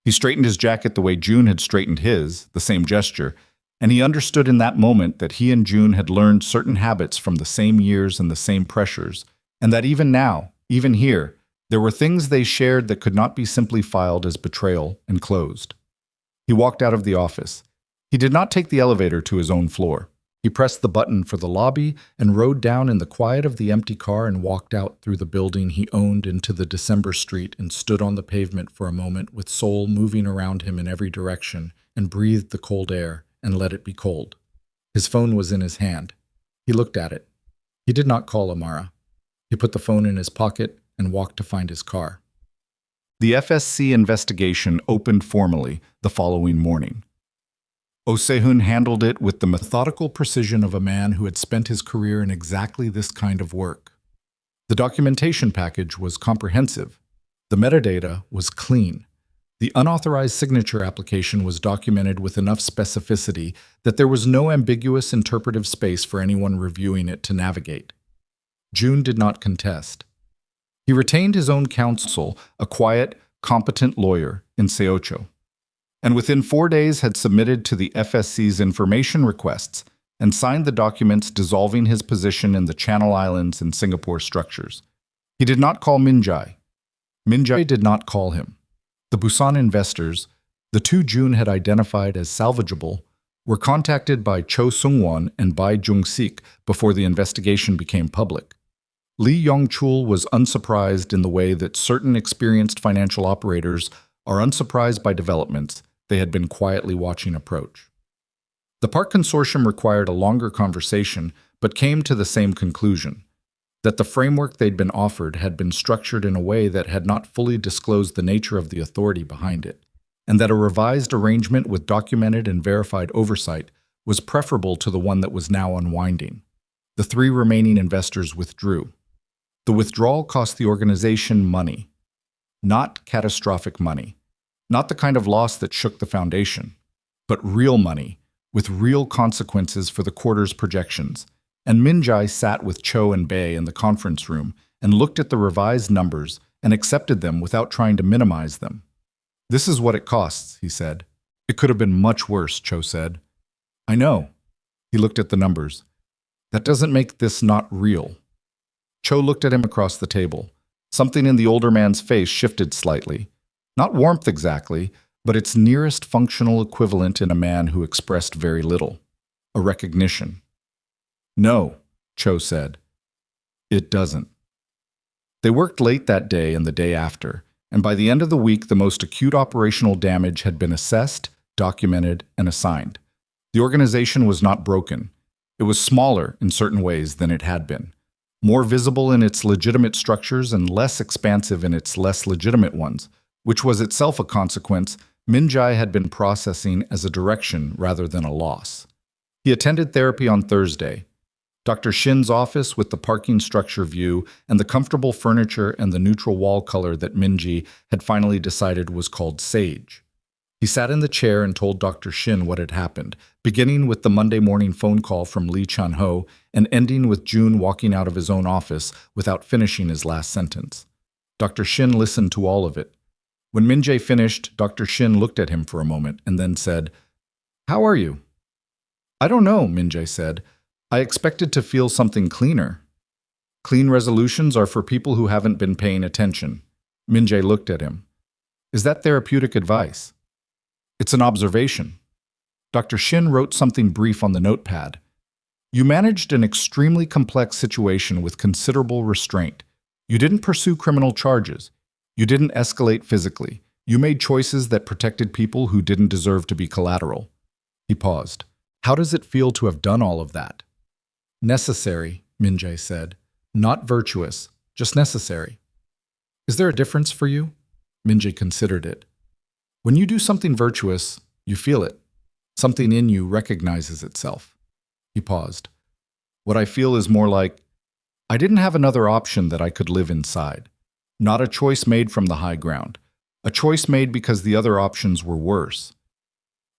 He straightened his jacket the way June had straightened his, the same gesture, and he understood in that moment that he and June had learned certain habits from the same years and the same pressures, and that even now, even here, there were things they shared that could not be simply filed as betrayal and closed. He walked out of the office. He did not take the elevator to his own floor. He pressed the button for the lobby and rode down in the quiet of the empty car and walked out through the building he owned into the December street and stood on the pavement for a moment with Seoul moving around him in every direction and breathed the cold air and let it be cold. His phone was in his hand. He looked at it. He did not call Amara. He put the phone in his pocket and walked to find his car. The FSC investigation opened formally the following morning. Oh Se-hoon handled it with the methodical precision of a man who had spent his career in exactly this kind of work. The documentation package was comprehensive. The metadata was clean. The unauthorized signature application was documented with enough specificity that there was no ambiguous interpretive space for anyone reviewing it to navigate. June did not contest. He retained his own counsel, a quiet, competent lawyer in Seocho, and within 4 days had submitted to the FSC's information requests and signed the documents dissolving his position in the Channel Islands and Singapore structures. He did not call Min-jae. Min-jae did not call him. The Busan investors, the 2 June had identified as salvageable, were contacted by Cho Sung-won and Bai Jung-sik before the investigation became public. Lee Yong-chul was unsurprised in the way that certain experienced financial operators are unsurprised by developments they had been quietly watching approach. The Park Consortium required a longer conversation, but came to the same conclusion. that the framework they'd been offered had been structured in a way that had not fully disclosed the nature of the authority behind it, and that a revised arrangement with documented and verified oversight was preferable to the one that was now unwinding. The 3 remaining investors withdrew. The withdrawal cost the organization money. Not catastrophic money. Not the kind of loss that shook the foundation, but real money, with real consequences for the quarter's projections. And Min-jae sat with Cho and Bae in the conference room and looked at the revised numbers and accepted them without trying to minimize them. "This is what it costs," he said. "It could have been much worse," Cho said. "I know." He looked at the numbers. "That doesn't make this not real." Cho looked at him across the table. Something in the older man's face shifted slightly. Not warmth exactly, but its nearest functional equivalent in a man who expressed very little. A recognition. "No," Cho said. "It doesn't." They worked late that day and the day after, and by the end of the week the most acute operational damage had been assessed, documented, and assigned. The organization was not broken. It was smaller in certain ways than it had been, more visible in its legitimate structures and less expansive in its less legitimate ones, which was itself a consequence Min-jae had been processing as a direction rather than a loss. He attended therapy on Thursday. Dr. Shin's office with the parking structure view and the comfortable furniture and the neutral wall color that Min-jae had finally decided was called Sage. He sat in the chair and told Dr. Shin what had happened, beginning with the Monday morning phone call from Lee Chan-ho and ending with June walking out of his own office without finishing his last sentence. Dr. Shin listened to all of it. When Min-jae finished, Dr. Shin looked at him for a moment and then said, "How are you?" "I don't know," Min-jae said. "I expected to feel something cleaner." "Clean resolutions are for people who haven't been paying attention." Min-jae looked at him. "Is that therapeutic advice?" "It's an observation." Dr. Shin wrote something brief on the notepad. "You managed an extremely complex situation with considerable restraint. You didn't pursue criminal charges. You didn't escalate physically. You made choices that protected people who didn't deserve to be collateral." He paused. "How does it feel to have done all of that?" "Necessary," Min-jae said. "Not virtuous, just necessary." "Is there a difference for you?" Min-jae considered it. "When you do something virtuous, you feel it. Something in you recognizes itself." He paused. "What I feel is more like, I didn't have another option that I could live inside. Not a choice made from the high ground. A choice made because the other options were worse."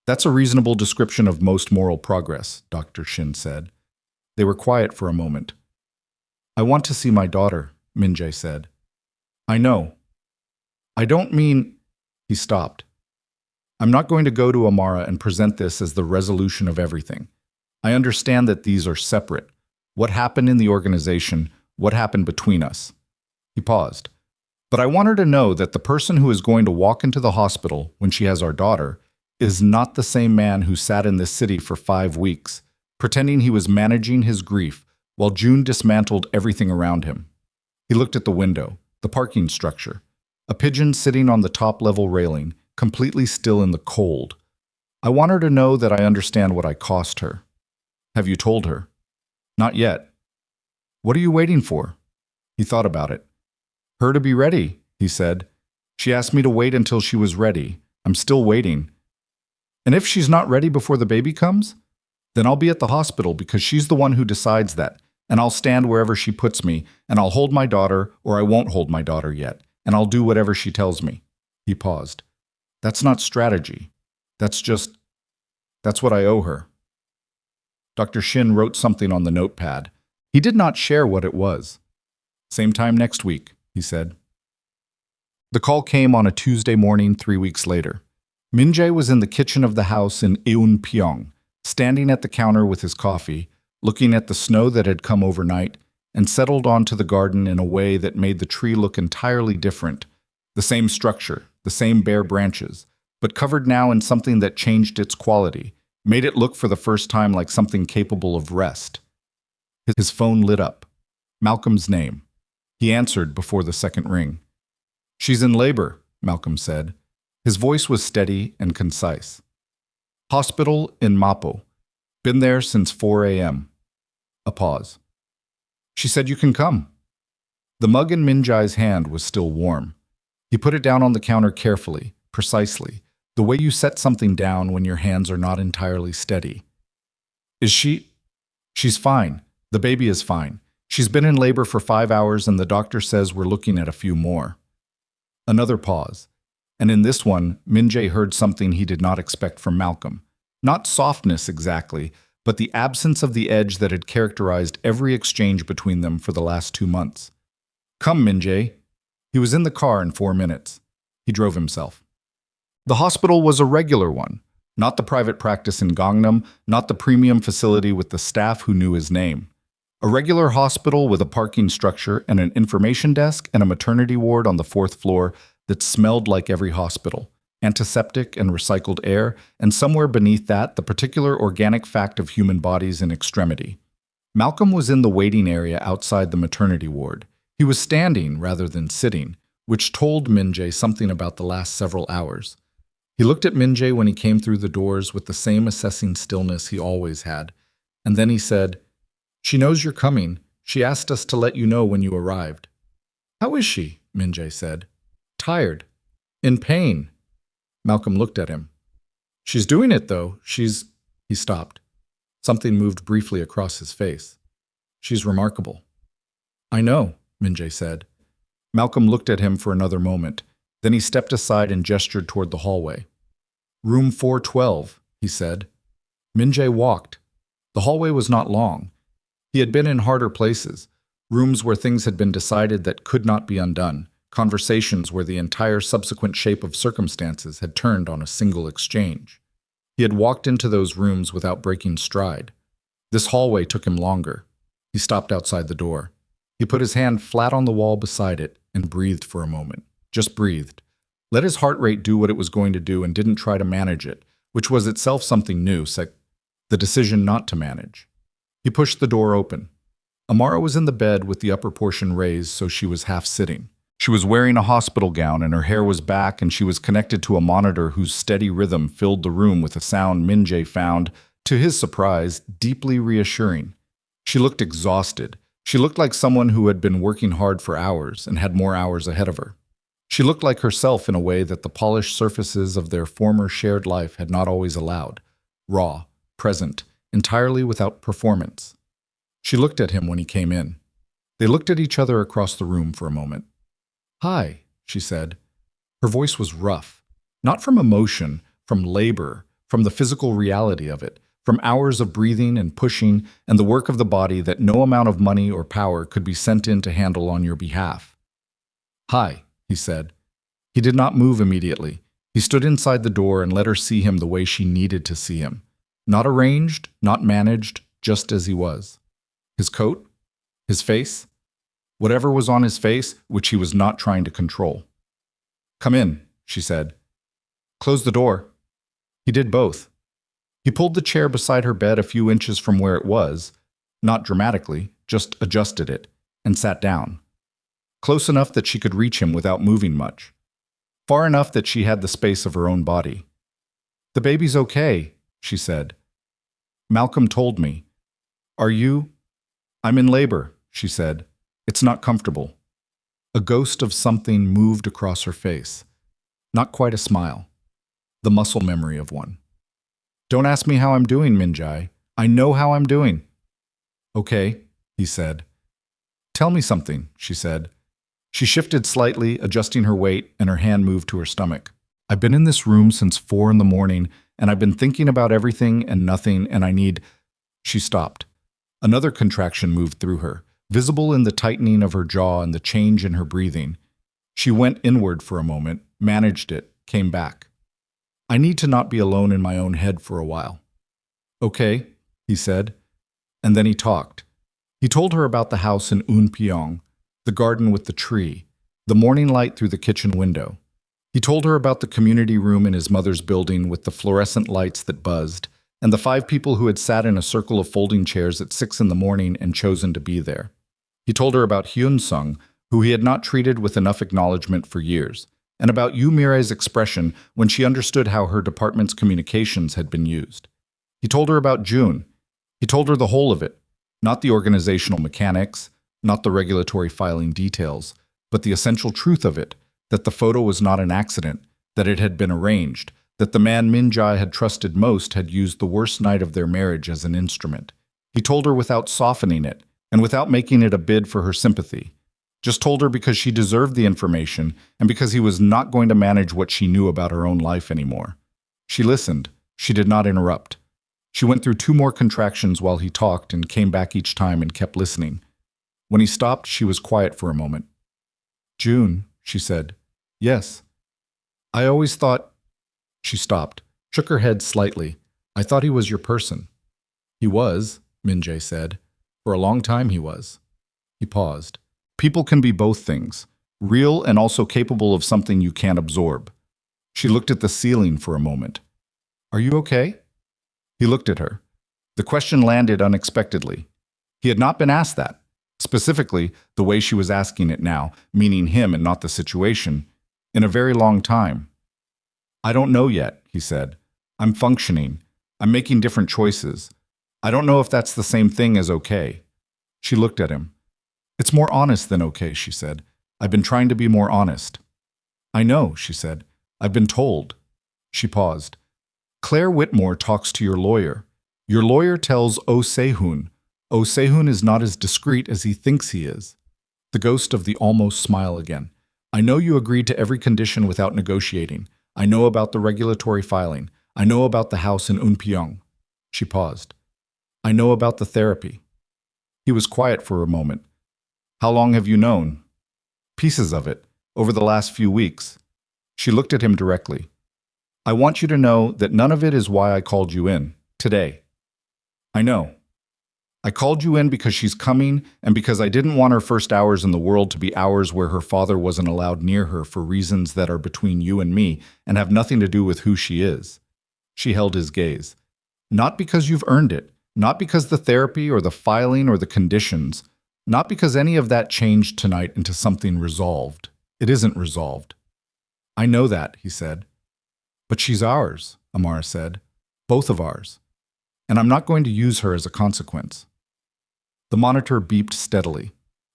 "That's a reasonable description of most moral progress," Dr. Shin said. They were quiet for a moment. "I want to see my daughter," Min-jae said. "I know. I don't mean—" He stopped. "I'm not going to go to Amara and present this as the resolution of everything. I understand that these are separate. What happened in the organization, what happened between us." He paused. "But I want her to know that the person who is going to walk into the hospital when she has our daughter is not the same man who sat in this city for 5 weeks, pretending he was managing his grief while June dismantled everything around him." He looked at the window, the parking structure, a pigeon sitting on the top-level railing, completely still in the cold. "I want her to know that I understand what I cost her." "Have you told her?" "Not yet." "What are you waiting for?" He thought about it. "Her to be ready," he said. "She asked me to wait until she was ready. I'm still waiting. And if she's not ready before the baby comes, then I'll be at the hospital because she's the one who decides that, and I'll stand wherever she puts me, and I'll hold my daughter, or I won't hold my daughter yet, and I'll do whatever she tells me." He paused. "That's not strategy. That's what I owe her." Dr. Shin wrote something on the notepad. He did not share what it was. "Same time next week," he said. The call came on a Tuesday morning 3 weeks later. Min-jae was in the kitchen of the house in Eunpyeong, standing at the counter with his coffee, looking at the snow that had come overnight and settled onto the garden in a way that made the tree look entirely different. The same structure, the same bare branches, but covered now in something that changed its quality, made it look for the first time like something capable of rest. His phone lit up. Malcolm's name. He answered before the second ring. "She's in labor," Malcolm said. His voice was steady and concise. "Hospital in Mapo. Been there since 4 a.m. A pause. She said you can come. The mug in Min-jae's hand was still warm. He put it down on the counter carefully, precisely, the way you set something down when your hands are not entirely steady. Is she? She's fine. The baby is fine. She's been in labor for 5 hours and the doctor says we're looking at a few more. Another pause. And in this one, Min-jae heard something he did not expect from Malcolm. Not softness exactly, but the absence of the edge that had characterized every exchange between them for the last 2 months. Come, Min-jae. He was in the car in 4 minutes. He drove himself. The hospital was a regular one, not the private practice in Gangnam, not the premium facility with the staff who knew his name. A regular hospital with a parking structure and an information desk and a maternity ward on the 4th floor that smelled like every hospital, antiseptic and recycled air, and somewhere beneath that, the particular organic fact of human bodies in extremity. Malcolm was in the waiting area outside the maternity ward. He was standing rather than sitting, which told Min-jae something about the last several hours. He looked at Min-jae when he came through the doors with the same assessing stillness he always had, and then he said, "She knows you're coming. She asked us to let you know when you arrived." "How is she?" Min-jae said. "Tired. In pain." Malcolm looked at him. "She's doing it, though. She's—" He stopped. Something moved briefly across his face. "She's remarkable." "I know," Min-jae said. Malcolm looked at him for another moment. Then he stepped aside and gestured toward the hallway. "Room 412, he said. Min-jae walked. The hallway was not long. He had been in harder places, rooms where things had been decided that could not be undone, conversations where the entire subsequent shape of circumstances had turned on a single exchange. He had walked into those rooms without breaking stride. This hallway took him longer. He stopped outside the door. He put his hand flat on the wall beside it and breathed for a moment. Just breathed. Let his heart rate do what it was going to do and didn't try to manage it, which was itself something new, the decision not to manage. He pushed the door open. Amara was in the bed with the upper portion raised so she was half sitting. She was wearing a hospital gown and her hair was back and she was connected to a monitor whose steady rhythm filled the room with a sound Min-jae found, to his surprise, deeply reassuring. She looked exhausted. She looked like someone who had been working hard for hours and had more hours ahead of her. She looked like herself in a way that the polished surfaces of their former shared life had not always allowed. Raw, present, entirely without performance. She looked at him when he came in. They looked at each other across the room for a moment. "Hi," she said. Her voice was rough. Not from emotion, from labor, from the physical reality of it, from hours of breathing and pushing and the work of the body that no amount of money or power could be sent in to handle on your behalf. "Hi," he said. He did not move immediately. He stood inside the door and let her see him the way she needed to see him. Not arranged, not managed, just as he was. His coat? His face? Whatever was on his face, which he was not trying to control. "Come in," she said. "Close the door." He did both. He pulled the chair beside her bed a few inches from where it was, not dramatically, just adjusted it, and sat down. Close enough that she could reach him without moving much. Far enough that she had the space of her own body. "The baby's okay," she said. "Malcolm told me." "Are you?" "I'm in labor," she said. "It's not comfortable." A ghost of something moved across her face. Not quite a smile. The muscle memory of one. "Don't ask me how I'm doing, Min-jae. I know how I'm doing." "Okay," he said. "Tell me something," she said. She shifted slightly, adjusting her weight, and her hand moved to her stomach. "I've been in this room since 4 in the morning, and I've been thinking about everything and nothing, and I need—" She stopped. Another contraction moved through her, visible in the tightening of her jaw and the change in her breathing. She went inward for a moment, managed it, came back. "I need to not be alone in my own head for a while." "Okay," he said. And then he talked. He told her about the house in Eunpyeong, the garden with the tree, the morning light through the kitchen window. He told her about the community room in his mother's building with the fluorescent lights that buzzed, and the 5 people who had sat in a circle of folding chairs at 6 in the morning and chosen to be there. He told her about Hyun-sung, who he had not treated with enough acknowledgement for years, and about Yoo Mire's expression when she understood how her department's communications had been used. He told her about June. He told her the whole of it, not the organizational mechanics, not the regulatory filing details, but the essential truth of it, that the photo was not an accident, that it had been arranged, that the man Min-jae had trusted most had used the worst night of their marriage as an instrument. He told her without softening it, and without making it a bid for her sympathy. Just told her because she deserved the information and because he was not going to manage what she knew about her own life anymore. She listened. She did not interrupt. She went through 2 more contractions while he talked and came back each time and kept listening. When he stopped, she was quiet for a moment. "June," she said. "Yes." "I always thought—" She stopped, shook her head slightly. "I thought he was your person." "He was," Min-jae said. "For a long time he was." He paused. "People can be both things, real and also capable of something you can't absorb." She looked at the ceiling for a moment. "Are you okay?" He looked at her. The question landed unexpectedly. He had not been asked that. Specifically, the way she was asking it now, meaning him and not the situation, in a very long time. "I don't know yet," he said. "I'm functioning. I'm making different choices. I don't know if that's the same thing as okay." She looked at him. "It's more honest than okay," she said. "I've been trying to be more honest." "I know," she said. "I've been told." She paused. "Claire Whitmore talks to your lawyer. Your lawyer tells Oh Se-hoon. Oh Se-hoon is not as discreet as he thinks he is." The ghost of the almost smile again. "I know you agreed to every condition without negotiating. I know about the regulatory filing. I know about the house in Eunpyeong." She paused. "I know about the therapy." He was quiet for a moment. "How long have you known?" "Pieces of it, over the last few weeks." She looked at him directly. "I want you to know that none of it is why I called you in, today." "I know. I called you in because she's coming and because I didn't want her first hours in the world to be hours where her father wasn't allowed near her for reasons that are between you and me and have nothing to do with who she is." She held his gaze. "Not because you've earned it, not because the therapy or the filing or the conditions, not because any of that changed tonight into something resolved. It isn't resolved." "I know that," he said. "But she's ours," Amara said. "Both of ours. And I'm not going to use her as a consequence." The monitor beeped steadily.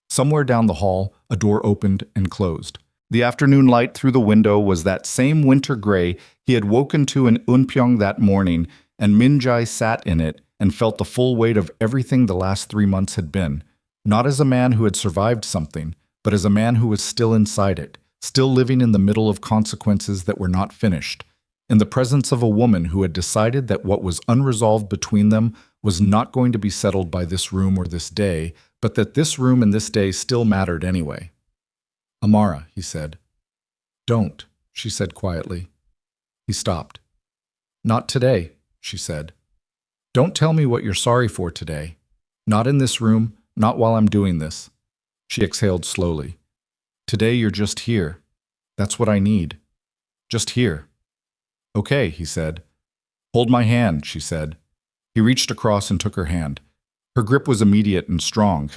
Somewhere down the hall, a door opened and closed. The afternoon light through the window was that same winter gray he had woken to in Eunpyeong that morning, and Min-jae sat in it and felt the full weight of everything the last 3 months had been, not as a man who had survived something, but as a man who was still inside it, still living in the middle of consequences that were not finished, in the presence of a woman who had decided that what was unresolved between them was not going to be settled by this room or this day, but that this room and this day still mattered anyway. "Amara," he said. "Don't," she said quietly. He stopped. "Not today," she said. "Don't tell me what you're sorry for today. Not in this room, not while I'm doing this." She exhaled slowly. "Today you're just here. That's what I need. Just here." "Okay," he said. "Hold my hand," she said. He reached across and took her hand. Her grip was immediate and strong,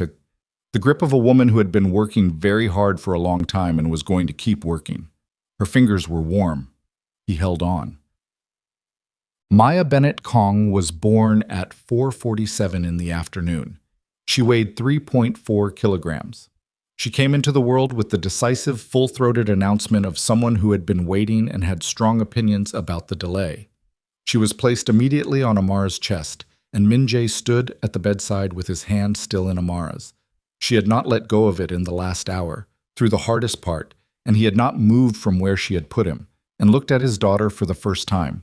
the grip of a woman who had been working very hard for a long time and was going to keep working. Her fingers were warm. He held on. Amara Bennett-Kang was born at 4:47 in the afternoon. She weighed 3.4 kilograms. She came into the world with the decisive, full-throated announcement of someone who had been waiting and had strong opinions about the delay. She was placed immediately on Amara's chest, and Min-jae stood at the bedside with his hand still in Amara's. She had not let go of it in the last hour, through the hardest part, and he had not moved from where she had put him, and looked at his daughter for the first time.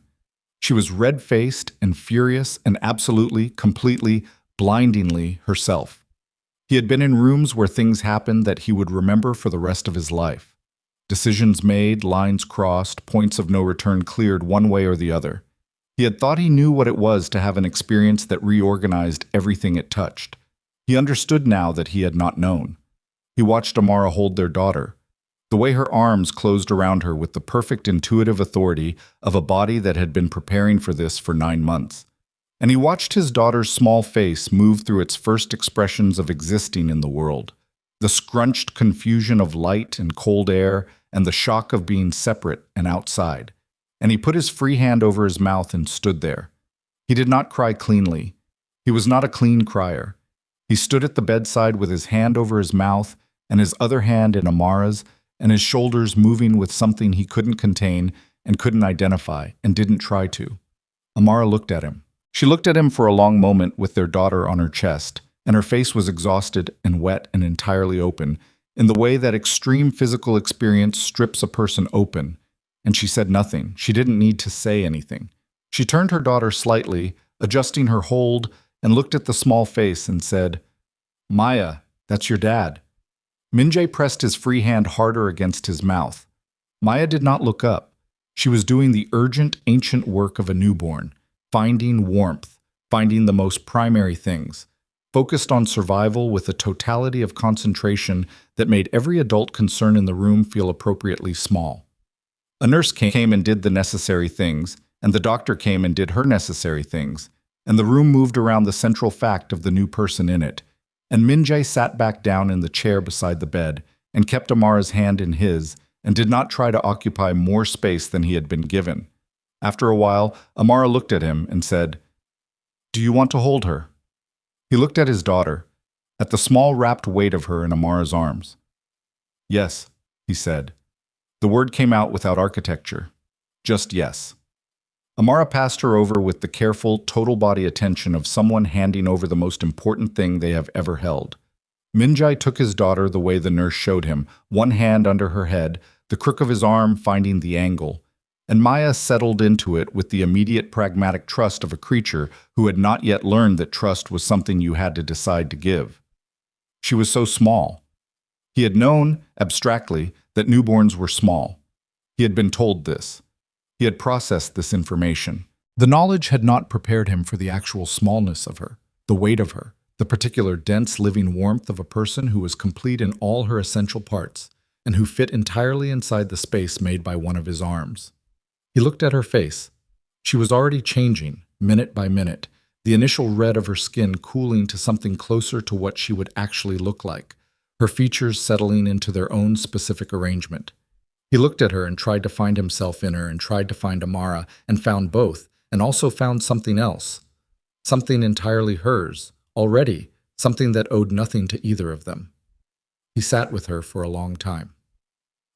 She was red-faced and furious and absolutely, completely, blindingly herself. He had been in rooms where things happened that he would remember for the rest of his life. Decisions made, lines crossed, points of no return cleared one way or the other. He had thought he knew what it was to have an experience that reorganized everything it touched. He understood now that he had not known. He watched Amara hold their daughter, the way her arms closed around her with the perfect intuitive authority of a body that had been preparing for this for 9 months. And he watched his daughter's small face move through its first expressions of existing in the world, the scrunched confusion of light and cold air and the shock of being separate and outside. And he put his free hand over his mouth and stood there. He did not cry cleanly. He was not a clean crier. He stood at the bedside with his hand over his mouth and his other hand in Amara's, and his shoulders moving with something he couldn't contain and couldn't identify and didn't try to. Amara looked at him. She looked at him for a long moment with their daughter on her chest, and her face was exhausted and wet and entirely open, in the way that extreme physical experience strips a person open. And she said nothing. She didn't need to say anything. She turned her daughter slightly, adjusting her hold, and looked at the small face and said, "Maya, that's your dad." Min-jae pressed his free hand harder against his mouth. Maya did not look up. She was doing the urgent, ancient work of a newborn, finding warmth, finding the most primary things, focused on survival with a totality of concentration that made every adult concern in the room feel appropriately small. A nurse came and did the necessary things, and the doctor came and did her necessary things, and the room moved around the central fact of the new person in it. And Min-jae sat back down in the chair beside the bed and kept Amara's hand in his and did not try to occupy more space than he had been given. After a while, Amara looked at him and said, "Do you want to hold her?" He looked at his daughter, at the small wrapped weight of her in Amara's arms. "Yes," he said. The word came out without architecture. Just yes. Amara passed her over with the careful, total body attention of someone handing over the most important thing they have ever held. Min-jae took his daughter the way the nurse showed him, one hand under her head, the crook of his arm finding the angle, and Maya settled into it with the immediate pragmatic trust of a creature who had not yet learned that trust was something you had to decide to give. She was so small. He had known, abstractly, that newborns were small. He had been told this. He had processed this information. The knowledge had not prepared him for the actual smallness of her, the weight of her, the particular dense living warmth of a person who was complete in all her essential parts, and who fit entirely inside the space made by one of his arms. He looked at her face. She was already changing, minute by minute, the initial red of her skin cooling to something closer to what she would actually look like, her features settling into their own specific arrangement. He looked at her and tried to find himself in her and tried to find Amara and found both, and also found something else. Something entirely hers, already, something that owed nothing to either of them. He sat with her for a long time.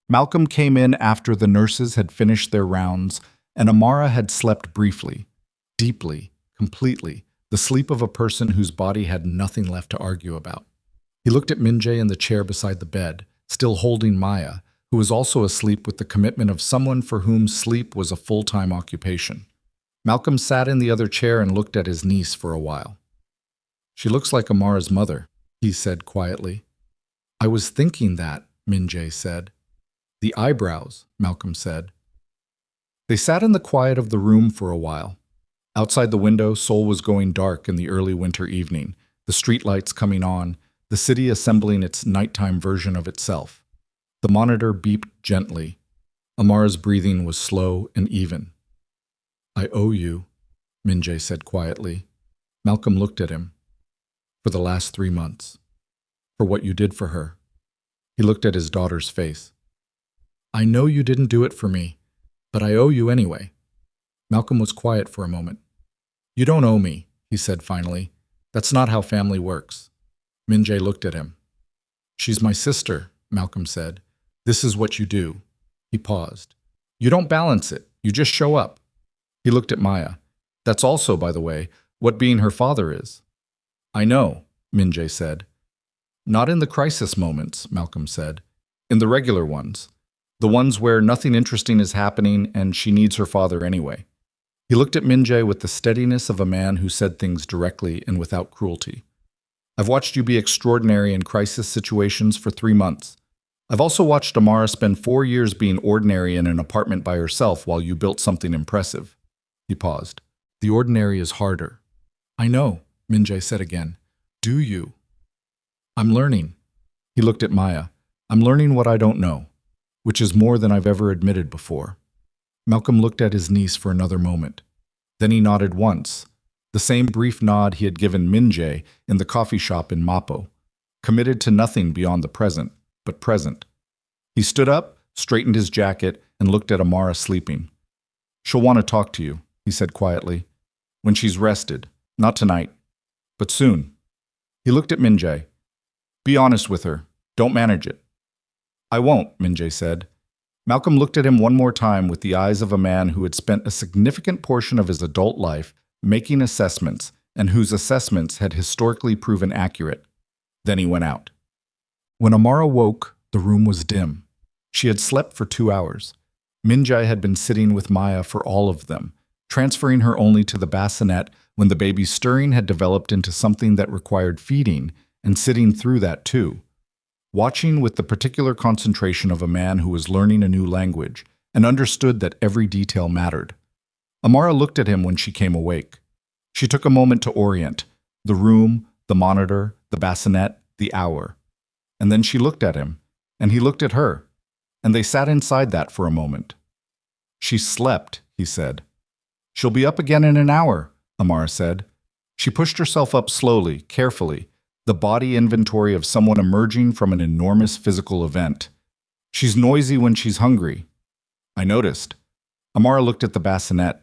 Malcolm came in after the nurses had finished their rounds, and Amara had slept briefly, deeply, completely, the sleep of a person whose body had nothing left to argue about. He looked at Min-jae in the chair beside the bed, still holding Maya, who was also asleep with the commitment of someone for whom sleep was a full-time occupation. Malcolm sat in the other chair and looked at his niece for a while. "She looks like Amara's mother," he said quietly. "I was thinking that," Min-jae said. "The eyebrows," Malcolm said. They sat in the quiet of the room for a while. Outside the window, Seoul was going dark in the early winter evening, the streetlights coming on, the city assembling its nighttime version of itself. The monitor beeped gently. Amara's breathing was slow and even. "I owe you," Min-jae said quietly. Malcolm looked at him. "For the last 3 months. For what you did for her." He looked at his daughter's face. "I know you didn't do it for me, but I owe you anyway." Malcolm was quiet for a moment. "You don't owe me," he said finally. "That's not how family works." Min-jae looked at him. "She's my sister," Malcolm said. "This is what you do." He paused. "You don't balance it. You just show up." He looked at Maya. "That's also, by the way, what being her father is." "I know," Min-jae said. "Not in the crisis moments," Malcolm said. "In the regular ones. The ones where nothing interesting is happening and she needs her father anyway." He looked at Min-jae with the steadiness of a man who said things directly and without cruelty. "I've watched you be extraordinary in crisis situations for 3 months. I've also watched Amara spend 4 years being ordinary in an apartment by herself while you built something impressive." He paused. "The ordinary is harder." "I know," Min-jae said again. "Do you?" "I'm learning." He looked at Maya. "I'm learning what I don't know, which is more than I've ever admitted before." Malcolm looked at his niece for another moment. Then he nodded once, the same brief nod he had given Min-jae in the coffee shop in Mappo, committed to nothing beyond the present, but present. He stood up, straightened his jacket, and looked at Amara sleeping. "She'll want to talk to you," he said quietly. "When she's rested. Not tonight, but soon." He looked at Min-jae. Be honest with her. Don't manage it. I won't, Min-jae said. Malcolm looked at him one more time with the eyes of a man who had spent a significant portion of his adult life making assessments and whose assessments had historically proven accurate. Then he went out. When Amara woke, the room was dim. She had slept for 2 hours. Min-jae had been sitting with Maya for all of them, transferring her only to the bassinet when the baby's stirring had developed into something that required feeding, and sitting through that too. Watching with the particular concentration of a man who was learning a new language and understood that every detail mattered. Amara looked at him when she came awake. She took a moment to orient the room, the monitor, the bassinet, the hour. And then she looked at him, and he looked at her, and they sat inside that for a moment. She slept, he said. She'll be up again in an hour, Amara said. She pushed herself up slowly, carefully, the body inventory of someone emerging from an enormous physical event. She's noisy when she's hungry. I noticed. Amara looked at the bassinet.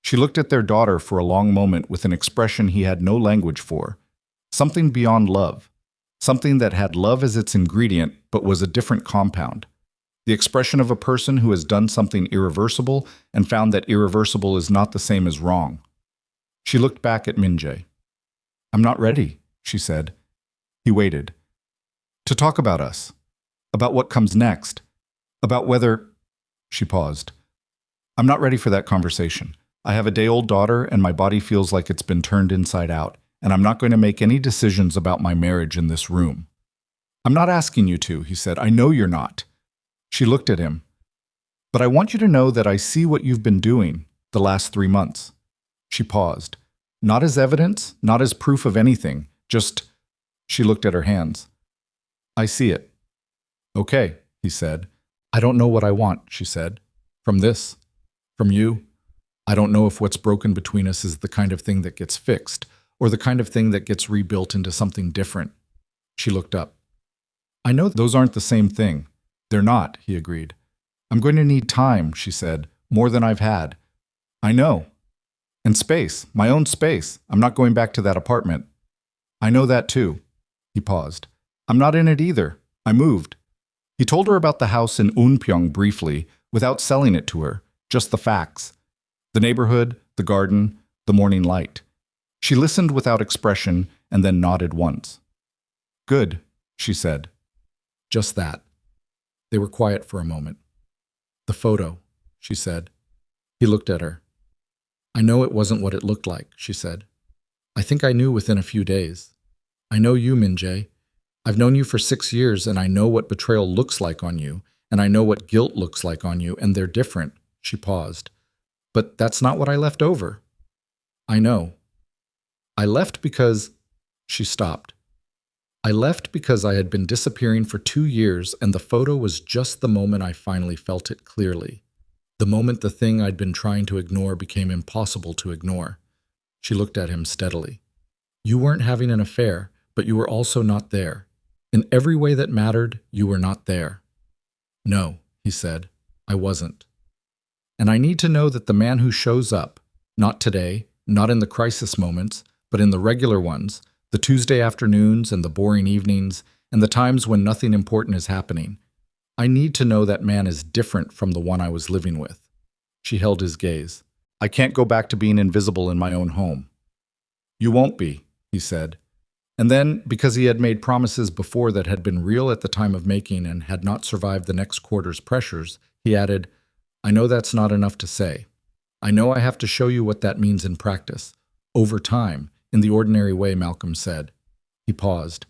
She looked at their daughter for a long moment with an expression he had no language for. Something beyond love. Something that had love as its ingredient but was a different compound. The expression of a person who has done something irreversible and found that irreversible is not the same as wrong. She looked back at Min-jae. I'm not ready, she said. He waited. To talk about us. About what comes next. About whether... She paused. I'm not ready for that conversation. I have a day-old daughter and my body feels like it's been turned inside out, and I'm not going to make any decisions about my marriage in this room. I'm not asking you to, he said. I know you're not. She looked at him. But I want you to know that I see what you've been doing the last 3 months. She paused. Not as evidence, not as proof of anything, just... She looked at her hands. I see it. Okay, he said. I don't know what I want, she said. From this. From you. I don't know if what's broken between us is the kind of thing that gets fixed, or the kind of thing that gets rebuilt into something different. She looked up. I know those aren't the same thing. They're not, he agreed. I'm going to need time, she said, more than I've had. I know. And space, my own space. I'm not going back to that apartment. I know that too. He paused. I'm not in it either. I moved. He told her about the house in Eunpyeong briefly, without selling it to her, just the facts. The neighborhood, the garden, the morning light. She listened without expression and then nodded once. Good, she said. Just that. They were quiet for a moment. The photo, she said. He looked at her. I know it wasn't what it looked like, she said. I think I knew within a few days. I know you, Min-jae. I've known you for 6 years, and I know what betrayal looks like on you, and I know what guilt looks like on you, and they're different. She paused. But that's not what I left over. I know. I left because... She stopped. I left because I had been disappearing for 2 years, and the photo was just the moment I finally felt it clearly. The moment the thing I'd been trying to ignore became impossible to ignore. She looked at him steadily. You weren't having an affair, but you were also not there. In every way that mattered, you were not there. No, he said, I wasn't. And I need to know that the man who shows up, not today, not in the crisis moments, but in the regular ones, the Tuesday afternoons and the boring evenings, and the times when nothing important is happening, I need to know that man is different from the one I was living with. She held his gaze. I can't go back to being invisible in my own home. You won't be, he said. And then, because he had made promises before that had been real at the time of making and had not survived the next quarter's pressures, he added, I know that's not enough to say. I know I have to show you what that means in practice. Over time, in the ordinary way, Malcolm said. He paused.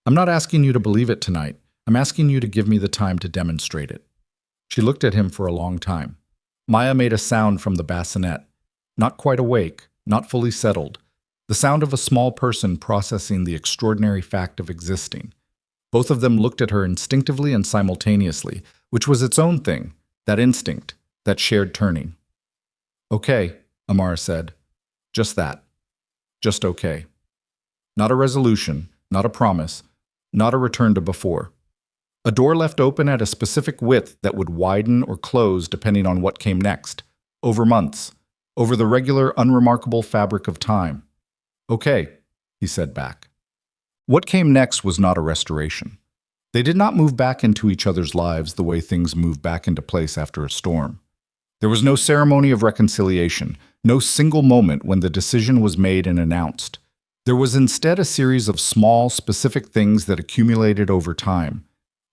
I'm not asking you to believe it tonight. I'm asking you to give me the time to demonstrate it. She looked at him for a long time. Maya made a sound from the bassinet. Not quite awake, not fully settled. The sound of a small person processing the extraordinary fact of existing. Both of them looked at her instinctively and simultaneously, which was its own thing, that instinct, that shared turning. Okay, Amara said. Just that. Just okay. Not a resolution, not a promise, not a return to before. A door left open at a specific width that would widen or close depending on what came next, over months, over the regular, unremarkable fabric of time. Okay, he said back. What came next was not a restoration. They did not move back into each other's lives the way things move back into place after a storm. There was no ceremony of reconciliation, no single moment when the decision was made and announced. There was instead a series of small, specific things that accumulated over time,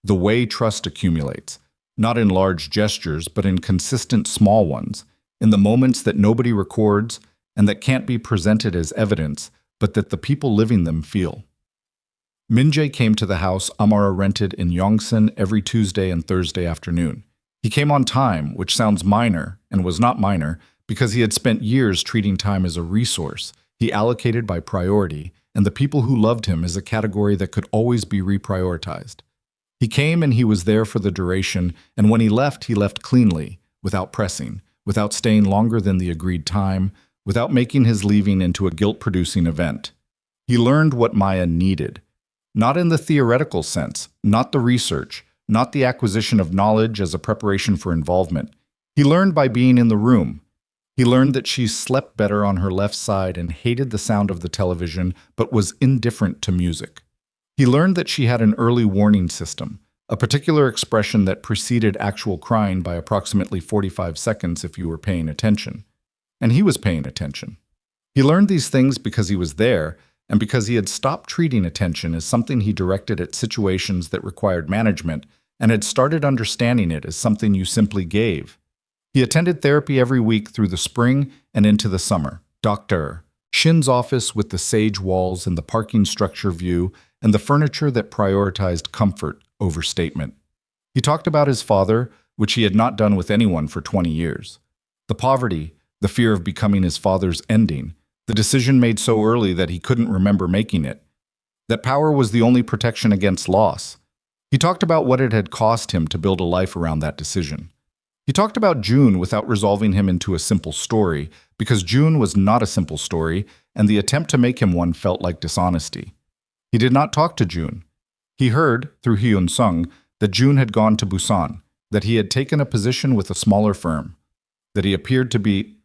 the way trust accumulates, not in large gestures, but in consistent small ones, in the moments that nobody records and that can't be presented as evidence, but that the people living them feel. Min-jae came to the house Amara rented in Yongsan every Tuesday and Thursday afternoon. He came on time, which sounds minor, and was not minor, because he had spent years treating time as a resource he allocated by priority, and the people who loved him as a category that could always be reprioritized. He came and he was there for the duration, and when he left cleanly, without pressing, without staying longer than the agreed time, without making his leaving into a guilt-producing event. He learned what Maya needed. Not in the theoretical sense, not the research, not the acquisition of knowledge as a preparation for involvement. He learned by being in the room. He learned that she slept better on her left side and hated the sound of the television, but was indifferent to music. He learned that she had an early warning system, a particular expression that preceded actual crying by approximately 45 seconds if you were paying attention. And he was paying attention. He learned these things because he was there, and because he had stopped treating attention as something he directed at situations that required management, and had started understanding it as something you simply gave. He attended therapy every week through the spring and into the summer. Dr. Shin's office with the sage walls and the parking structure view and the furniture that prioritized comfort over statement. He talked about his father, which he had not done with anyone for 20 years. The poverty, the fear of becoming his father's ending, the decision made so early that he couldn't remember making it. That power was the only protection against loss. He talked about what it had cost him to build a life around that decision. He talked about June without resolving him into a simple story, because June was not a simple story, and the attempt to make him one felt like dishonesty. He did not talk to June. He heard, through Hyun-sung, that June had gone to Busan, that he had taken a position with a smaller firm, that he appeared to be.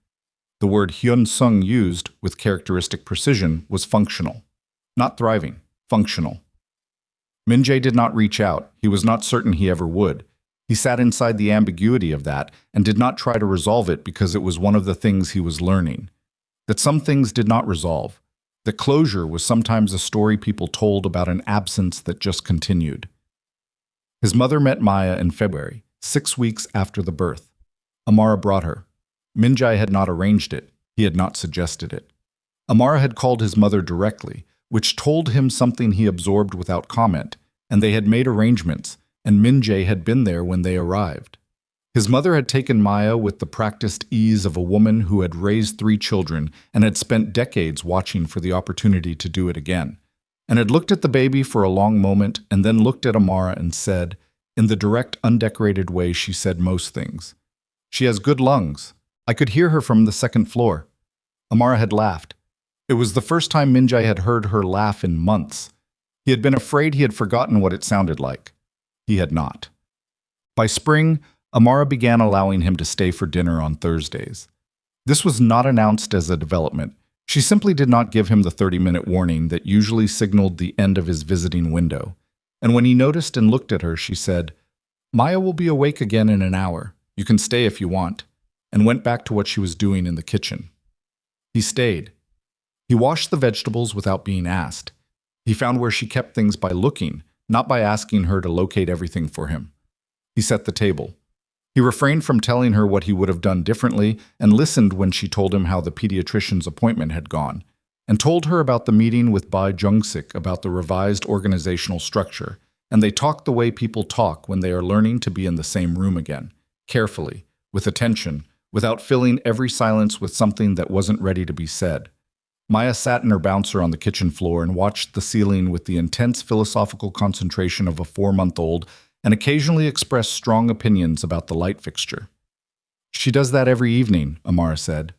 The word Hyun-sung used, with characteristic precision, was functional. Not thriving, functional. Min-jae did not reach out. He was not certain he ever would. He sat inside the ambiguity of that and did not try to resolve it because it was one of the things he was learning. That some things did not resolve. That closure was sometimes a story people told about an absence that just continued. His mother met Maya in February, 6 weeks after the birth. Amara brought her. Min-jae had not arranged it. He had not suggested it. Amara had called his mother directly, which told him something he absorbed without comment, and they had made arrangements, and Min-jae had been there when they arrived. His mother had taken Maya with the practiced ease of a woman who had raised 3 children and had spent decades watching for the opportunity to do it again, and had looked at the baby for a long moment and then looked at Amara and said, in the direct, undecorated way she said most things, "She has good lungs. I could hear her from the 2nd floor." Amara had laughed. It was the first time Min-jae had heard her laugh in months. He had been afraid he had forgotten what it sounded like. He had not. By spring, Amara began allowing him to stay for dinner on Thursdays. This was not announced as a development. She simply did not give him the 30-minute warning that usually signaled the end of his visiting window. And when he noticed and looked at her, she said, "Maya will be awake again in an hour. You can stay if you want," and went back to what she was doing in the kitchen. He stayed. He washed the vegetables without being asked. He found where she kept things by looking, not by asking her to locate everything for him. He set the table. He refrained from telling her what he would have done differently and listened when she told him how the pediatrician's appointment had gone, and told her about the meeting with Bae Jung-sik about the revised organizational structure, and they talked the way people talk when they are learning to be in the same room again, carefully, with attention, without filling every silence with something that wasn't ready to be said. Maya sat in her bouncer on the kitchen floor and watched the ceiling with the intense philosophical concentration of a 4-month-old and occasionally expressed strong opinions about the light fixture. "She does that every evening," Amara said.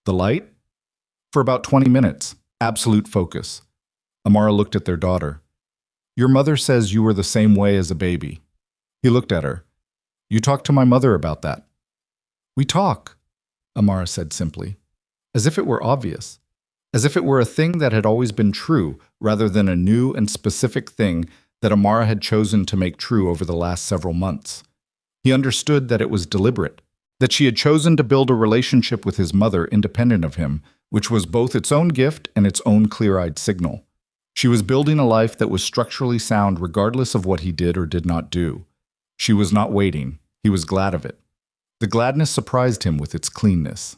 "The light?" "For about 20 minutes. Absolute focus." Amara looked at their daughter. "Your mother says you were the same way as a baby." He looked at her. "You talked to my mother about that." "We talk," Amara said simply, as if it were obvious. as if it were a thing that had always been true, rather than a new and specific thing that Amara had chosen to make true over the last several months. He understood that it was deliberate, that she had chosen to build a relationship with his mother independent of him, which was both its own gift and its own clear-eyed signal. She was building a life that was structurally sound regardless of what he did or did not do. She was not waiting. He was glad of it. The gladness surprised him with its cleanness.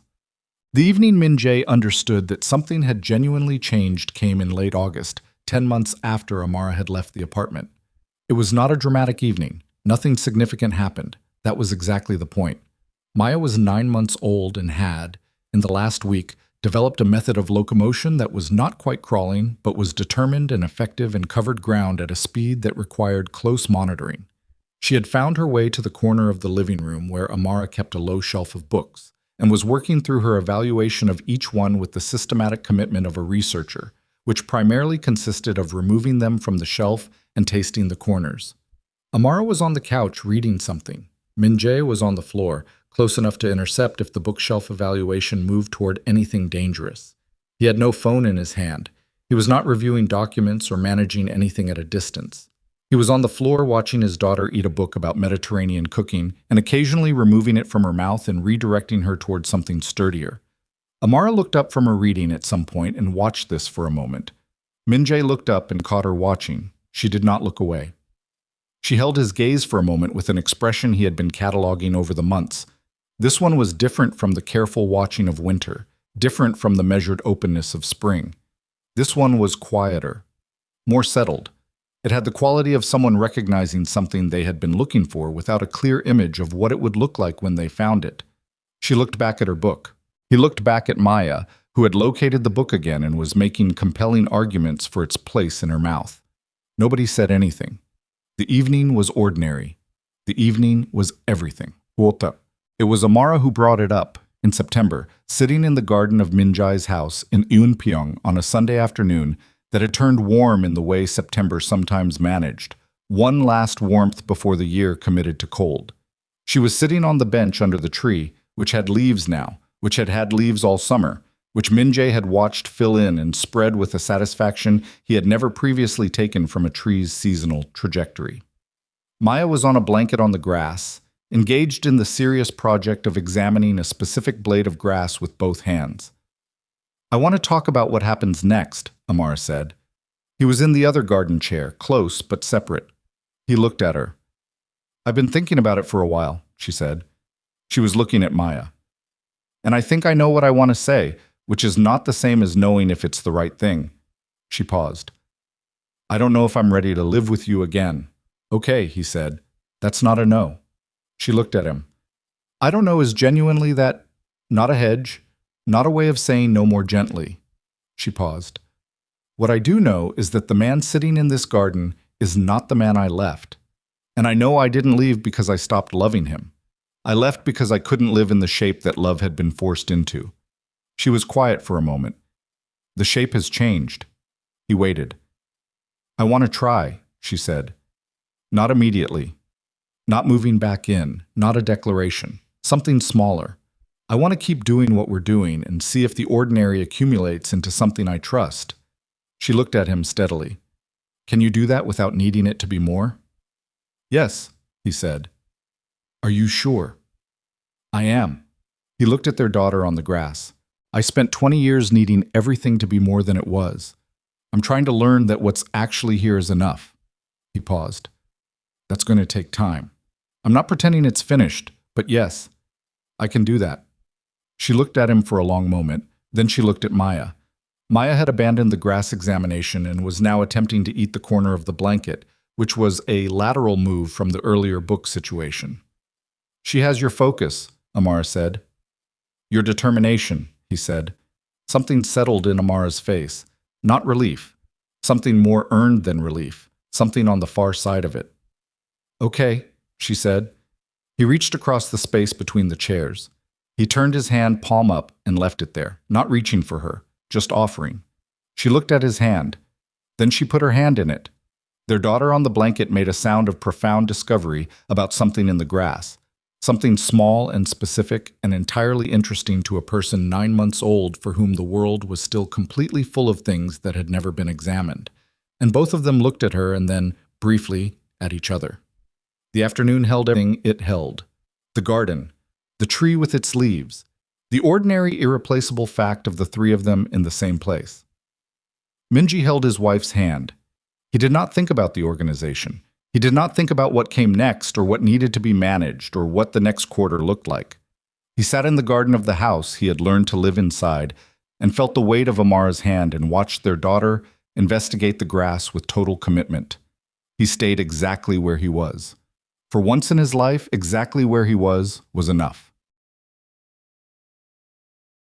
The evening Min-jae understood that something had genuinely changed came in late August, 10 months after Amara had left the apartment. It was not a dramatic evening. Nothing significant happened. That was exactly the point. Maya was 9 months old and had, in the last week, developed a method of locomotion that was not quite crawling, but was determined and effective and covered ground at a speed that required close monitoring. She had found her way to the corner of the living room where Amara kept a low shelf of books, and was working through her evaluation of each one with the systematic commitment of a researcher, which primarily consisted of removing them from the shelf and tasting the corners. Amara was on the couch reading something. Min-jae was on the floor, close enough to intercept if the bookshelf evaluation moved toward anything dangerous. He had no phone in his hand. He was not reviewing documents or managing anything at a distance. He was on the floor watching his daughter eat a book about Mediterranean cooking and occasionally removing it from her mouth and redirecting her toward something sturdier. Amara looked up from her reading at some point and watched this for a moment. Min-jae looked up and caught her watching. She did not look away. She held his gaze for a moment with an expression he had been cataloging over the months. This one was different from the careful watching of winter, different from the measured openness of spring. This one was quieter, more settled. It had the quality of someone recognizing something they had been looking for without a clear image of what it would look like when they found it. She looked back at her book. He looked back at Maya, who had located the book again and was making compelling arguments for its place in her mouth. Nobody said anything. The evening was ordinary. The evening was everything. It was Amara who brought it up, in September, sitting in the garden of Min-jae's house in Eunpyeong on a Sunday afternoon that had turned warm in the way September sometimes managed, one last warmth before the year committed to cold. She was sitting on the bench under the tree, which had leaves now, which had had leaves all summer, which Min-jae had watched fill in and spread with a satisfaction he had never previously taken from a tree's seasonal trajectory. Maya was on a blanket on the grass, engaged in the serious project of examining a specific blade of grass with both hands. "I want to talk about what happens next," Amara said. He was in the other garden chair, close but separate. He looked at her. "I've been thinking about it for a while," she said. She was looking at Maya. "And I think I know what I want to say, which is not the same as knowing if it's the right thing." She paused. "I don't know if I'm ready to live with you again." "Okay," he said. "That's not a no." She looked at him. "I don't know is genuinely that, not a hedge, not a way of saying no more gently." She paused. "What I do know is that the man sitting in this garden is not the man I left. And I know I didn't leave because I stopped loving him. I left because I couldn't live in the shape that love had been forced into." She was quiet for a moment. "The shape has changed." He waited. "I want to try," she said. "Not immediately. Not moving back in, not a declaration. Something smaller. I want to keep doing what we're doing and see if the ordinary accumulates into something I trust." She looked at him steadily. "Can you do that without needing it to be more?" "Yes," he said. "Are you sure?" "I am." He looked at their daughter on the grass. "I spent 20 years needing everything to be more than it was. I'm trying to learn that what's actually here is enough." He paused. "That's going to take time. I'm not pretending it's finished, but yes, I can do that." She looked at him for a long moment, then she looked at Maya. Maya had abandoned the grass examination and was now attempting to eat the corner of the blanket, which was a lateral move from the earlier book situation. "She has your focus," Amara said. "Your determination," he said. Something settled in Amara's face. Not relief. Something more earned than relief. Something on the far side of it. "Okay," she said. He reached across the space between the chairs. He turned his hand palm up and left it there, not reaching for her, just offering. She looked at his hand. Then she put her hand in it. Their daughter on the blanket made a sound of profound discovery about something in the grass, something small and specific and entirely interesting to a person 9 months old for whom the world was still completely full of things that had never been examined. And both of them looked at her and then, briefly, at each other. The afternoon held everything it held. The garden, the tree with its leaves, the ordinary, irreplaceable fact of the three of them in the same place. Min-jae held his wife's hand. He did not think about the organization. He did not think about what came next or what needed to be managed or what the next quarter looked like. He sat in the garden of the house he had learned to live inside and felt the weight of Amara's hand and watched their daughter investigate the grass with total commitment. He stayed exactly where he was. For once in his life, exactly where he was enough.